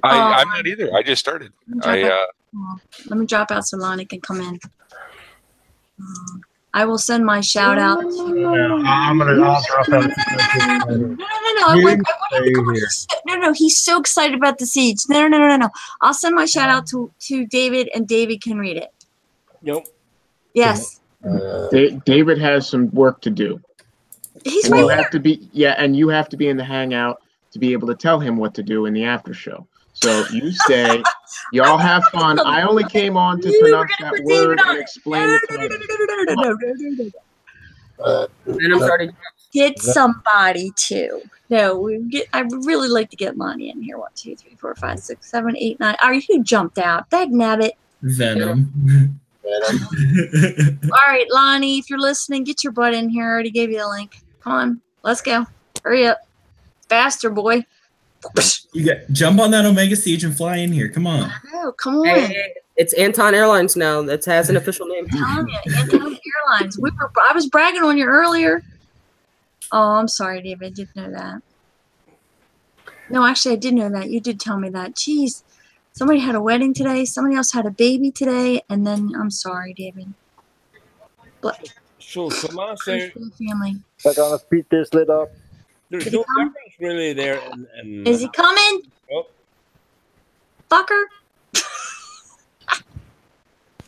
I'm not either. I just started. Let me drop out so Lonnie can come in. I will send my shout out. I'm gonna drop out. No, he's so excited about the siege. No. I'll send my shout out to David, and David can read it. Nope. Yes. David has some work to do. He's You right have to be you have to be in the hangout to be able to tell him what to do in the after show. So you say, y'all have fun. I only came on to pronounce that word and explain the title. And I'm sorry. Get somebody to. No, I would really like to get Lonnie in here. 1, 2, 3, 4, 5, 6, 7, 8, 9. Are you jumped out? Dag nabbit. Venom. All right, Lonnie, if you're listening, get your butt in here. I already gave you the link. Come on, let's go. Hurry up. Faster, boy. Jump on that Omega Siege and fly in here. Come on. Oh, come on. Hey, it's Anton Airlines now. That has an official name. I'm telling you, Anton Airlines. I was bragging on you earlier. Oh, I'm sorry, David. I didn't know that. No, actually, I did know that. You did tell me that. Jeez. Somebody had a wedding today. Somebody else had a baby today. And then, I'm sorry, David. But, So from our side, family. I'm gonna speed this lit up. there's no difference really there. Is he coming? Oh. Fucker.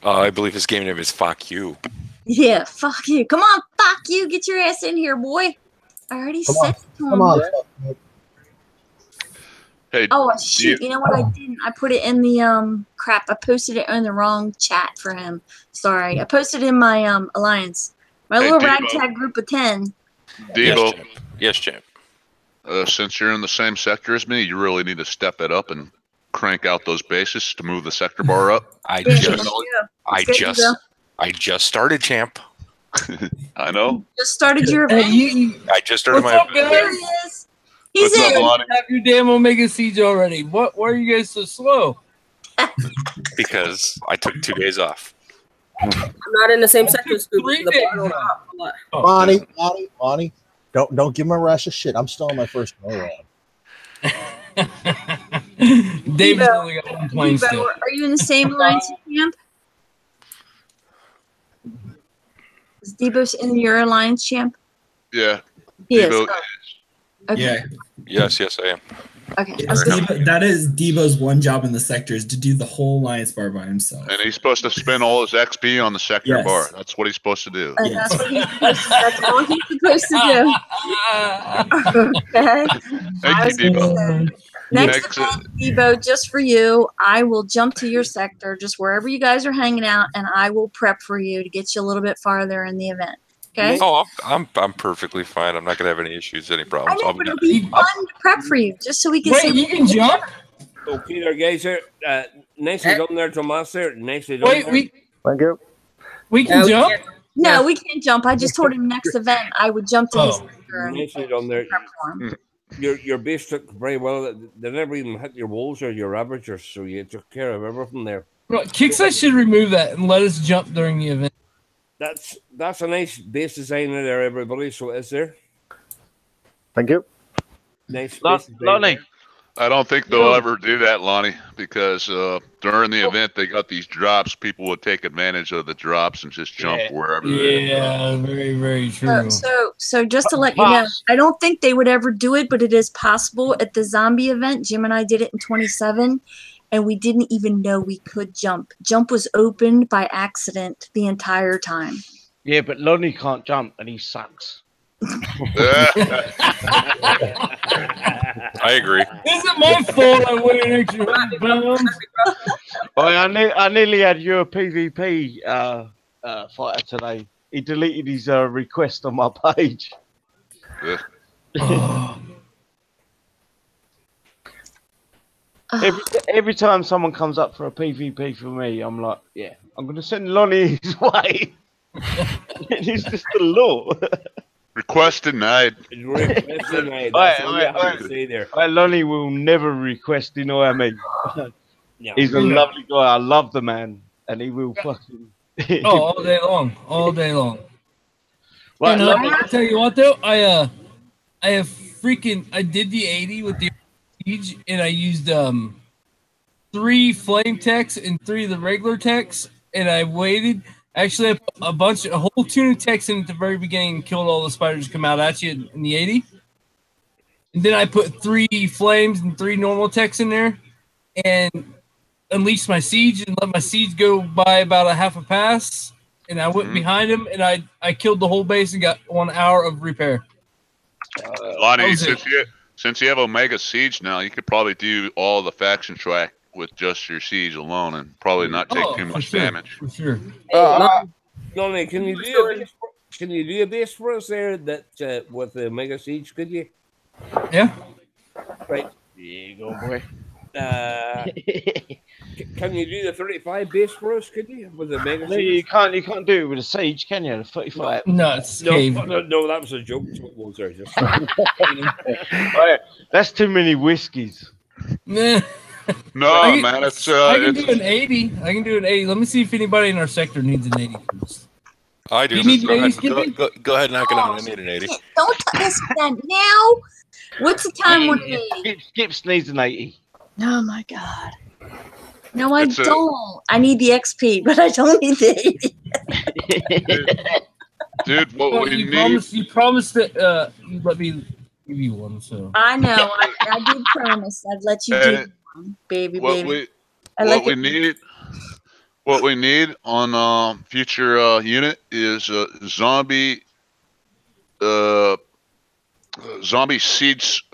I believe his game name is Fuck You. Yeah, fuck you. Come on, fuck you. Get your ass in here, boy. I already said it to him. Come on. Hey, Oh, shoot. You know what I didn't? I put it in the, crap. I posted it in the wrong chat for him. Sorry. I posted it in my, alliance. My Hey, little Devo. ragtag group of 10. Devo, Yes, champ. since you're in the same sector as me, you really need to step it up and crank out those bases to move the sector bar up. I Yeah, just started, champ. I know. just started your event. I just started What's my up, guys? There he is. He's What's up, in. Lonnie? Have your damn Omega Siege already. Why are you guys so slow? because I took 2 days off. I'm not in the same sector as Scoop. The bar don't hop a lot. Lonnie, don't give him a rush of shit. I'm still on my first go round. David's only got one plane still. Are you in the same alliance champ? Is Debo in your alliance champ? Yeah. He is. Debo Oh. Okay. Yeah. Yes, I am. Okay. That is Debo's one job in the sector is to do the whole alliance bar by himself. And he's supposed to spend all his XP on the sector Yes. bar. That's what he's supposed to do. That's what that's all he's supposed to do. Okay. Thank you, Debo. Next event, Debo, just for you, I will jump to your sector, just wherever you guys are hanging out, and I will prep for you to get you a little bit farther in the event. Okay? Oh, I'm perfectly fine. I'm not gonna have any issues, any I problems. know, but it'll be fun to prep for you, just so we can see. Wait, you can jump? Okay, there, guys. Nicely done there, Tomas. There, nicely done. Wait, Thank you. we can jump? No, we can't jump. I just told him next event I would jump to his sector and Nicely done there. prep for him. Your base took very well. They never even hit your walls or your ravagers, so you took care of everything there. No, 𝕾𝖶𝖈 should remove that and let us jump during the event. That's a nice base design there, everybody. So is there? Thank you. Nice. Lonnie. I don't think they'll ever do that, Lonnie, because during the event they got these drops. People would take advantage of the drops and just jump wherever. Yeah, very, very true. So just to let you know, I don't think they would ever do it, but it is possible. At the zombie event, Jim and I did it in 27, and we didn't even know we could jump. Jump was opened by accident the entire time. Yeah, but Lonnie can't jump, and he sucks. I agree. Is it my fault I went an extra £100? I nearly had your PvP fighter today. He deleted his request on my page. Every time someone comes up for a PvP for me, I'm like, yeah, I'm going to send Lonnie his way. It's just the law. Request denied. Request denied. That's all you have to say there. Lonnie will never request deny me. He's a lovely guy. I love the man, and he will fucking. All day long, all day long. Right, I'll tell you what though, I did the 80 with the siege, and I used 3 flame techs and 3 of the regular techs, and I waited. Actually, I put a whole tune of techs in at the very beginning and killed all the spiders that come out at you in the 80. And then I put 3 flames and 3 normal techs in there and unleashed my siege and let my siege go by about a half a pass. And I went behind him and I killed the whole base and got 1 hour of repair. Lonnie, since you have Omega Siege now, you could probably do all the faction track with just your siege alone and probably not take too much damage. For sure. Lonnie, can you do a base for us there that with the Omega Siege? Could you? Yeah. Right. There you go, boy. Can you do the 35 base for us? Could you with the Mega No, Siege? you can't do it with a siege, can you? The 35. No, it's cave. No, that was a joke. Well, sorry, just Right, that's too many whiskeys. Nah. No, man, it's I can do an 80. I can do an 80. Let me see if anybody in our sector needs an 80 first. I do. You need an 80, Go Skippy? go ahead and knock it out. I need an 80. Don't touch that now. What's the time when Skips needs an 80. Oh my god. No, I It's don't. I need the XP, but I don't need the 80. dude. What Well, we you need. promised that you'd let me give you one, so. I know. I did promise I'd let you do one, baby. What we need on future unit is zombie siege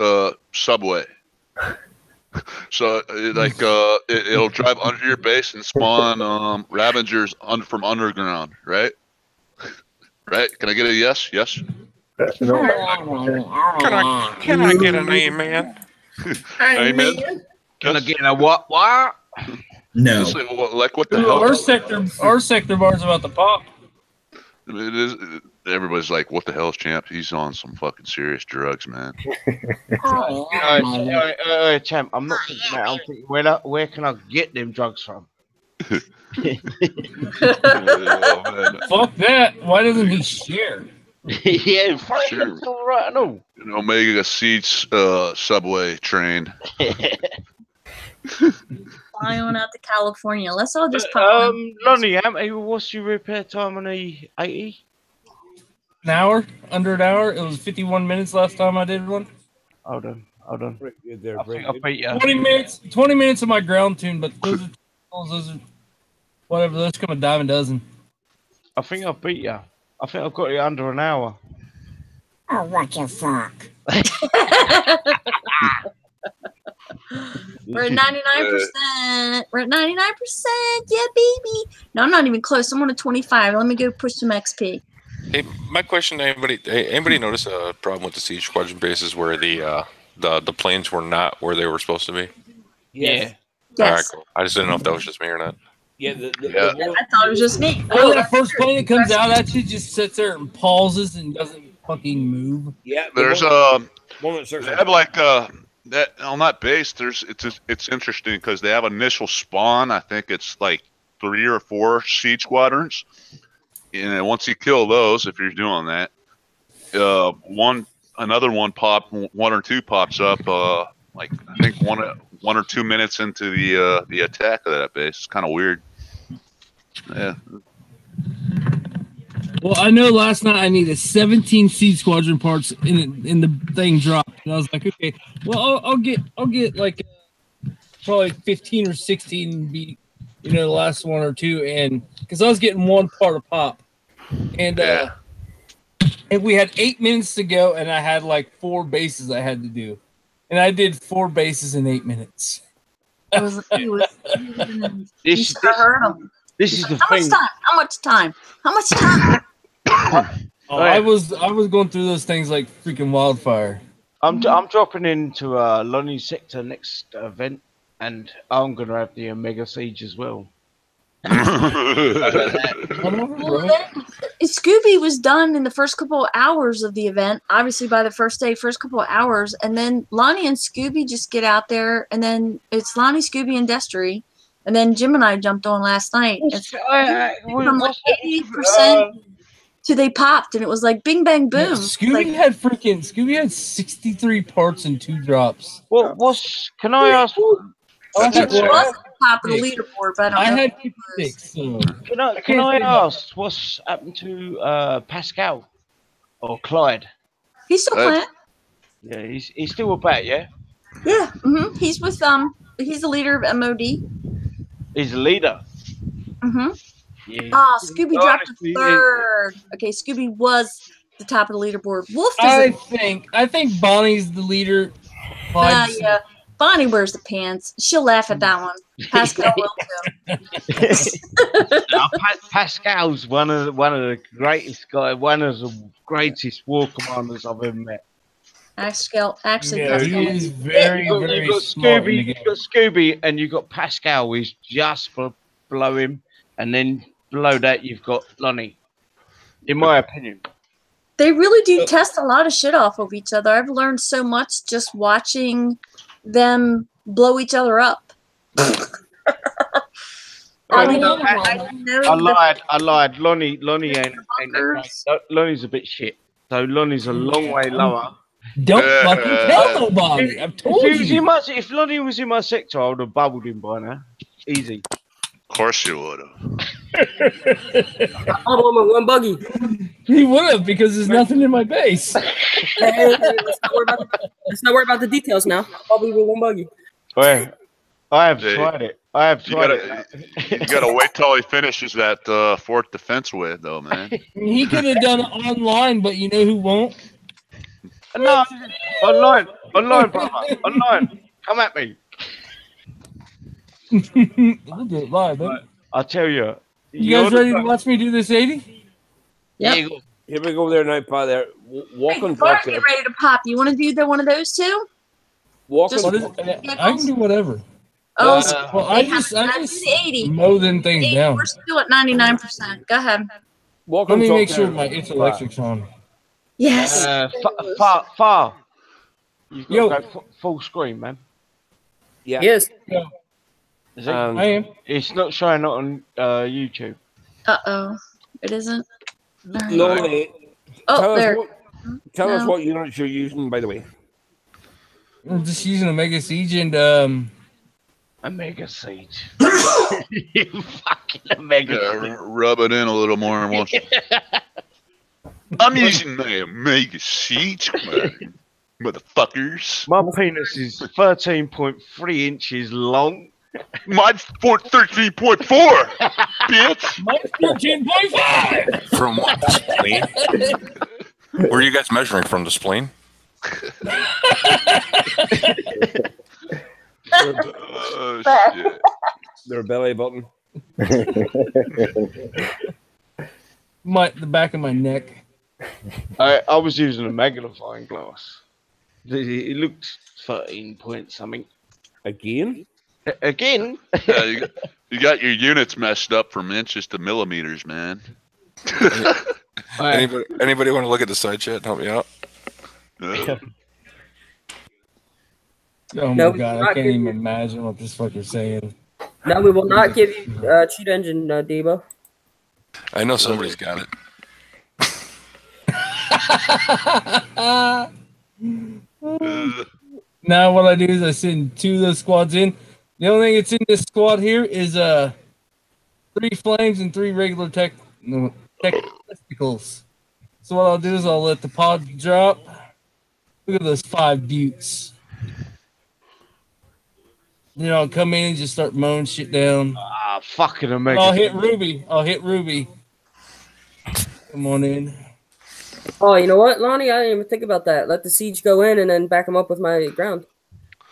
subway. So like it'll drive under your base and spawn Ravengers from underground, right? Right? Can I get a yes? Yes. Can I get an amen? Amen. Can I get a what? What? No. Like what the Dude, hell? our sector bar's about to pop. It is. Everybody's like, "What the hell, champ? He's on some fucking serious drugs, man." Champ, I'm not thinking that. I'm thinking, where can I get them drugs from? Fuck that. Why doesn't he share? Yeah, fuck Sure. it's all right and all. An 𝕾𝖶𝖊𝖓𝖙 subway train. Fly on out to California. Let's all just pop in. 𝕾𝖍𝖆𝖊𝖓, what's your repair time on the 80? An hour? Under an hour? It was 51 minutes last time I did one. Hold on. Pretty good there, I pretty think I good. beat you. 20 minutes of my ground tune, but those are whatever. Those come a dime a dozen. I think I beat you. I think I've got you under an hour. Oh, what the fuck? We're at 99%. We're at 99%. Yeah, baby. No, I'm not even close. I'm on a 25. Let me go push some XP. Hey, my question to anybody notice a problem with the siege squadron bases where the planes were not where they were supposed to be? Yeah. Yes. All right, cool. I just didn't know if that was just me or not. Yeah, I thought it was just me. Oh, that first plane that comes out at you just sits there and pauses and doesn't fucking move. Yeah, There's they have like that on that base. It's interesting because they have initial spawn. I think it's like 3 or 4 siege squadrons, and then once you kill those, if you're doing that, another one or two pops up. Like I think 1 or 2 minutes into the attack of that base. It's kind of weird. Yeah. Well, I know last night I needed 17 Siege Squadron parts in the thing dropped, and I was like, okay, well I'll get like probably 15 or 16 beat, the last 1 or 2, and because I was getting 1 part a pop, and we had 8 minutes to go, and I had like 4 bases I had to do, and I did 4 bases in 8 minutes. This is the thing. How much time? I was going through those things like freaking wildfire. I'm dropping into 𝕾𝖏𝓃 sector next event, and I'm gonna have the Omega Siege as well. Scooby was done in the first couple of hours of the event, obviously by the first couple of hours, and then Lonnie and Scooby just get out there, and then it's Lonnie, Scooby, and Destry, and then Jim and I jumped on last night. It's from like 80% to they popped, and it was like bing bang boom. Yeah, Scooby had 63 parts and 2 drops. Can I ask? It was at the top of the leaderboard, but I don't know. had 56. So. Can I ask what's happened to Pascal or Clyde? He's still playing. Yeah, he's still about, yeah. Yeah, he's with he's the leader of MOD. He's a leader. Yeah. Oh, Scooby dropped to 3rd. Okay, Scooby was the top of the leaderboard. Wolf is I think Bonnie's the leader. Yeah. Bonnie wears the pants. She'll laugh at that one. Pascal will too. Pascal's one of the greatest guys, one of the greatest war commanders I've ever met. Pascal, actually, yeah, Pascal he is very, very you've got smart. Scooby, you've got Scooby, and you've got Pascal, who's just below him, and then below that you've got Lonnie. In my opinion, they really do test a lot of shit off of each other. I've learned so much just watching them blow each other up. I lied. Lonnie ain't Lonnie's a bit shit. So Lonnie's a long way lower. Don't fucking tell nobody. I've told you. If Lonnie was in my sector, I would have bubbled him by now. Easy. Of course you would have. All the with 1 buggy. He would have because there's nothing in my base. Hey, let's not worry about the details now. Probably with 1 buggy. Well, I have tried it. You gotta wait till he finishes that 4th defense with, though, man. He could have done it online, but you know who won't? No, online, brother, online. Come at me. I'll do it live, man. I'll tell you. You guys ready to watch me do this 80? Yeah. Here we go there, Nightpot. There, walk on Before I track. get ready to pop, you want to do one of those too? Walk Just- on. I can do whatever. Oh, Well, I they have just to do the 80. mow them things 80, down. we're still at 99%. Go ahead. Walk Let on me top make sure there. my it's electric's on. Yes. Far. You've got to go full screen, man. Yeah. Yes. Go. Is it? I am. It's not showing on YouTube. Uh-oh. It isn't? All right. Lonely. Oh, there. Tell us No. what units you're using, by the way. I'm just using Omega Siege and Omega Siege. You fucking Omega Siege. Rub it in a little more. Won't you? I'm using my Omega Siege, motherfuckers. My penis is 13.3 inches long. Mine's 13.4, bitch. Mine's 14.5. From what? The spleen? Where are you guys measuring from? The spleen? Oh, shit. Their belly button. The back of my neck. I was using a magnifying glass. It looked 13 point something. Again? Again? Yeah, you got your units messed up from inches to millimeters, man. Anybody want to look at the side chat and help me out? Oh my god, I can't even imagine what this fucker's saying. No, we will not give you cheat engine, Debo. I know somebody's got it. Now what I do is I send 2 of those squads in. The only thing that's in this squad here is 3 flames and 3 regular testicles. So what I'll do is I'll let the pod drop. Look at those 5 buttes. Then I'll come in and just start mowing shit down. Ah, fucking Omega. I'll hit Ruby. Come on in. Oh, you know what, Lonnie? I didn't even think about that. Let the siege go in and then back him up with my ground.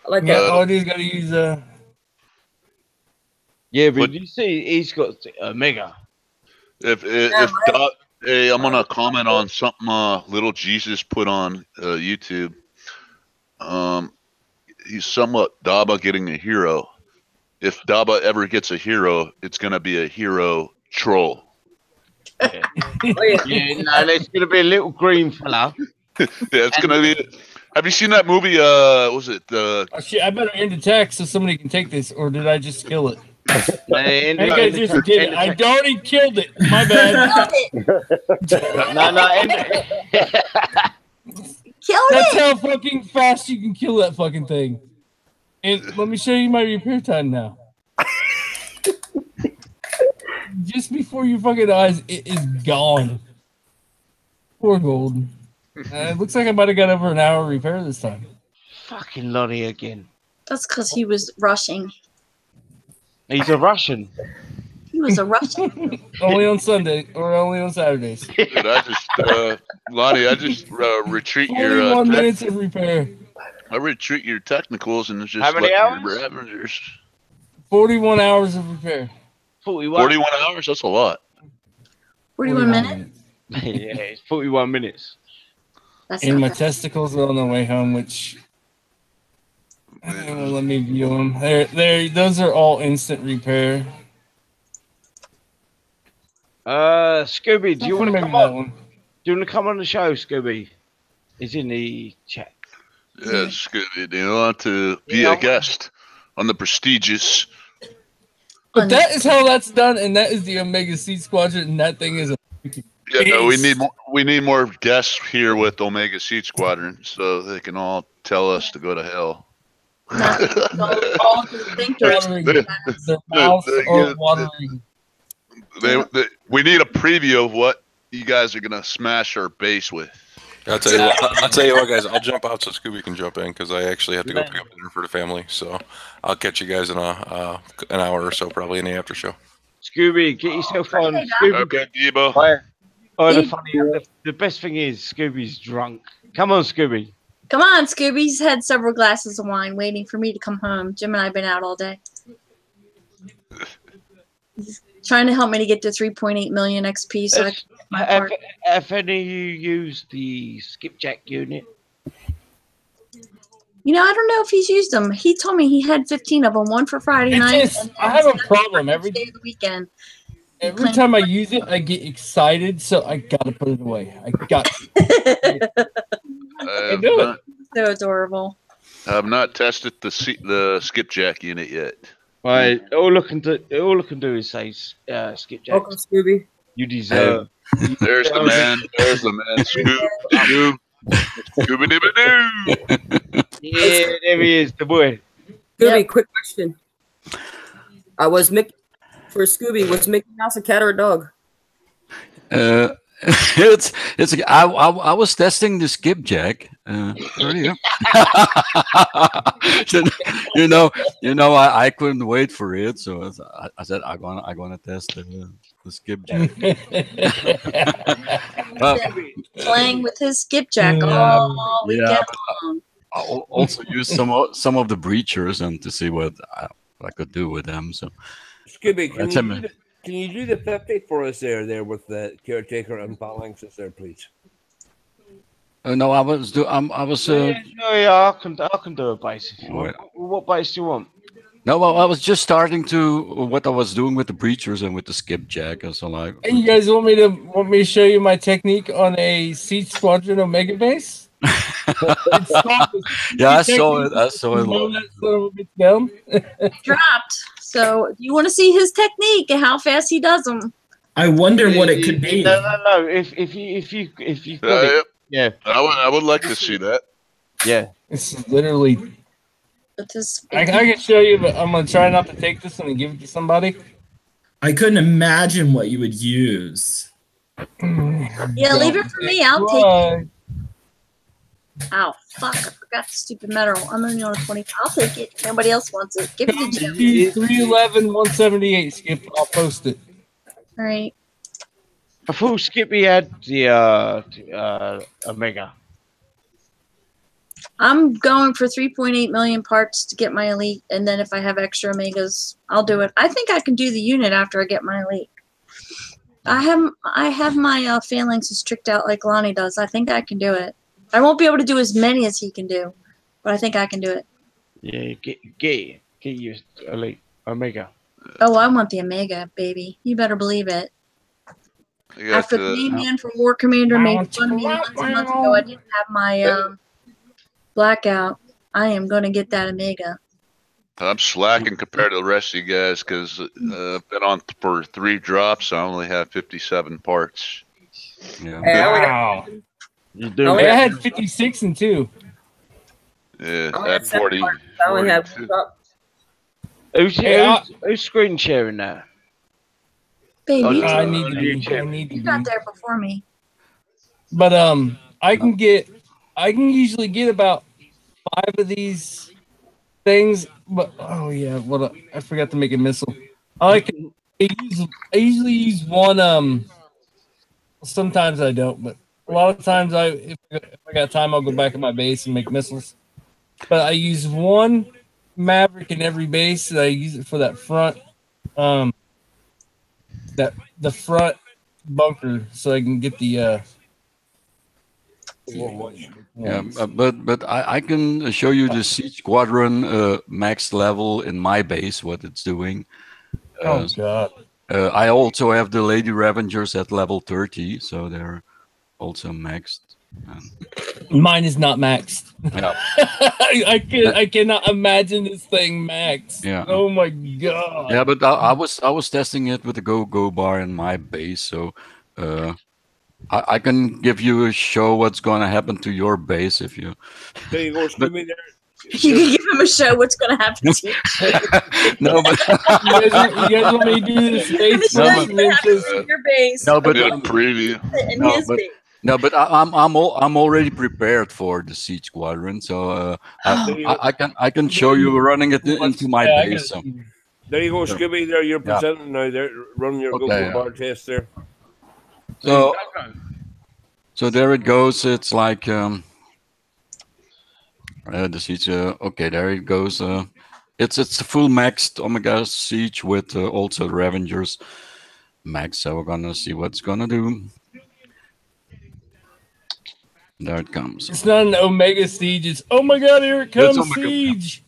I like Yeah, that. all I do is gotta use Yeah, but you see, he's got Omega. Hey, I'm gonna comment on something Little Jesus put on YouTube. He's somewhat Daba getting a hero. If Daba ever gets a hero, it's gonna be a hero troll. Yeah, no, there's gonna be a little green fella. Yeah, it's gonna be. Have you seen that movie? Was it oh shit, I better end the text so somebody can take this, or did I just kill it? I End think I just did it. I already killed it. My bad. That's how fucking fast you can kill that fucking thing. And let me show you my repair time now. Just before your fucking eyes, it is gone. Poor Golden. It looks like I might have got over an hour repair this time. Fucking Lonnie again. That's because he was rushing. He's a Russian. He was a Russian. Only on Sunday or only on Saturdays. Dude, Lonnie, I just retreat your 41 minutes of repair. I retreat your technicals and just how many let hours? your Ravengers. 41 hours of repair. 41 hours? That's a lot. 41 minutes? Yeah, it's 41 minutes. That's And not my bad. testicles are on their way home, which let me view them. Those are all instant repair. Scooby, do you want to Maybe come that on? one. Do you want to come on the show, Scooby? He's in the chat. Yeah, it's good. You want to be a guest on the prestigious. But that is how that's done, and that is the Omega Seed Squadron, and that thing is a Yeah, no, we beast. need more guests here with Omega Seed Squadron so they can all tell us to go to hell. All thinkers. Their mouths are watering. We need a preview of what you guys are gonna smash our base with. I'll tell you what, guys. I'll jump out so Scooby can jump in because I actually have to go pick up dinner for the family. So I'll catch you guys in an hour or so, probably in the after show. Scooby, get yourself on. Scooby. Okay, Debo. The best thing is Scooby's drunk. Come on, Scooby. Come on, Scooby's had several glasses of wine waiting for me to come home. Jim and I have been out all day. He's trying to help me to get to 3.8 million XP so I can get my part. Have any of you used the skipjack unit? You know, I don't know if he's used them. He told me he had 15 of them, one for Friday night. I have a problem every day of the weekend. Every time I use it, I get excited, so I gotta put it away. I got to. So adorable. I have not tested the skipjack unit yet. Right. All I can do is say, Skipjack, Welcome, Scooby. you deserve. There's the man. There's the man. Scooby-Dooby-Doo. Yeah, there he is, the boy. Scooby, Yep. quick question. Was Mickey for Scooby? Was Mickey Mouse a cat or a dog? It's I was testing the skipjack earlier. So, I couldn't wait for it, so I said I'm gonna test the skipjack. Playing with his skipjack all weekend long. I'll also use some of the breachers and to see what I could do with them. So Scooby, can you do the 50 for us there with the caretaker and 𝕵𝖺𝖴𝓐𝑆 there, please? No, I was. I can do a base if you want. What base do you want? No, well, I was just starting to what I was doing with the breachers and with the skipjack, and so like. And you guys want me to show you my technique on a Siege Squadron Omega base? Yeah, I saw it. I saw it. Down. Dropped. So you want to see his technique and how fast he does them? I wonder what it could be. No. If you got it, yeah. I would like to see that. Yeah. It's literally. I can show you, but I'm gonna try not to take this and give it to somebody. I couldn't imagine what you would use. Yeah, leave it for me. I'll take it. Ow, fuck, I forgot the stupid metal. I'm only on a 20. I'll take it. Nobody else wants it. Give it to Jim. 311 178, Skip. I'll post it. All right. I thought Skippy had the Omega. I'm going for 3.8 million parts to get my elite, and then if I have extra Omegas, I'll do it. I think I can do the unit after I get my elite. I have my phalanxes tricked out like Lonnie does. I think I can do it. I won't be able to do as many as he can do, but I think I can do it. Yeah, get your elite Omega. Oh, I want the Omega, baby. You better believe it. After the main man for War Commander made fun of me months ago, I didn't have my blackout. I am going to get that Omega. I'm slacking compared to the rest of you guys because I've been on for 3 drops. I only have 57 parts. Yeah. Wow. I had 56 and 2. Yeah, at 40. I only have 42. Who's screen sharing that? Baby, I need to be. you got there before me. But I can usually get about 5 of these things. But oh yeah, I forgot to make a missile. I usually use one. Sometimes I don't, but a lot of times if I got time, I'll go back at my base and make missiles. But I use one Maverick in every base. And I use it for that front, the front bunker, so I can get the. Yeah, but I can show you the Siege Squadron max level in my base, what it's doing. Oh God! I also have the Lady Ravengers at level 30, so they're also maxed. Mine is not maxed. Yeah. I cannot imagine this thing maxed. Yeah. Oh my God. Yeah, but I was testing it with the go bar in my base, so I can give you a show what's going to happen to your base if you. There you go, Scooby. There. You can give him a show. What's going to happen to you? No, but you guys want me to do this base? What happens to your base? No, but preview. In his base. No, but I'm already prepared for the Siege Squadron, so I can show you running it into my base. So. There you go, Scooby. There you're presenting now. There, running your go bar test there. So there it goes. It's like the Siege. Okay, there it goes. It's a full maxed Omega Siege with also Ravengers max. So we're gonna see what's gonna do. There it comes. It's not an Omega Siege. It's oh my God, here it comes, Siege.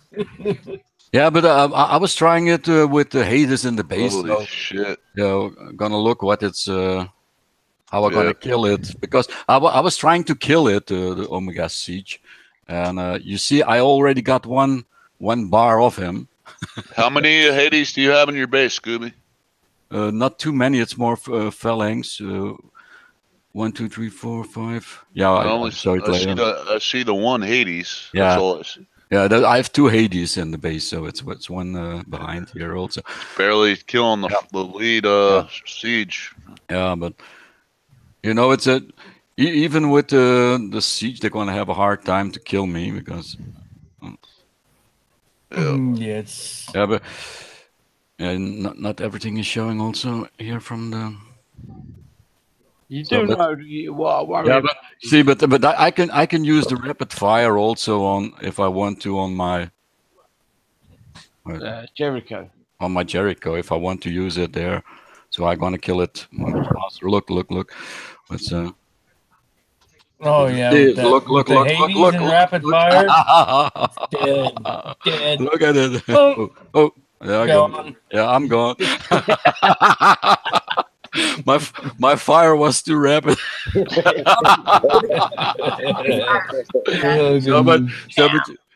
Yeah, but I was trying it with the Hades in the base. Holy shit! Gonna look what it's how I'm gonna kill it, because I was trying to kill it, the Omega Siege, and you see I already got one bar of him, How many Hades do you have in your base, Scooby? Not too many. It's more phalanx. 1, 2, 3, 4, 5. Yeah, I saw it later. I see the one Hades. Yeah. That's all I see. Yeah, I have 2 Hades in the base, so it's one behind here also. Barely killing the lead siege. Yeah, but you know, it's even with the siege, they're gonna have a hard time to kill me because. Yeah, but not everything is showing also here from the. You do know what I yeah, but see, but I can use the rapid fire also on if I want to on my Jericho. On my Jericho, if I want to use it there, so I'm gonna kill it much faster. Look. Let's Oh yeah, look, Hades and rapid fire. Dead. Look at it. Oh, there I go. Yeah, I'm gone. My fire was too rapid.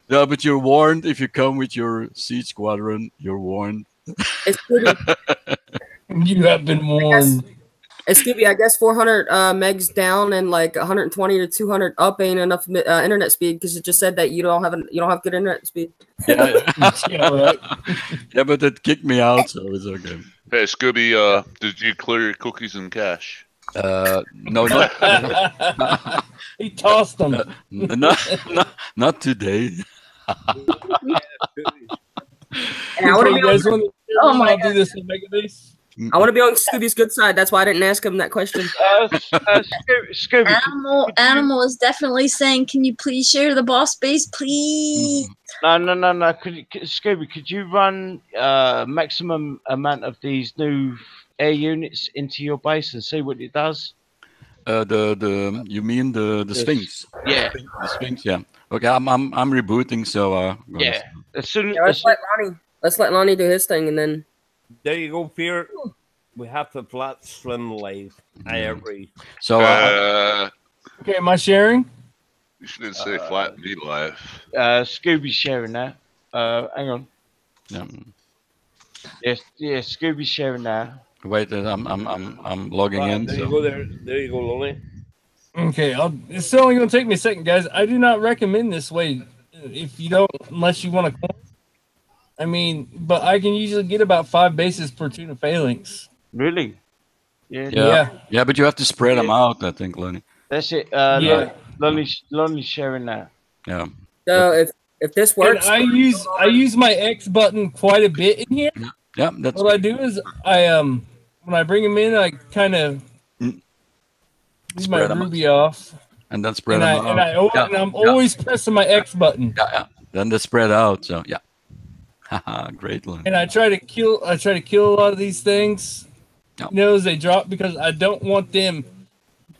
But you're warned. If you come with your siege squadron, you're warned. You have been warned. Scooby, I guess 400 megs down and like 120 or 200 up ain't enough internet speed because it just said that you don't have good internet speed. Yeah, but it kicked me out, so it's okay. Hey Scooby, did you clear your cookies and cache? No, he tossed them. Not today. Oh my God. Do this in Megabase? I want to be on Scooby's good side. That's why I didn't ask him that question. Scooby. Animal is definitely saying, "Can you please share the boss base, please?" No. Scooby, could you run maximum amount of these new air units into your base and see what it does? You mean the Sphinx? Yeah, the Sphinx. Yeah. Okay, I'm rebooting, so yeah. Let's let Lonnie do his thing, and then. There you go, Fear. We have to flat swim live. I agree. So, okay, am I sharing? You shouldn't say flat me live. Scooby's sharing now. Hang on. Yes, Scooby's sharing now. Wait, I'm logging in. There you go. There you go, Lonnie. Okay, it's only going to take me a second, guys. I do not recommend this way if you don't, unless you want to. I mean, but I can usually get about 5 bases per tuna phalanx. Really? Yeah, but you have to spread them out, I think, Lonnie. That's it. Lonnie's sharing now. Yeah. So if this works, and I use my X button quite a bit in here. Yeah, that's what I do is when I bring them in, I kind of use my Ruby off, and then spread them out. And I'm always pressing my X button. Yeah. Then they spread out. So yeah. Haha, great one. And I try to kill a lot of these things, as they drop, because I don't want them.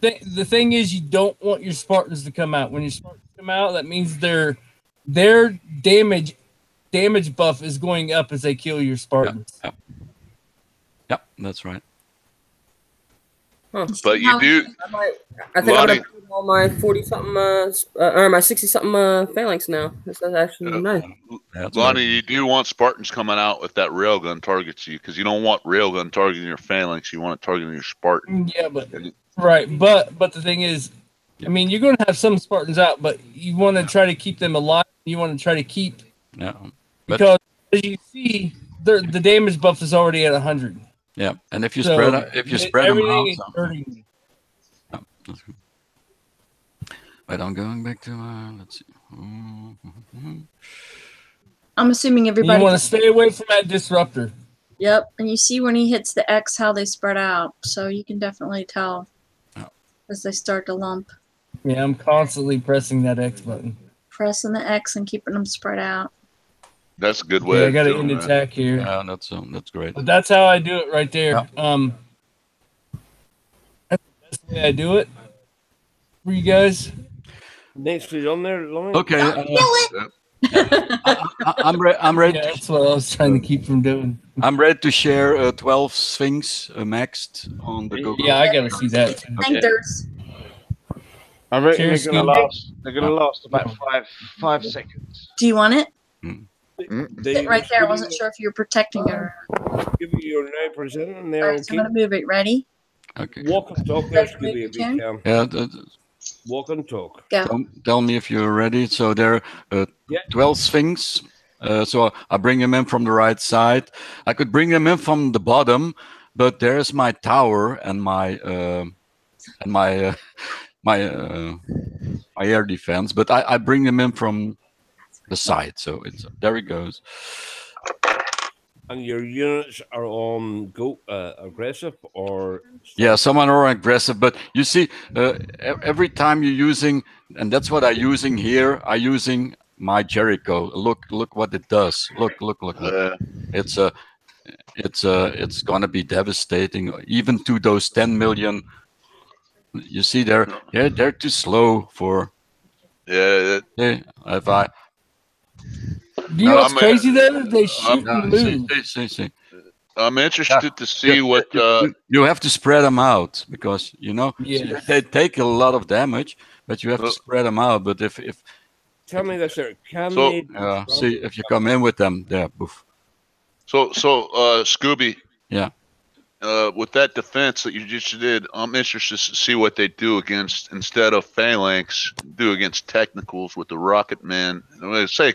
The thing is, you don't want your Spartans to come out. When your Spartans come out, that means their damage buff is going up as they kill your Spartans. Yep, that's right. Huh. But you do. I think I'm gonna put all my 40-something or my 60-something phalanx now. That's actually nice. Lonnie, you do want Spartans coming out if that railgun targets you, because you don't want railgun targeting your phalanx. You want it targeting your Spartan. Yeah, but the thing is, I mean, you're going to have some Spartans out, but you want to try to keep them alive. You want to try to keep because as you see, the damage buff is already at 100. Yeah, and if you spread them out, Wait, I'm going back to let's see. I'm assuming everybody. You want to stay away from that disruptor. Yep, and you see when he hits the X how they spread out, so you can definitely tell as they start to lump. Yeah, I'm constantly pressing that X button. Pressing the X and keeping them spread out. That's a good way. Yeah, I got to end attack here. Yeah, that's great. But that's how I do it right there. Yeah. That's the way I do it. For you guys. Thanks for on there, Lonnie. Okay. I'm ready. Yeah, that's what I was trying to keep from doing. I'm ready to share 12 Sphinx maxed on the Google. Yeah, I got to see that. Okay. I reckon they're gonna last about 5 seconds. Do you want it? Sit right there. I wasn't sure if you were protecting it or not. Give you your 9% in there. All right, so I'm gonna move it. Ready? Okay. Walk and talk there, Scooby, if you can. Yeah. Walk and talk. Go. Tell me if you're ready. So there are 12 Sphinx. So I bring them in from the right side. I could bring them in from the bottom, but there's my tower and my my air defense. But I bring them in from the side. So it's there it goes. And your units are on aggressive or? Yeah, some are aggressive, but you see, every time you're using, and that's what I'm using here. I'm using my Jericho. Look what it does. Look. It's gonna be devastating, even to those 10 million. You see, they're too slow for. Yeah. If I. You know what's crazy though? They shoot and move. See. I'm interested to see what you have to spread them out because they take a lot of damage, but you have to spread them out. But if tell me this, sir, can they see if you come in with them there, boof. So Scooby. Yeah. With that defense that you just did, I'm interested to see what they do against, instead of phalanx, do against technicals with the rocket men. Say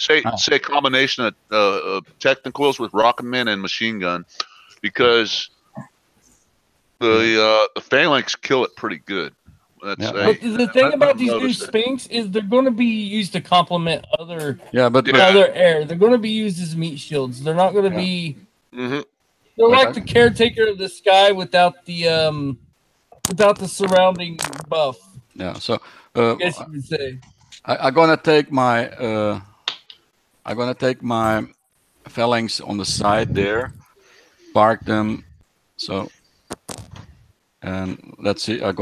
a combination of technicals with rocket men and machine gun, because the phalanx kill it pretty good. But the thing about these new Sphinx is they're going to be used to complement other air. They're going to be used as meat shields. They're not going to be. They're like the caretaker of the sky without the surrounding buff. Yeah, so I guess you would say. I'm gonna take my phalanx on the side there, park them. So, and let's see. I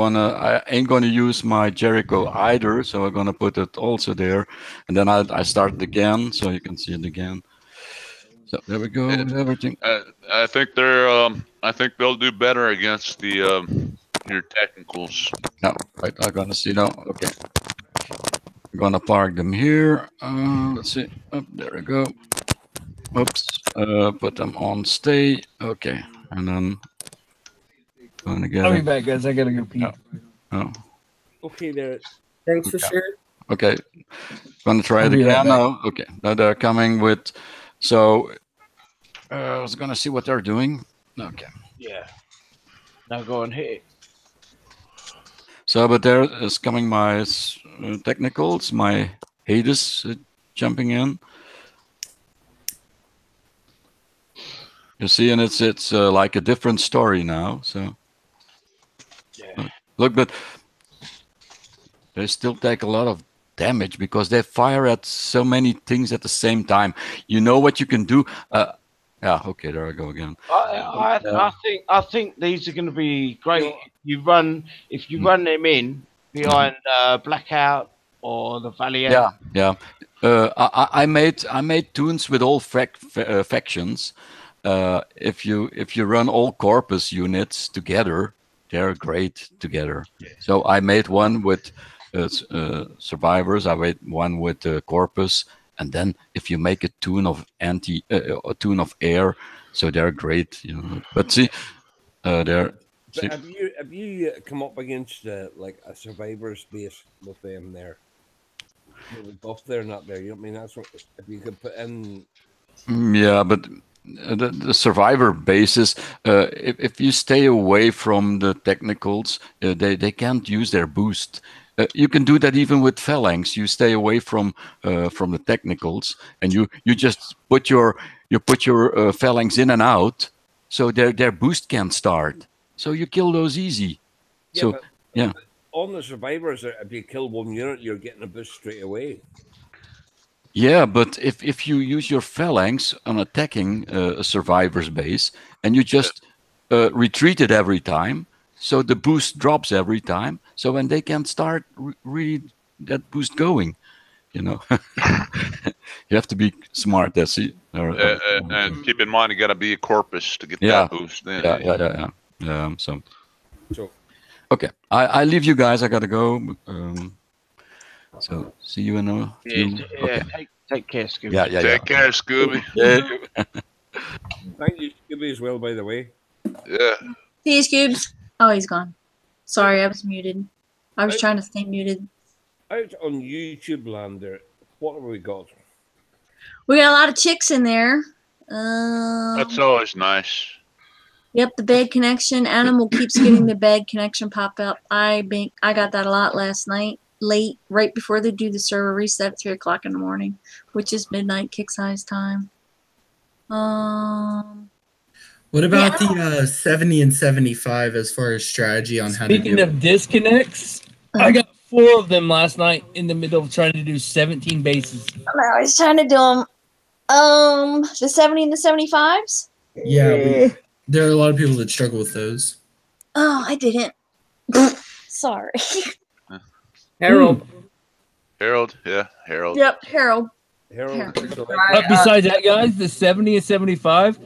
ain't gonna use my Jericho either, so I'm gonna put it also there, and then I start it again, so you can see it again. So there we go with everything. I think they'll do better against the your technicals. No, right. I'm gonna see now. Okay, I'm gonna park them here. Let's see. Oh, there we go. Oops. Put them on stay. Okay, and then gonna get. I'll be back, guys. I gotta go pee. Oh. Okay, there. Thanks for sharing. Okay, gonna try it again now. Okay, now they're coming with. So I was gonna see what they're doing. Okay. Yeah. Now go and hit it. So, but there is coming my technicals, my Hades jumping in. You see, and it's like a different story now. So, look, but they still take a lot of damage because they fire at so many things at the same time. You know what you can do? Yeah, okay, there I go again. I think these are going to be great. If you run them in behind Blackout or the Valiant. Yeah. I made tunes with all factions. If you run all Corpus units together, they're great together. So I made one with survivors. I made one with Corpus, and then if you make a tune of a tune of air, so they're great. But see, they're. But have you come up against like a survivor's base with them there? The buff there, not there. You know what I mean? That's what if you could put in. Yeah, but the survivor bases, if you stay away from the technicals, they can't use their boost. You can do that even with phalanx. You stay away from the technicals, and you just put your phalanx in and out, so their boost can't start. So you kill those easy. But on the survivors, if you kill one unit, you're getting a boost straight away. Yeah, but if you use your phalanx on attacking a survivor's base, and you just retreat it every time, so the boost drops every time. So when they can start really that boost going, you have to be smart. That's it. And keep in mind, you got to be a Corpus to get that boost. Yeah. So okay, I leave you guys. I gotta go. So see you in a few. Okay. Take care, Scooby. Yeah. Take care, Scooby. Yeah. Thank you, Scooby, as well, by the way. Yeah. See you, Scoobs. Oh, he's gone. Sorry, I was muted. I was trying to stay muted. Out on YouTube land there, what have we got? We got a lot of chicks in there. That's always nice. Yep, the bad connection. Animal keeps getting the bad connection pop up. I got that a lot last night, late, right before they do the server reset at 3 o'clock in the morning, which is midnight kick size time. What about the 70 and 75 as far as strategy on how to do Speaking of disconnects, I got 4 of them last night in the middle of trying to do 17 bases. I was trying to do them. The 70 and the 75s? Yeah, there are a lot of people that struggle with those. Oh, I didn't. Sorry. Harold. Harold, yeah, Harold. Yep, Harold. Besides that, guys, the 70 and 75.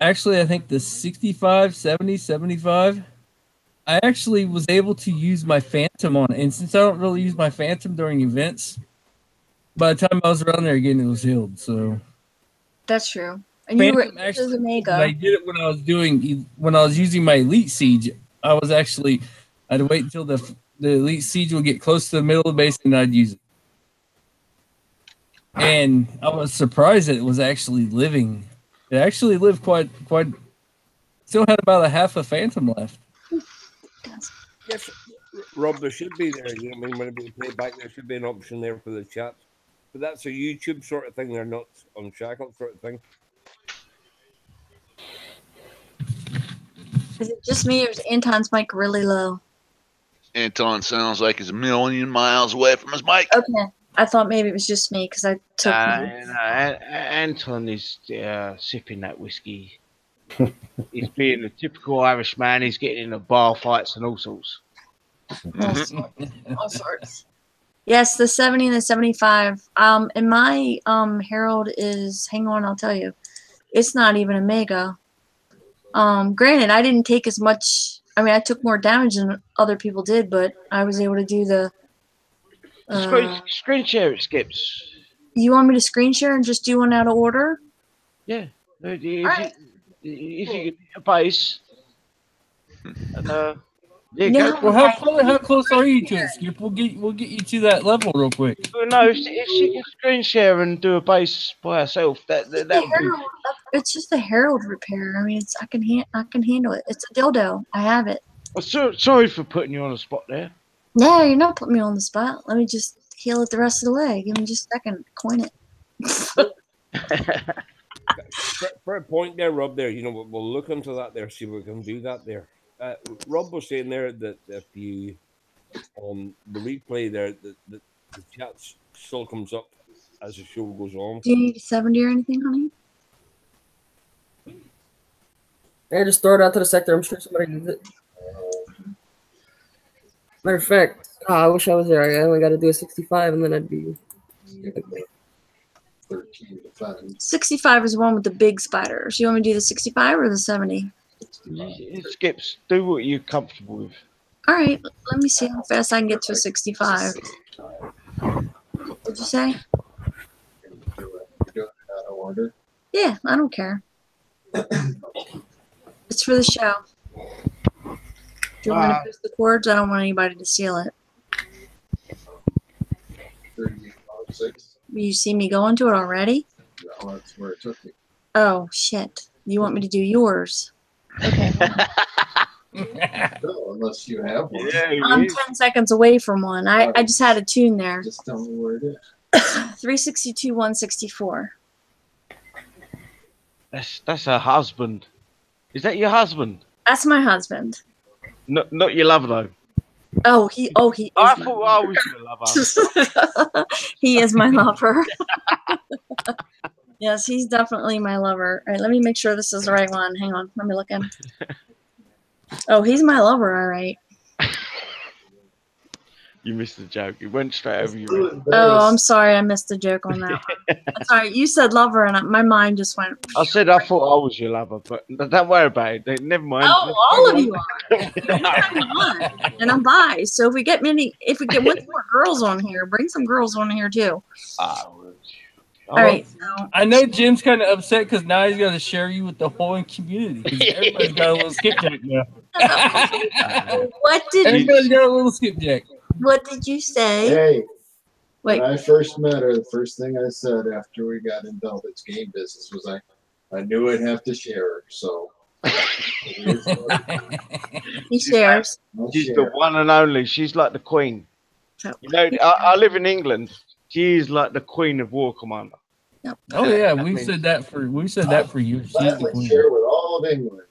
Actually, I think the 65, 70, 75. I actually was able to use my Phantom on it. And since I don't really use my Phantom during events, by the time I was around there again, it was healed. So That's true. And you were actually, Omega. I did it when I was using my Elite Siege. I had to wait until the Elite Siege would get close to the middle of the base and I'd use it. And I was surprised that it was actually living. It actually lived quite. Still had about a half a Phantom left. Yes, Rob, there should be there. You know, what I mean, when we play back, there should be an option there for the chat. But that's a YouTube sort of thing. They're not Unshackled sort of thing. Is it just me or is Anton's mic really low? Anton sounds like he's a million miles away from his mic. Okay. I thought maybe it was just me because I took Anton is sipping that whiskey. He's being a typical Irish man. He's getting into bar fights and all sorts. all sorts. Yes, the 70 and the 75. And my Herald is, hang on, I'll tell you. It's not even a mega. Granted, I didn't take as much. I mean, I took more damage than other people did, but I was able to do the. Screen share it, Skips. You want me to screen share and just do one out of order? Yeah. If you get a base. And, No. Well, how close are you to it, Skip? We'll get you to that level real quick. No, if she can screen share and do a base by herself, that would be. It's just a Herald repair. I mean, I can handle it. It's a dildo. I have it. Well, sorry for putting you on the spot there. No, you're not putting me on the spot. Let me just heal it the rest of the way. Give me just a second. Coin it. For a point there, Rob, there, you know, we'll look into that there, see if we can do that there. Rob was saying there that if you, on the replay there, the chat still comes up as the show goes on. Do you need a 70 or anything, honey? Yeah, just throw it out to the sector. I'm sure somebody needs it. Matter of fact, I wish I was there. I only got to do a 65, and then I'd be. 65 is the one with the big spiders. You want me to do the 65 or the 70? Skips, do what you're comfortable with. All right, let me see how fast I can get to a 65. What'd you say? Yeah, I don't care. It's for the show. Do you want me to push the cords? I don't want anybody to steal it. You see me going to it already? No, that's where it took me. Oh, shit. You want me to do yours? Okay. No, unless you have one. I'm 10 seconds away from one. I just had a tune there. Just tell me where it is. 362, 164. That's her husband. Is that your husband? That's my husband. Not your lover though. Oh, he is. I thought I was your lover. He is my lover. Yes, he's definitely my lover. All right, let me make sure this is the right one. Hang on, let me look in. Oh, he's my lover, all right. You missed the joke. It went straight over you. Oh, I'm sorry. I missed the joke on that one. That's all right. You said lover, and my mind just went. I said I thought I was your lover, but don't worry about it. Never mind. Oh, all of you are. Anytime you want. And I'm bi. So if we get one more girls on here, bring some girls on here too. All right. So I know Jim's kind of upset because now he's got to share you with the whole community. 'Cause everybody's got a little skipjack now. what did Everybody's got a little skipjack. what did you say? Hey, Wait. when I first met her, the first thing I said after we got in Velvet's game business was I knew I'd have to share her. So He shares. She's the one and only. She's like the queen. You know, I live in England. She's like the queen of War Commander. Oh yeah, we've said that for years. She's the queen. share with all of England.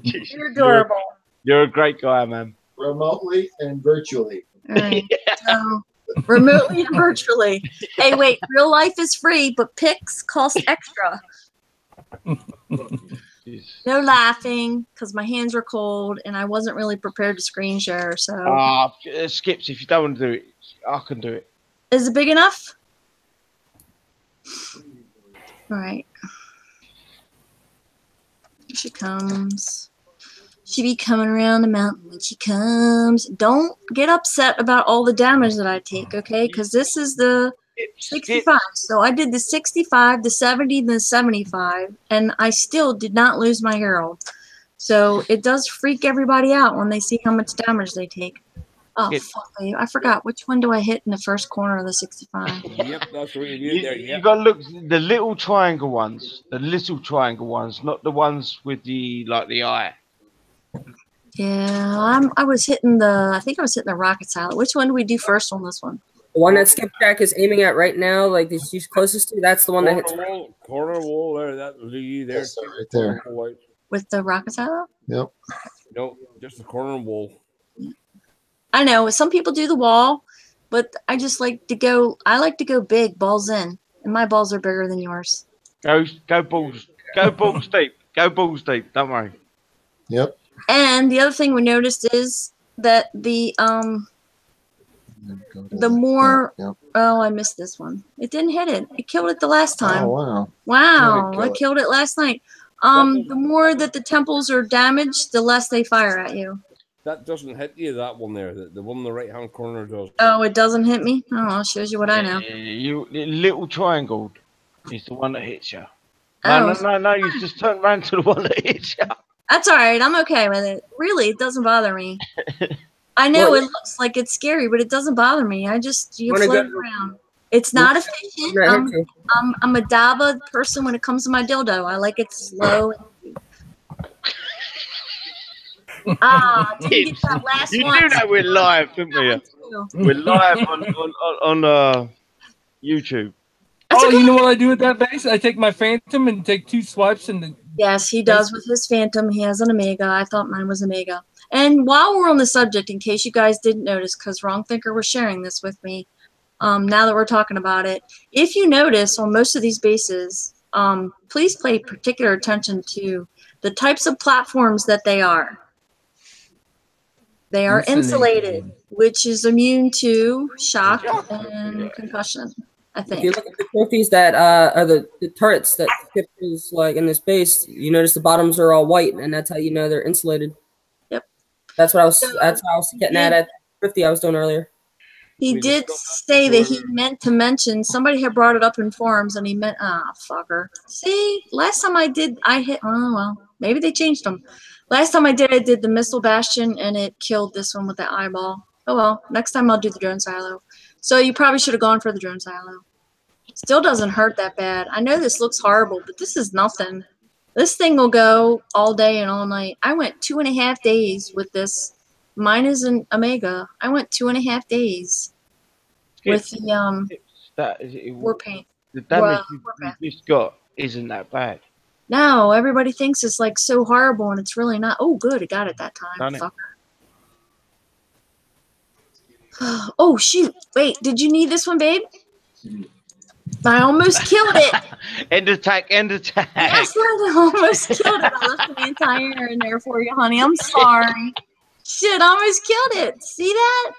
You're adorable. You're a great guy, man. Remotely and virtually. All right. So, remotely and virtually. Hey, wait. Real life is free, but pics cost extra. No laughing, because my hands were cold and I wasn't really prepared to screen share. So Skips, if you don't want to do it, I can do it. is it big enough? All right. Here she comes. She be coming around the mountain when she comes. Don't get upset about all the damage that I take, okay? Because this is the 65. So I did the 65, the 70, the 75, and I still did not lose my hero. So it does freak everybody out when they see how much damage they take. Oh, fuck you. I forgot. Which one do I hit in the first corner of the 65? Yep, that's what you did there. You got to look the little triangle ones, not the ones with the eye. Yeah, I was hitting the. I think I was hitting the 𝕷𝖎𝓴𝑊. Which one do we do first on this one? The one that Skipjack is aiming at right now, like she's closest to, that's the one that hits. Corner wall there. That was you there. Yes, right there. With the 𝕷𝖎𝓴𝑊? Yep. No, just the corner wall. I know some people do the wall, but I just like to go. I like to go big, balls in, and my balls are bigger than yours. Go balls deep. Go balls deep. Don't worry. Yep. And the other thing we noticed is that the more oh, I missed this one. It didn't hit it. It killed it the last time. Oh wow. Wow, I killed it last night. The more that the temples are damaged, the less they fire at you. That doesn't hit you, that one there. The one in the right hand corner does. Oh, it doesn't hit me? Oh, it shows you what I know. The little triangle is the one that hits you. Oh. No, you just turn around to the one that hits you. That's all right. I'm okay with it. Really, it doesn't bother me. I know it looks like it's scary, but it doesn't bother me. You float around. It's not efficient. I'm a 𝕮𝖊𝖊 person when it comes to my dildo. I like it slow. Didn't get that last you one. do know we're live, don't we? We're live on YouTube. You know what I do with that base? I take my Phantom and take 2 swipes and then. Yes, he does with his Phantom. He has an Omega. I thought mine was Omega. And while we're on the subject, in case you guys didn't notice, because Wrong Thinker was sharing this with me, now that we're talking about it, if you notice on most of these bases, please pay particular attention to the types of platforms that they are. They are insulated, which is immune to shock and concussion, I think. If you look at the trophies that are the turrets that Skip is like in this base, you notice the bottoms are all white, and that's how you know they're insulated. Yep. That's what I was getting at 50 I was doing earlier. He did say that he meant to mention, somebody had brought it up in forums, and he meant, fucker. See, last time I hit, oh, well, maybe they changed them. Last time I did the Missile Bastion, and it killed this one with the eyeball. Oh, well, next time I'll do the Drone Silo. So you probably should have gone for the Drone Silo. Still doesn't hurt that bad. I know this looks horrible, but this is nothing. This thing will go all day and all night. I went 2.5 days with this. Mine is an Omega. I went 2.5 days with the war paint. The damage you just got isn't that bad. No, everybody thinks it's like so horrible, and it's really not. Oh, good, it got it that time. Fucker. Oh shoot! Wait, did you need this one, babe? I almost killed it. End attack. Yes, I almost killed it. I left the anti-air in there for you, honey. I'm sorry. Shit, I almost killed it. See that?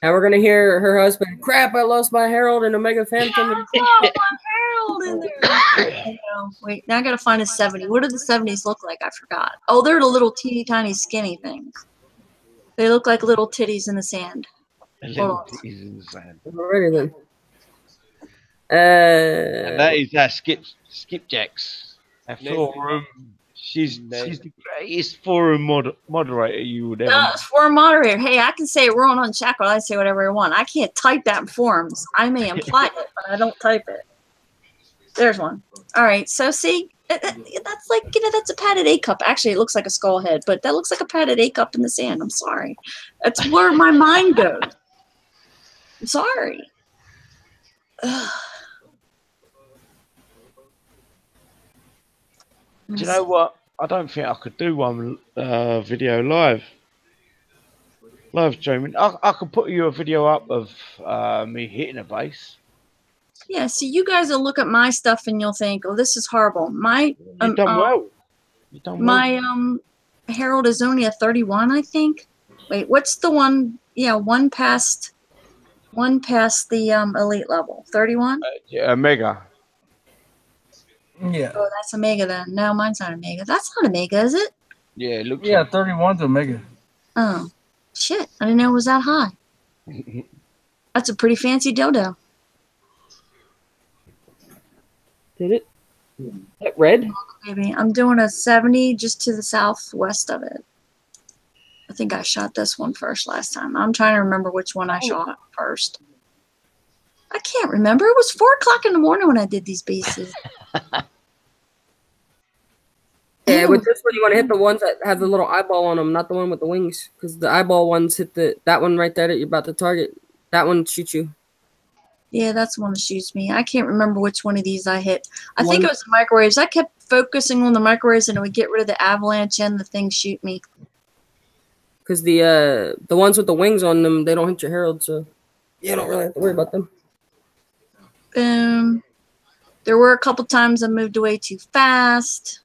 And we're gonna hear her husband, crap, I lost my Herald and Omega Phantom. My Herald in there. Wait, now I gotta find a 70. What do the 70s look like? I forgot. Oh, they're the little teeny tiny skinny things. They look like little titties in the sand. Little titties in the sand. Alrighty then. And that is Skipjack's. Our forum. She's the greatest forum moderator you would ever know. Forum moderator. Hey, I can say it. We're on Unshackled. I say whatever I want. I can't type that in forums. I may imply it, but I don't type it. There's one. All right. So see, that's like, that's a padded A cup. Actually, it looks like a skull head, but that looks like a padded A cup in the sand. I'm sorry. That's where my mind goes. I'm sorry. Ugh. Do you know what? I don't think I could do one video live streaming. I could put you a video up of me hitting a base. Yeah, see, you guys will look at my stuff and you'll think, "Oh, this is horrible." My You've done well. You've done my well. Herald is only a 31, I think. Wait, what's the one? Yeah, one past the elite level. 31. Yeah, Omega. Yeah. Oh, that's Omega then. No, mine's not Omega. That's not Omega, is it? Yeah, it looks. Yeah, like 31's Omega. Oh, shit! I didn't know it was that high. That's a pretty fancy dildo. Did it? That red? Maybe I'm doing a 70 just to the southwest of it. I think I shot this one first last time. I'm trying to remember which one I shot first. I can't remember. It was 4 o'clock in the morning when I did these bases. Yeah, with this one, you want to hit the ones that have the little eyeball on them, not the one with the wings. Because the eyeball ones hit that one right there that you're about to target. That one shoots you. Yeah, that's the one that shoots me. I can't remember which one of these I hit. I think it was the microwaves. I kept focusing on the microwaves and it would get rid of the avalanche and the thing shoot me. Because the ones with the wings on them, they don't hit your herald, so you don't really have to worry about them. Boom. There were a couple times I moved away too fast.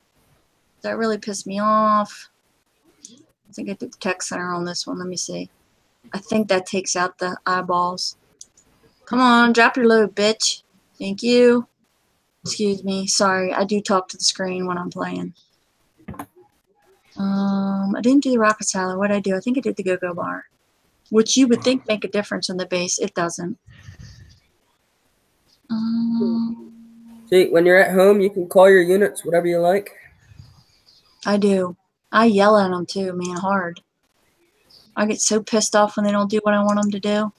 That really pissed me off. I think I did the tech center on this one. Let me see. I think that takes out the eyeballs. Come on, drop your load, bitch. Thank you. Excuse me. Sorry, I do talk to the screen when I'm playing. I didn't do the 𝕷𝖎𝓴𝖊. What did I do? I think I did the go-go bar, which you would think make a difference in the base. It doesn't. See, when you're at home, you can call your units whatever you like. I do. I yell at them too, man, hard. I get so pissed off when they don't do what I want them to do.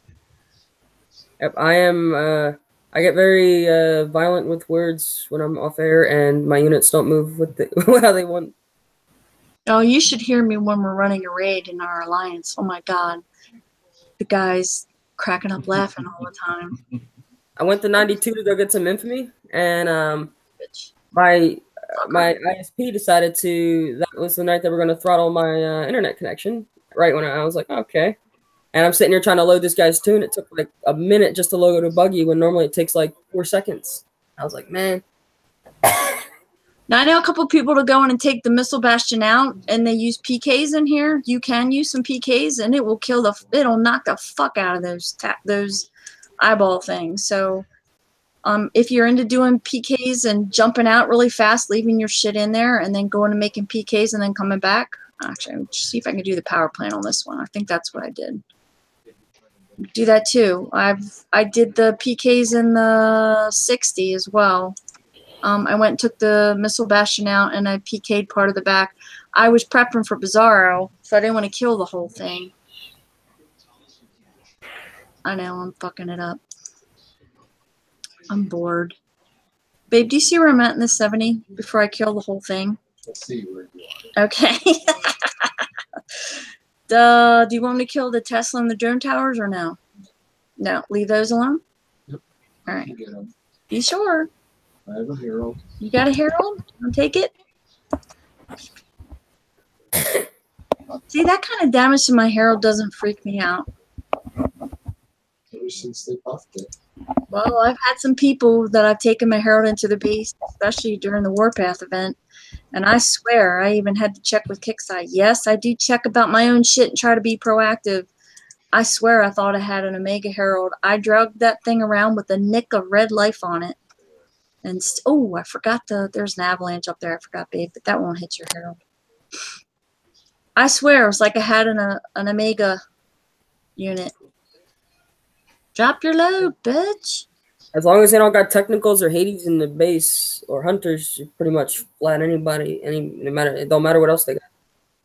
Yep, I get very violent with words when I'm off air, and my units don't move with how they want. Oh, you should hear me when we're running a raid in our alliance. Oh my god, the guys cracking up laughing all the time. I went to 92 to go get some infamy, and my ISP decided to. That was the night they were going to throttle my internet connection. Right when I was like, okay. And I'm sitting here trying to load this guy's tune. It took like a minute just to load a buggy when normally it takes like 4 seconds. I was like, man. Now I know a couple of people to go in and take the missile bastion out, and they use PKs in here. You can use some PKs, and it will it'll knock the fuck out of those eyeball things. So, if you're into doing PKs and jumping out really fast, leaving your shit in there, and then going and making PKs and then coming back. Actually, I'll see if I can do the power plant on this one. I think that's what I did. Do that too. I did the PKs in the 60 as well. I went and took the missile bastion out and I PK'd part of the back. I was prepping for Bizarro, so I didn't want to kill the whole thing. I know, I'm fucking it up. I'm bored. Babe, do you see where I'm at in the 70 before I kill the whole thing? Let's see where you are. Okay. Do you want me to kill the Tesla and the drone towers or no? No, leave those alone? Yep. All right. Get 'em. You sure? I have a Herald. You got a Herald? I'll take it. See, that kind of damage to my Herald doesn't freak me out. Ever since they buffed it. Well, I've had some people that I've taken my Herald into the base, especially during the Warpath event. And I swear, I even had to check with Kickside. Yes, I do check about my own shit and try to be proactive. I swear I thought I had an Omega Herald. I dragged that thing around with a nick of red life on it. And, oh, I forgot there's an avalanche up there. I forgot, babe, but that won't hit your Herald. I swear it was like I had an Omega unit. Drop your load, bitch. As long as they don't got technicals or Hades in the base or hunters, you pretty much flat anybody. No matter, it don't matter what else they got.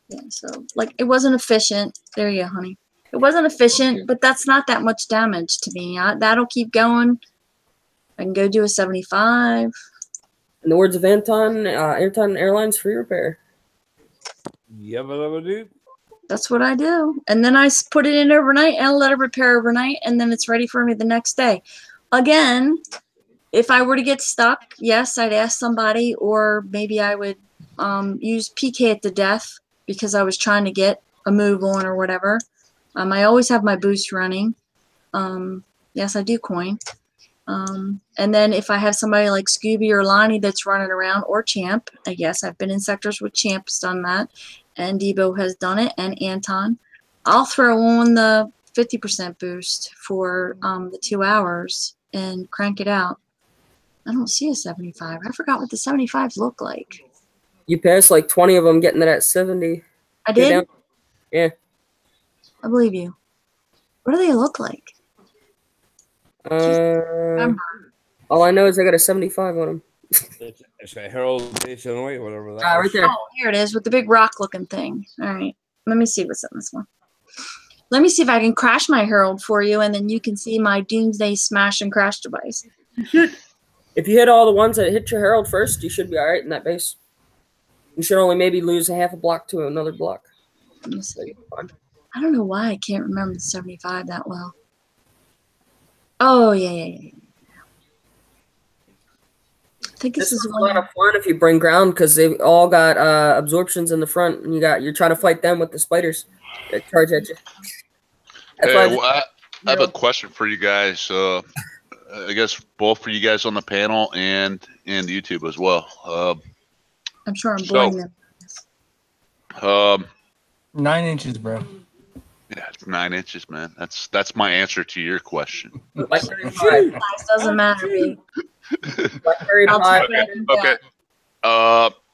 Yeah, so like it wasn't efficient. There you go, honey. It wasn't efficient, but that's not that much damage to me. That'll keep going. I can go do a 75. In the words of Anton Airlines, free repair. 𝕮𝖆𝖊𝖓𝖙. That's what I do. And then I put it in overnight and let it repair overnight, and then it's ready for me the next day. Again, if I were to get stuck, yes, I'd ask somebody, or maybe I would use PK at the death because I was trying to get a move on or whatever. I always have my boost running. Yes, I do coin. And then if I have somebody like Scooby or Lonnie that's running around, or Champ, yes, I've been in sectors with Champ's done that, and Debo has done it, and Anton, I'll throw on the 50% boost for the 2 hours and crank it out. I don't see a 75. I forgot what the 75s look like. You passed like 20 of them getting to that 70. I did? Yeah. I believe you. What do they look like? All I know is I got a 75 on them. It's a 𝕾𝖍𝖆𝖊𝖓𝖙, whatever that Right is. there. Oh, here it is with the big rock looking thing. All right. Let me see what's in this one. Let me see if I can crash my Herald for you, and then you can see my Doomsday smash and crash device. You should. If you hit all the ones that hit your Herald first, you should be all right in that base. You should only maybe lose a half a block to another block. Let me see. I don't know why I can't remember the 75 that well. Oh, yeah. I think this is a lot of fun if you bring ground, because they've all got absorptions in the front, and you're trying to fight them with the spiders that charge at you. Hey, I have a question for you guys. I guess both for you guys on the panel and YouTube as well. I'm sure I'm boring them. 9 inches, bro. Yeah, it's 9 inches, man. That's my answer to your question. Like 35. Doesn't matter, babe. Okay.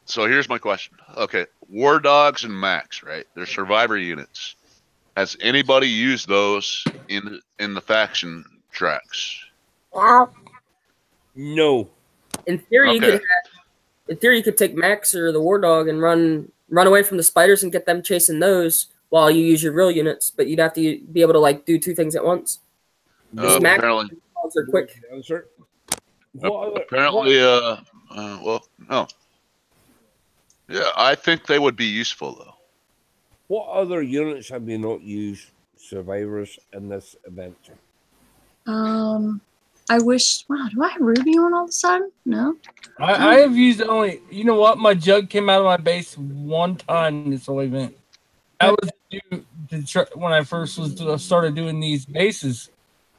So here's my question. Okay, War Dogs and Max, right? They're survivor units. Has anybody used those in the faction tracks? No. In theory, you could take Max or the War Dog and run away from the spiders and get them chasing those while you use your real units. But you'd have to be able to like do two things at once. Max are quick. Apparently, well, no. Yeah, I think they would be useful though. What other units have you not used survivors in this adventure? I wish. Wow, do I have Ruby on all of a sudden? No. I have used only. You know what? My jug came out of my base one time this whole event. That was when I first started doing these bases,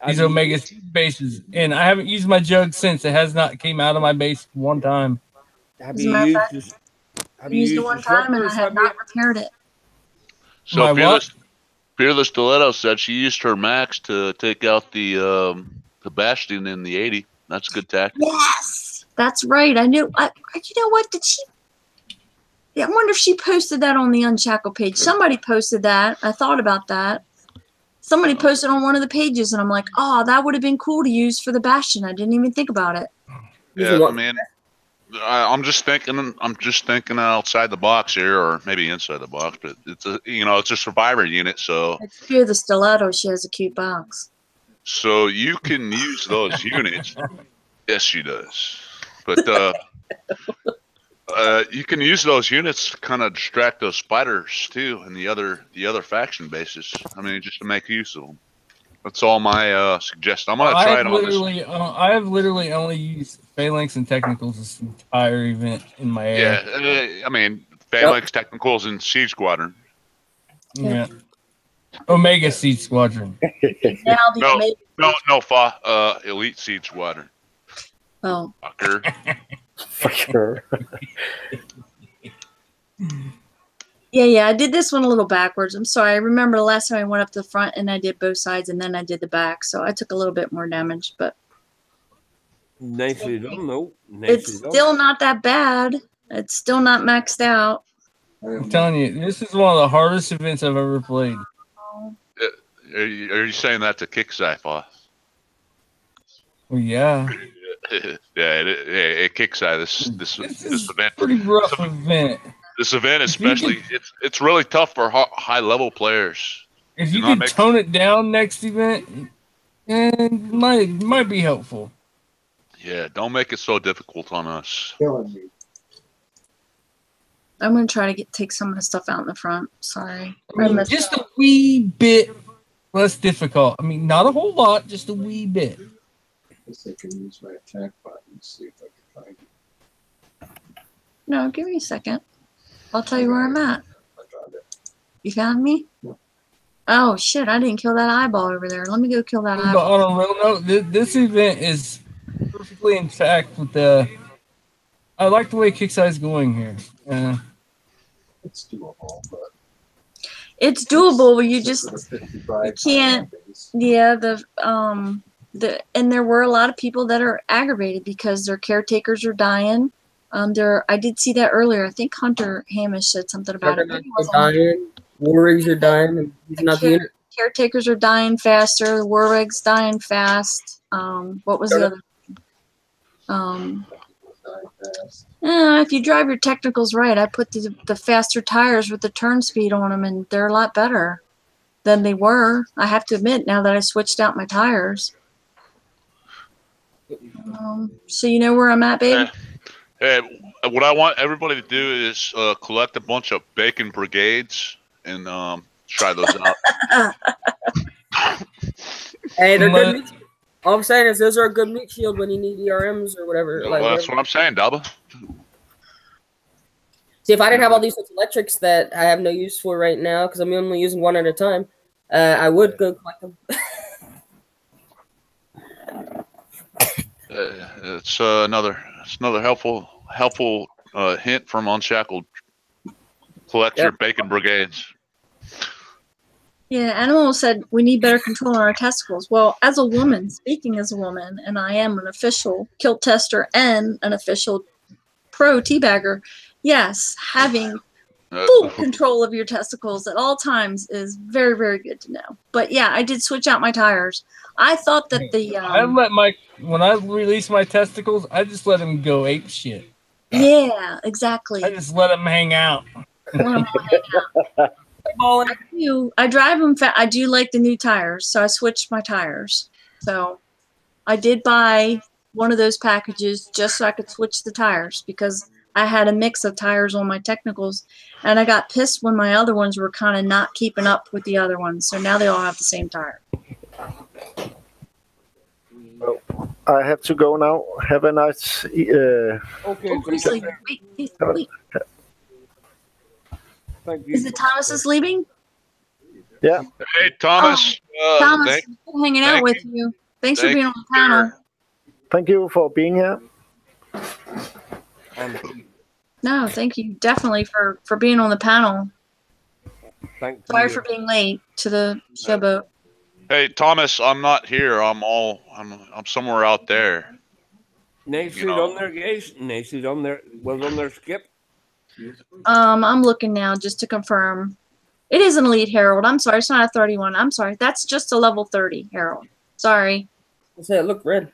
these Omega bases, and I haven't used my jug since. It has not came out of my base one time. Have you used it one time, and I have not repaired it. So Fearless Stiletto said she used her Max to take out the Bastion in the 80. That's a good tactic. Yes, that's right. I knew. You know what? Did she? Yeah, I wonder if she posted that on the Unshackled page. Somebody posted that. I thought about that. Somebody posted on one of the pages, and I'm like, oh, that would have been cool to use for the Bastion. I didn't even think about it. Yeah, I mean, I'm just thinking outside the box here, or maybe inside the box. But it's a survivor unit, so. It's Fear the Stiletto. She has a cute box. So you can use those units. Yes, she does. But you can use those units to kind of distract those spiders too, and the other faction bases. I mean, just to make use of them. That's all my suggestion. I'm gonna try it on this. I have literally only used Phalanx and Technicals this entire event in my area. Yeah, I mean Phalanx, Technicals, and Siege Squadron. Yeah. Omega Siege Squadron. No, Elite Siege Squadron. Oh. Fucker. Fucker. Yeah, I did this one a little backwards. I'm sorry. I remember the last time I went up to the front and I did both sides and then I did the back. So I took a little bit more damage, but. Nicely done, though. It's still not that bad. It's still not maxed out. I'm telling you, this is one of the hardest events I've ever played. Are you saying that to kick 𝕊𝖊𝖓𝖊𝖓? Well, yeah. Yeah, it kicks out this event. Pretty rough event. This event, If you especially, it's really tough for high level players. If you could tone it down next event, and might be helpful. Yeah, don't make it so difficult on us. I'm gonna try to take some of the stuff out in the front. Sorry, Just a wee bit less difficult. I mean, not a whole lot, just a wee bit. I guess I can use my attack button and see if I can find it. No, give me a second. I'll tell you where I'm at. You found me? Oh shit! I didn't kill that eyeball over there. Let me go kill that But eyeball. on a real note, this event is perfectly intact with the. I like the way Kixeye is going here. It's doable, but It's doable, but you can't. Yeah, and there were a lot of people that are aggravated because their caretakers are dying. I did see that earlier. I think Hunter Hamish said something about it. Maybe it wasn't Hunter. Warrigs are dying. And he's not the unit. Caretakers are dying faster. The Warwigs dying fast. What was the other? If you drive your technicals right, I put the faster tires with the turn speed on them, and they're a lot better than they were. I have to admit, now that I switched out my tires. So you know where I'm at, baby? Hey, what I want everybody to do is collect a bunch of bacon brigades and try those out. Hey, they're good meat. All I'm saying is those are a good meat shield when you need ERMs or whatever. Well, that's what I'm saying, Dabba. See, if I didn't have all these electrics that I have no use for right now, because I'm only using one at a time, I would go collect them. It's another helpful hint from Unshackled. Collect your bacon brigades. Yeah, Animal said we need better control on our testicles. Well, as a woman, speaking as a woman, and I am an official kilt tester and an official pro teabagger, yes, having full control of your testicles at all times is very, very good to know. But yeah, I did switch out my tires. I thought that when I release my testicles, I just let them go ape shit. Yeah, exactly. I just let them hang out. I drive them. I do like the new tires, so I switched my tires. So I did buy one of those packages just so I could switch the tires because I had a mix of tires on my technicals, and I got pissed when my other ones were kind of not keeping up with the other ones. So now they all have the same tire. Well, I have to go now. Have a nice. Okay. Wait. Thank you. Is it Thomas is leaving? Yeah. Hey, Thomas. Thomas, good hanging out with you. Thanks for being on the panel. Thank you for being here. No, thank you definitely for being on the panel. Sorry for being late to the showboat. Hey, Thomas, I'm not here. I'm somewhere out there. Nicely done there, guys. Nicely done there. Well done there, Skip. I'm looking now just to confirm. It is an Elite Herald. I'm sorry, it's not a 31. I'm sorry. That's just a level 30 Herald. Sorry. I said it looked red.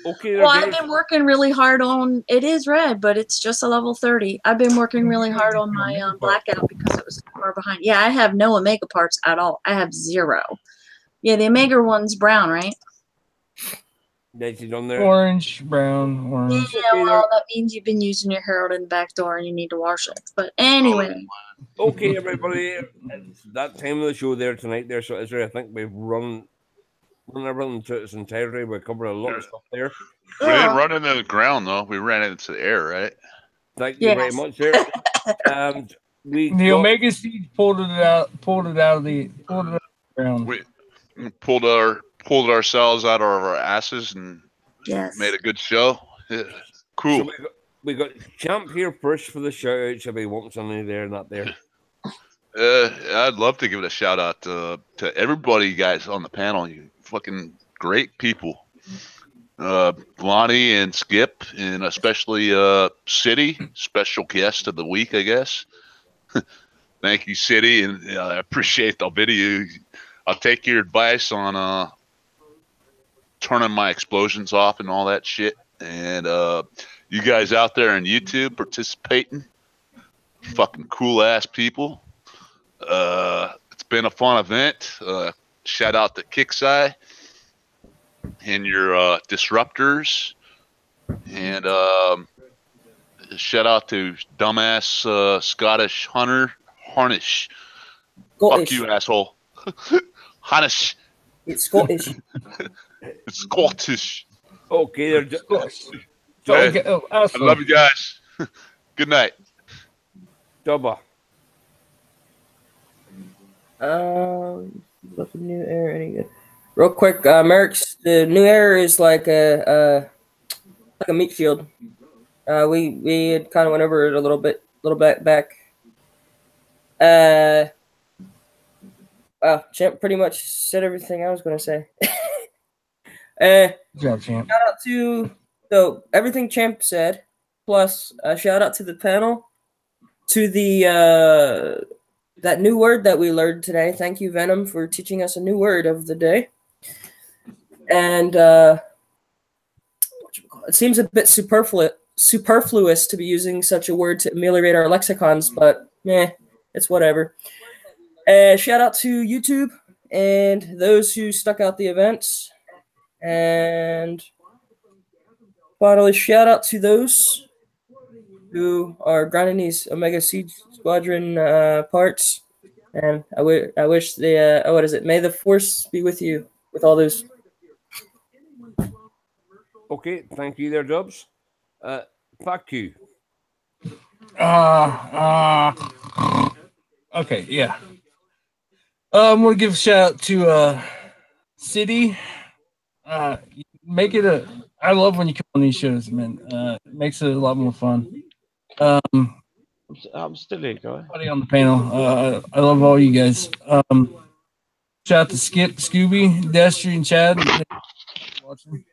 Okay. Well, I've been working really hard on. It is red, but it's just a level 30. I've been working really hard on my blackout because it was far behind. Yeah, I have no Omega parts at all. I have 0. Yeah, the Omega one's brown, right? On there. Orange, brown, orange. Yeah, well, that means you've been using your Herald in the back door and you need to wash it. But anyway. Okay, everybody. It's that time of the show there tonight. There, so I think we've run everything to its entirety. We covered a lot of stuff there. We didn't run into the ground though. We ran into the air, right? Thank you very much, sir. And the Omega Siege pulled it out of the ground. We pulled ourselves out of our asses and made a good show. Yeah. Cool. So we got Champ here first for the shout out. Should we want something there, not there? I'd love to give it a shout out to everybody, you guys on the panel. You fucking great people. Lonnie and Skip, and especially City, special guest of the week, I guess. Thank you, City, and I appreciate the video. I'll take your advice on turning my explosions off and all that shit. And you guys out there on YouTube participating, fucking cool ass people. It's been a fun event. Shout out to 𝕾𝖒𝖒𝖊 and your disruptors, and shout out to dumbass Scottish Hunter Harnish. Scottish. Fuck you, asshole. Harnish. It's Scottish. It's Scottish. Okay, they're Hey, I love you guys. Good night. Double. What's the new air any good? Real quick, Mercs, the new air is like a meat shield. We had kind of went over it a little bit back. Wow, Champ pretty much said everything I was gonna say. Good job, Champ. Shout out to everything Champ said, plus shout out to the panel, to the that new word that we learned today. Thank you, Venom, for teaching us a new word of the day. And it seems a bit superfluous to be using such a word to ameliorate our lexicons, but it's whatever. Shout out to YouTube and those who stuck out the events. And finally, shout out to those who are grinding these Omega Siege Squadron parts. And I wish the what is it? May the Force be with you with all those. Okay, thank you there, Dubs. Back to you. Okay, yeah. I'm gonna give a shout out to City. Make it a. I love when you come on these shows, man. It makes it a lot more fun. I'm still here, guy. Everybody on the panel. I love all you guys. Shout out to Skip, Scooby, Destry, and Chad. Watching.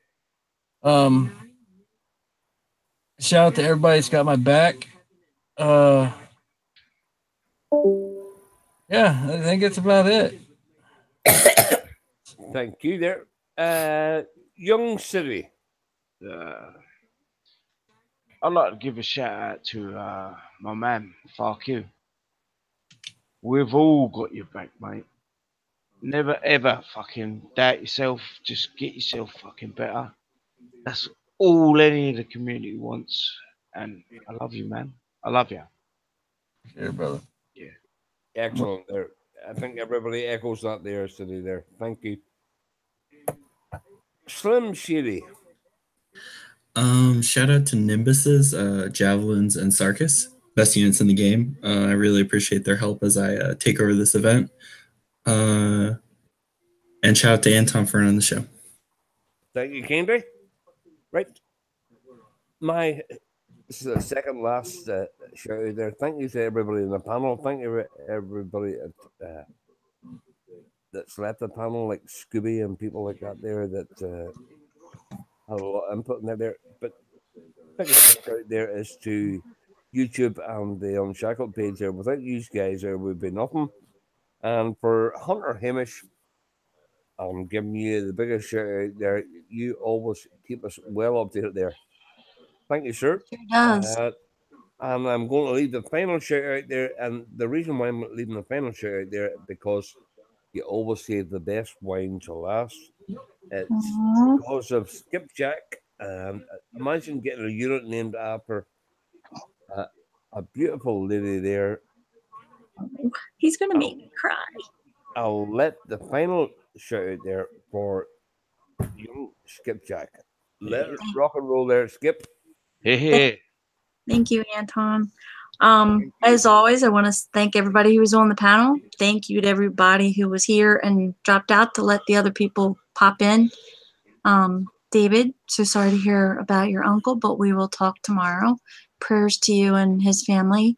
Shout out to everybody that's got my back. Yeah, I think that's about it. Thank you there. Young City. I'd like to give a shout out to my man, Fuck You. We've all got your back, mate. Never ever fucking doubt yourself. Just get yourself fucking better. That's all any of the community wants. And I love you, man. I love you. Yeah, brother. Yeah. Excellent there. I think everybody echoes that there, City there. Thank you. Slim Shady. Shout out to Nimbuses, Javelins, and Sarkis. Best units in the game. I really appreciate their help as I take over this event. And shout out to Anton for running the show. Thank you, Candy. Right. This is the second last shout out there. Thank you to everybody in the panel. Thank you everybody that's left the panel, like Scooby and people like that there that had a lot of input in there. But biggest shout out there is to YouTube and the Unshackled page there. Without you guys, there would be nothing. And for Hunter Hamish, I'm giving you the biggest shout out there. You always keep us well updated there. Thank you, sir. Sure does. And I'm going to leave the final shout out there. And the reason why I'm leaving the final shout out there because you always save the best wine to last. It's because of Skipjack. And imagine getting a unit named after a beautiful lady there. He's gonna make me cry. I'll let the final shout out there for young Skipjack. Let it rock and roll there, Skip. Hey. Thank you, Anton. As always, I want to thank everybody who was on the panel. Thank you to everybody who was here and dropped out to let the other people pop in. David, so sorry to hear about your uncle, but we will talk tomorrow. Prayers to you and his family.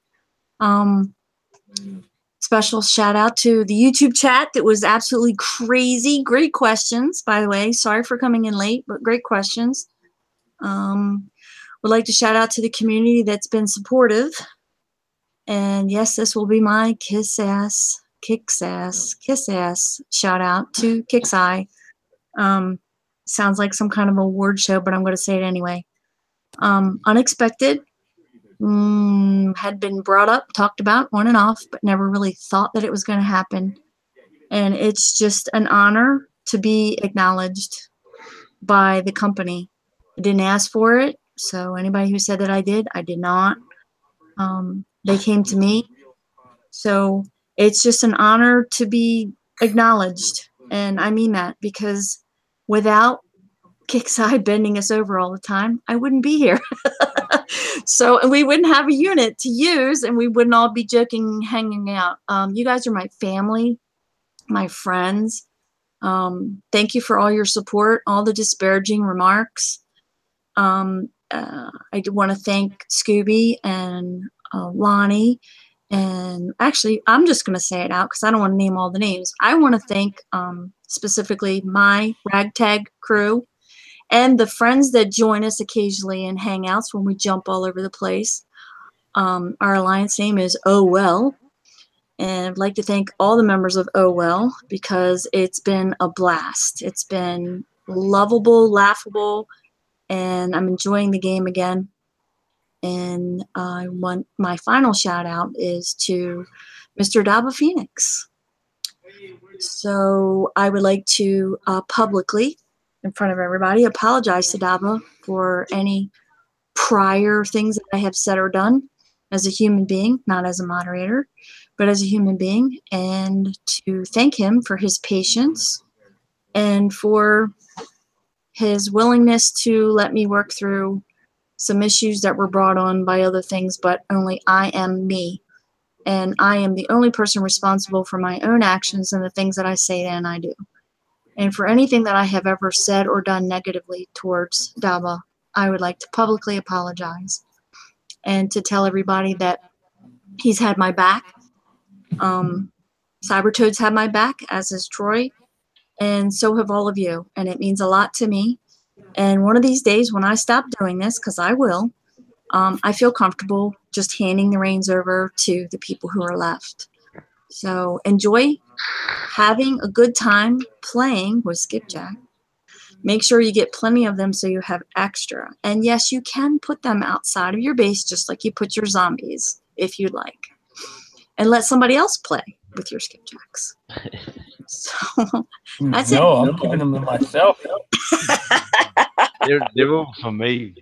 Special shout out to the YouTube chat that was absolutely crazy. Great questions, by the way. Sorry for coming in late, but great questions. Would like to shout out to the community that's been supportive. And yes, this will be my kiss ass shout out to 𝕾𝖒𝖒𝖊. sounds like some kind of award show, but I'm going to say it anyway. Unexpected, had been brought up, talked about on and off, but never really thought that it was going to happen. And it's just an honor to be acknowledged by the company. I didn't ask for it, so anybody who said that I did not. They came to me. So it's just an honor to be acknowledged. And I mean that, because without 𝕾𝖶𝖈 bending us over all the time, I wouldn't be here. So, and we wouldn't have a unit to use, and we wouldn't all be joking, hanging out. You guys are my family, my friends. Thank you for all your support, all the disparaging remarks. I do want to thank Scooby and Lonnie. And actually, I'm just going to say it out because I don't want to name all the names. I want to thank specifically my ragtag crew and the friends that join us occasionally in hangouts when we jump all over the place. Our alliance name is Oh Well. And I'd like to thank all the members of Oh Well, because it's been a blast. It's been lovable, laughable, and I'm enjoying the game again. And I want my final shout out is to Mr. 𝕮𝖊𝖓𝖐. So I would like to publicly, in front of everybody, apologize to 𝕮𝖊 for any prior things that I have said or done as a human being, not as a moderator, but as a human being, and to thank him for his patience and for his willingness to let me work through some issues that were brought on by other things, but only I am me. And I am the only person responsible for my own actions and the things that I say and I do. And for anything that I have ever said or done negatively towards 𝕮𝖊, I would like to publicly apologize and to tell everybody that he's had my back. Cybertoad's had my back, as has Troy, and so have all of you. And it means a lot to me. And one of these days when I stop doing this, because I will, I feel comfortable just handing the reins over to the people who are left. So enjoy having a good time playing with Skipjack. Make sure you get plenty of them so you have extra. And yes, you can put them outside of your base just like you put your zombies, if you'd like. And let somebody else play with your Skipjacks. So that's it. No, I'm giving them to myself. They're all for me.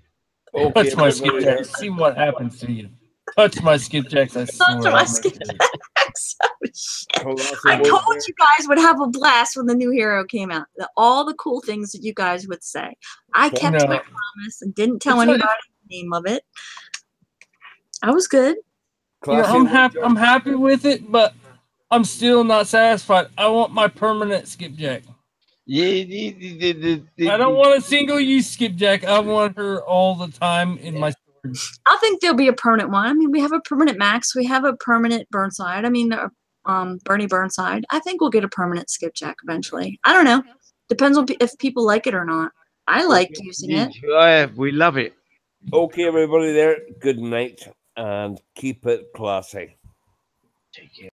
Okay, Touch my skipjacks. See what happens to you. Touch my skipjacks. I swear. Touch my skipjacks. I told you guys would have a blast when the new hero came out. All the cool things that you guys would say. I kept my promise and didn't tell anybody the name of it. I was good. You know, I'm happy with it, but I'm still not satisfied. I want my permanent skipjack. I don't want a single-use skipjack. I want her all the time in my storage. I think there'll be a permanent one. I mean, we have a permanent Max. We have a permanent Burnside. I mean, Bernie Burnside. I think we'll get a permanent skipjack eventually. I don't know. Depends on if people like it or not. I like using it. We love it. Okay, everybody there. Good night and keep it classy. Take care.